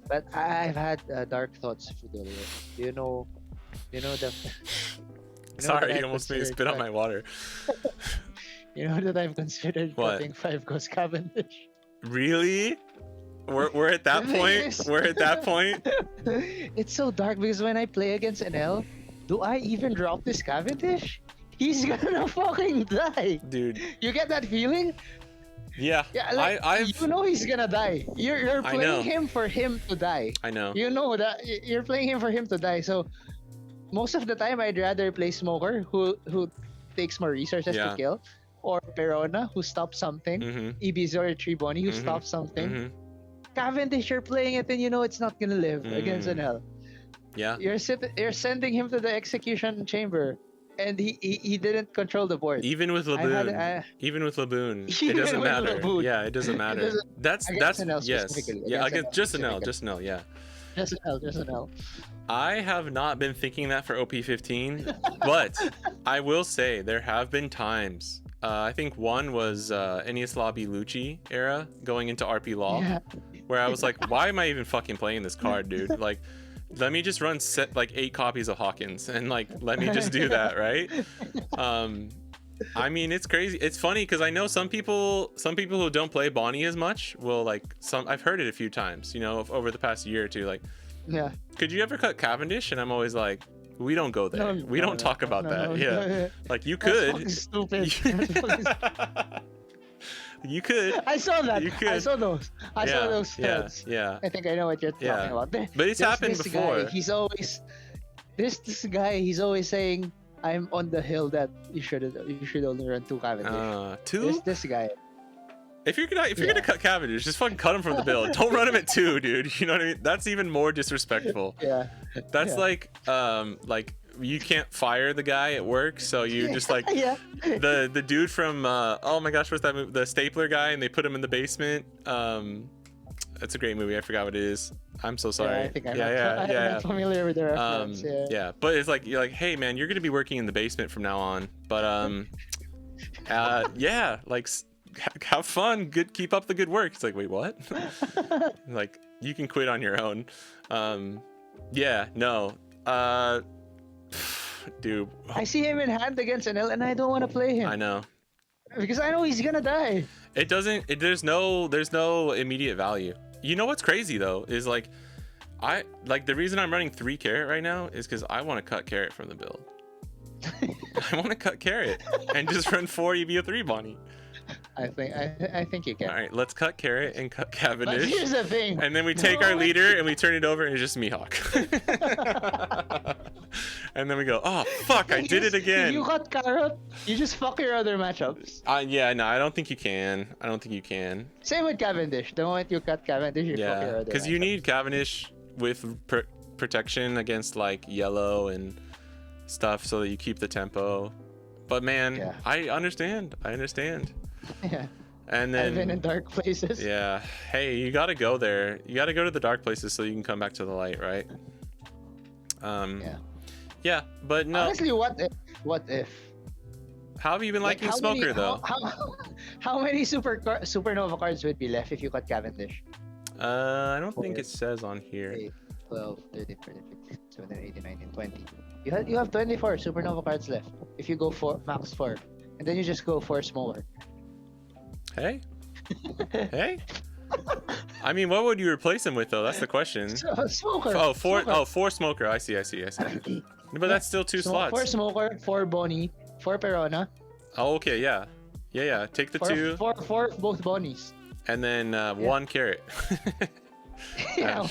But I've had dark thoughts, Fidel. You know the... Sorry, you almost made me spit out my water. You know that I've considered cutting 5 Ghost Cavendish. Really? We're at that point. We're at that point. It's so dark because when I play against NL, do I even drop this Cavendish? He's gonna fucking die, dude. You get that feeling? Yeah. Like, you know he's gonna die. You're playing him for him to die. I know. You know that you're playing him for him to die. So most of the time, I'd rather play Smoker, who takes more resources to kill, or Perona, who stops something. EB03 Bonney, who stops something. Cavendish, you're playing it and you know it's not gonna live against NL. Yeah. You're sending him to the execution chamber, and he didn't control the board. Even with Laboon, it doesn't matter. Yeah, it doesn't matter. That's NL yes. Yeah, just NL. Just NL. I have not been thinking that for OP15, but I will say there have been times. I think one was Enies Lobby Lucci era going into RP Law, where I was like, why am I even fucking playing this card, dude? Like, let me just run set like 8 copies of Hawkins and like let me just do that, right? I mean, it's crazy. It's funny because I know some people who don't play Bonney as much will like I've heard it a few times, you know, over the past year or two, like, Yeah. could you ever cut Cavendish? And I'm always like, we don't go there. We don't talk about that. Yeah. Like you could. That's fucking stupid. You could. I saw that. You could. I saw those. I saw those threads. Yeah. I think I know what you're talking about. But it's happened this before. Guy, he's always this guy. He's always saying, "I'm on the hill that you should only run 2 Cavendish." 2? This guy. If you're gonna cut Cavendish, just fucking cut him from the build. Don't run him at 2, dude. You know what I mean? That's even more disrespectful. Yeah. That's like you can't fire the guy at work, so you just like the dude from oh my gosh, what's that movie? The Stapler guy, and they put him in the basement. It's a great movie. I forgot what it is. I'm so sorry. Yeah, I think I'm not familiar with the reference. But it's like you're like, hey man, you're gonna be working in the basement from now on. But yeah, like have fun. Good, keep up the good work. It's like, wait, what? Like you can quit on your own. Yeah, no. Dude, I see him in hand against NL, and I don't want to play him. I know. Because I know he's gonna die. It doesn't. There's no immediate value. You know what's crazy though is like, the reason I'm running 3 carrot right now is because I want to cut carrot from the build. I want to cut carrot and just run 4 EVO3 Bonney. I think you can. All right, let's cut carrot and cut Cavendish. But here's the thing. And then we take our leader and we turn it over and it's just Mihawk. And then we go, oh fuck, I did it again. If you cut carrot, you just fuck your other matchups. Yeah, no, I don't think you can. Same with Cavendish. The moment you cut Cavendish, you fuck your other matchups. Because you need Cavendish with protection against like yellow and stuff so that you keep the tempo. But man, I understand. Yeah. And then I've been in dark places. Yeah. Hey, you gotta go there. You gotta go to the dark places so you can come back to the light, right? Yeah, but no. Honestly, what if? How have you been liking Smoker though? How many supernova cards would be left if you cut Cavendish? I don't think it says on here. 8, 12, 13, 14, 15, 17, 18, 19, 20. You have 24 supernova cards left. If you go for max 4, and then you just go for Smoker. Hey. Hey. I mean, what would you replace him with though? That's the question. Smoker. Oh, 4 Smoker. I see. But that's still 2 slots. 4 Smoker, 4 Bonney, 4 Perona. Oh, okay, yeah. Take the 2. 4 both Bonnies. And then 1 carrot. Yeah.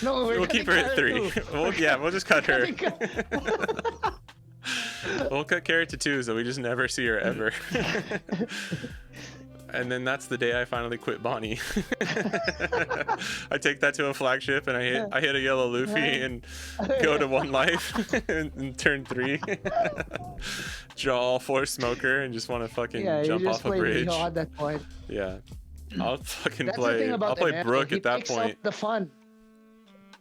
We'll keep her at 3. We'll just cut her. We'll cut carrot to 2, so we just never see her ever. And then that's the day I finally quit Bonney. I take that to a flagship and I hit a yellow Luffy and go to 1 life and turn 3. Draw all 4 Smoker and just want to fucking jump off a bridge. At that point. Yeah. I'll fucking play. I'll play Brook at that point. Out the fun.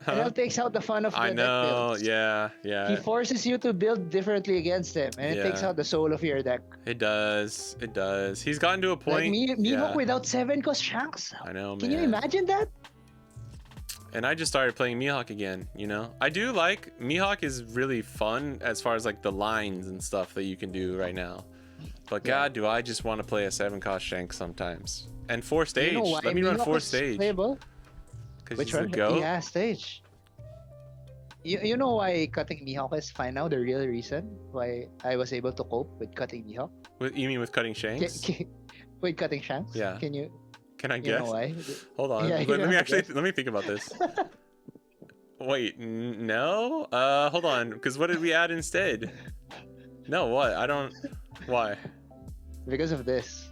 Huh? It takes out the fun of the deck builds. Yeah. He forces you to build differently against him, and it takes out the soul of your deck. It does. He's gotten to a point. Like Mihawk without 7 cost Shanks. I know, man. Can you imagine that? And I just started playing Mihawk again, you know? I do like... Mihawk is really fun as far as like the lines and stuff that you can do right now. But god, do I just want to play a 7 cost Shank sometimes. And 4 stage. You know let me run 4 stage. Playable? Which one? Yeah, stage. You know why cutting Mihawk is fine now? The real reason why I was able to cope with cutting Mihawk? You mean with cutting Shanks? With cutting Shanks? Yeah. Can I guess? You know why? Hold on. Yeah, let me think about this. Wait, no? Hold on. Because what did we add instead? No, what? I don't... Why? Because of this.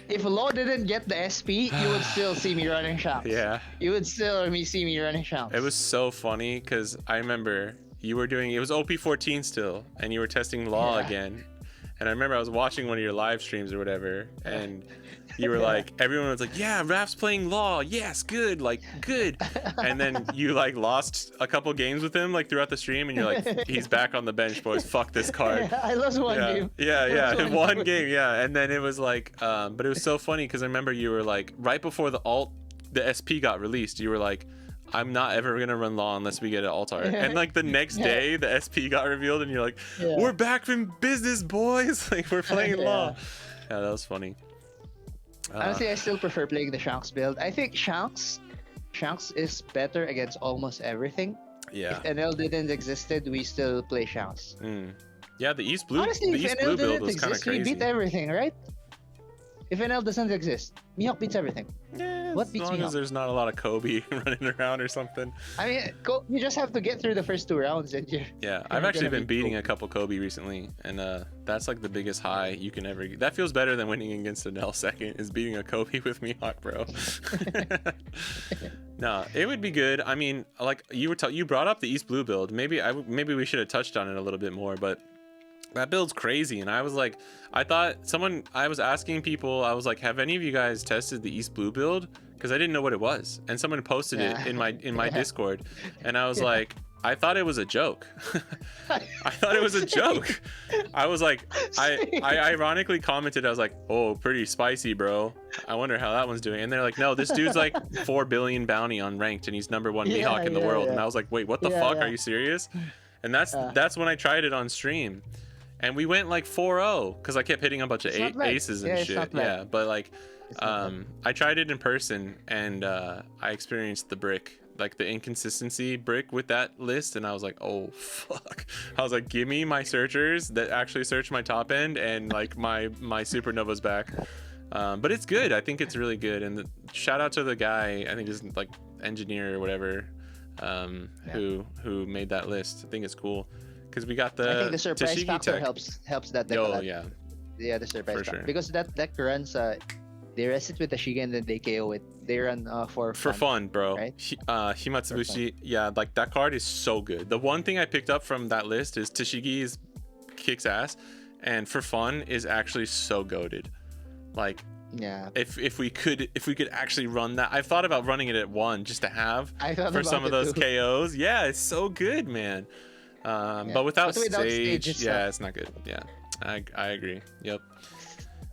If Law didn't get the SP, you would still see me running Shanks. Yeah. You would still see me running Shanks. It was so funny because I remember you were doing... It was OP15 still, and you were testing Law again. And I remember I was watching one of your live streams or whatever, and you were like, everyone was like, yeah, Raph's playing Law. Yes, good, like, good. And then you, like, lost a couple games with him, like, throughout the stream, and you're like, he's back on the bench, boys. Fuck this card. I lost one game. Yeah. One game, yeah. And then it was like, but it was so funny because I remember you were like, right before the alt the SP got released, you were like, I'm not ever gonna run Law unless we get an Altar. And like the next day, the SP got revealed, and you're like, we're back from business, boys. Like we're playing Law. Yeah, that was funny. Honestly, I still prefer playing the Shanks build. I think Shanks is better against almost everything. Yeah. If NL didn't existed, we still play Shanks. Yeah, the East Blue. Honestly, the if East NL Blue build didn't was kind of exist, we crazy. beat everything, right? If NL doesn't exist, Mihawk beats everything. Yeah, What beats as long Mihawk? as there's not a lot of Kobe running around or something. I mean, you just have to get through the first 2 rounds, and you're. Yeah, I've actually been beating a couple Kobe recently, and that's like the biggest high you can ever get. That feels better than winning against an L second, is beating a Kobe with Mihawk, bro. No, it would be good. I mean, like you brought up the East Blue build. Maybe we should have touched on it a little bit more, but that build's crazy. And I was like, I was asking people, I was like, have any of you guys tested the East Blue build? Because I didn't know what it was, and someone posted it in my Discord, and I was like, I thought it was a joke. I thought it was a joke. I was like, I ironically commented, I was like, oh, pretty spicy, bro. I wonder how that one's doing. And they're like, no, this dude's like 4 billion bounty on ranked, and he's #1 Mihawk in the world. And I was like, wait, what the fuck? Are you serious? And that's when I tried it on stream. And we went like 4-0 because I kept hitting a bunch of aces and shit. Yeah, but like, I tried it in person, and I experienced the brick, like the inconsistency brick with that list, and I was like, oh fuck. I was like, give me my searchers that actually search my top end, and like my supernovas back. But it's good. I think it's really good. And shout out to the guy, I think is like engineer or whatever, who made that list. I think it's cool. Because we got I think the surprise Tashigi factor tech. helps that deck a lot. Yeah. Yeah, the surprise For factor. sure. Because that deck runs, they rest it with the Shiga and then they KO it. They run for fun, bro. Right? Himatsubushi, yeah, like that card is so good. The one thing I picked up from that list is Tashigi's kicks ass, and for fun is actually so goated. Like, yeah, if we could actually run that, I've thought about running it at 1 just to have for some of those KOs. Yeah, it's so good, man. But without stage, it's not good. Yeah, I agree. Yep.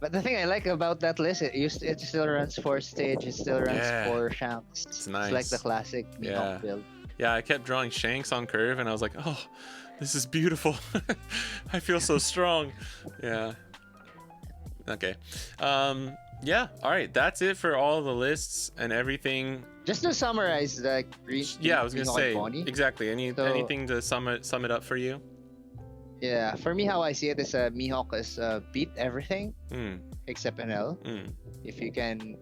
But the thing I like about that list, it still runs 4 stage, it still runs 4 Shanks. It's nice. It's like the classic Mihawk build. Yeah, I kept drawing Shanks on curve, and I was like, oh, this is beautiful. I feel so strong. Yeah. Okay. Yeah. All right. That's it for all the lists and everything. Just to summarize the green. Yeah, I was gonna say Bonney. exactly. Anything to sum it up for you? Yeah, for me, how I see it is Mihawk is beat everything except NL. If you can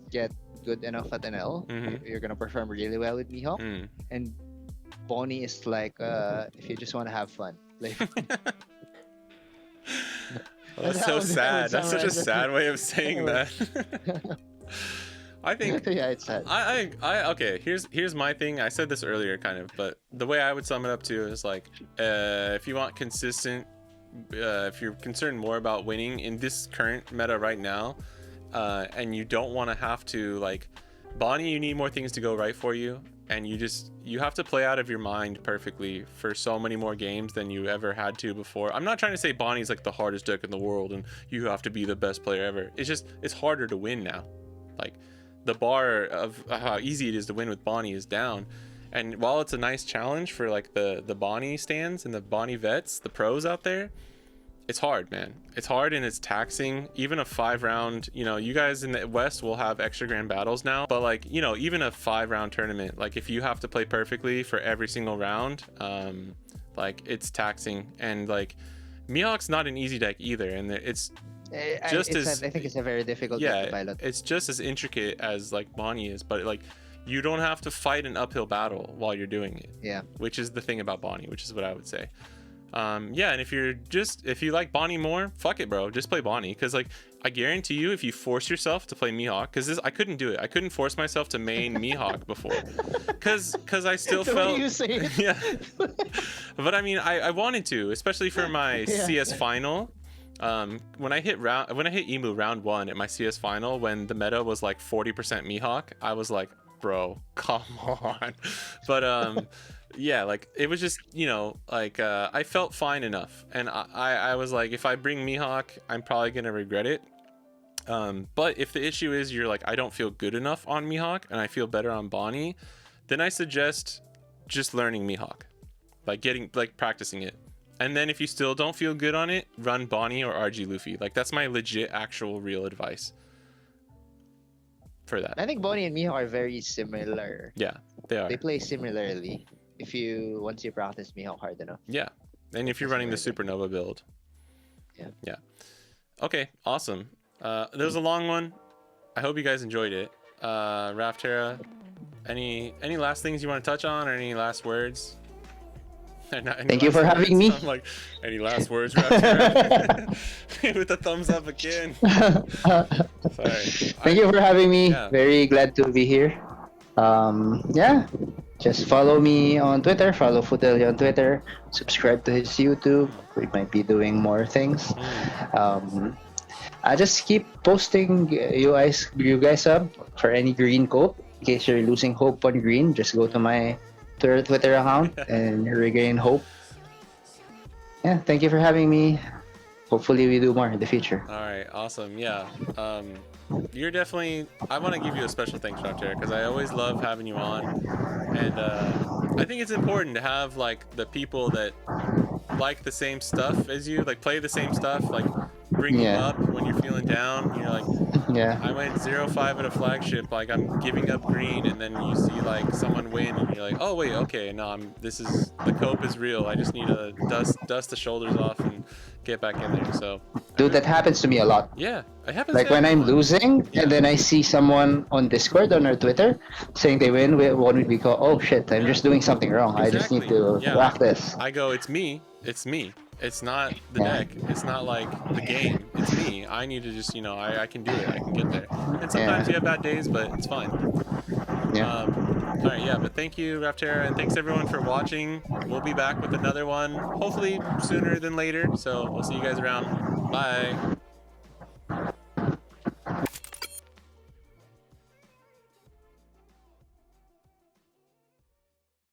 get good enough at NL, you're gonna perform really well with Mihawk. And Bonney is like if you just want to have fun. Like, that's so sad. That's such a sad way of saying that. I think yeah, it's sad. I okay, here's my thing. I said this earlier kind of, but the way I would sum it up to is like if you want consistent, if you're concerned more about winning in this current meta right now, and you don't want to have to like Bonney, you need more things to go right for you, and you have to play out of your mind perfectly for so many more games than you ever had to before. I'm not trying to say Bonney's like the hardest deck in the world and you have to be the best player ever. It's just it's harder to win now. Like the bar of how easy it is to win with Bonney is down. And while it's a nice challenge for like the Bonney stands and the Bonney vets, the pros out there, it's hard, man. It's hard and it's taxing. Even a 5-round, you guys in the West will have extra grand battles now, but like, even a 5-round tournament, like if you have to play perfectly for every single round, like it's taxing. And like Mihawk's not an easy deck either, and I think it's a very difficult deck to pilot. It's just as intricate as like Bonney is, but like you don't have to fight an uphill battle while you're doing it. Yeah. Which is the thing about Bonney, which is what I would say. Yeah, and if you like Bonney more, fuck it, bro. Just play Bonney, because like I guarantee you, if you force yourself to play Mihawk, because I couldn't do it. I couldn't force myself to main Mihawk before, because I still felt. You say it. Yeah. But I mean, I wanted to, especially for my CS final. When I hit Emu round 1 at my CS final, when the meta was like 40% Mihawk, I was like, bro, come on. But yeah, like it was just like I felt fine enough, and I was like, if I bring Mihawk, I'm probably gonna regret it. But if the issue is you're like, I don't feel good enough on Mihawk and I feel better on Bonney, then I suggest just learning Mihawk, like practicing it. And then if you still don't feel good on it, run Bonney or RG Luffy. Like that's my legit, actual, real advice for that. I think Bonney and Mihawk are very similar. Yeah, they are. They play similarly. Once you practice Mihawk hard enough. Yeah, and if you're running the Supernova build. Yeah. Yeah. Okay, awesome. There was a long one. I hope you guys enjoyed it. Raphterra, any last things you want to touch on, or any last words? Thank you for having me. I'm like, any last words, Raphterra? With the thumbs up again. Sorry. Thank you for having me. Yeah. Very glad to be here. Yeah. Just follow me on Twitter. Follow Futelli on Twitter. Subscribe to his YouTube. We might be doing more things. I just keep posting you guys up for any green cope. In case you're losing hope on green, just go to my Twitter account and regain hope. Yeah, thank you for having me. Hopefully we do more in the future. All right, awesome. Yeah. You're definitely, I want to give you a special thanks, Raphterra, because I always love having you on. And I think it's important to have like the people that like the same stuff as you, like play the same stuff, like bring you up when you're feeling down. You're like, I went 0-5 at a flagship, like I'm giving up green, and then you see like someone win, and you're like, oh wait, okay, no, the cope is real. I just need to dust the shoulders off and get back in there. So, dude, that happens to me a lot. Yeah, it happens. Like when I'm losing, and then I see someone on Discord on our Twitter saying they win with 1 week, we go, oh shit, I'm just doing something wrong. Exactly. I just need to whack this. I go, it's me. It's not the deck. It's not like the game. It's me. I need to just, I can do it. I can get there. And sometimes you have bad days, but it's fine. Yeah. All right, yeah, but thank you, Raphterra, and thanks everyone for watching. We'll be back with another one, hopefully sooner than later. So we'll see you guys around. Bye.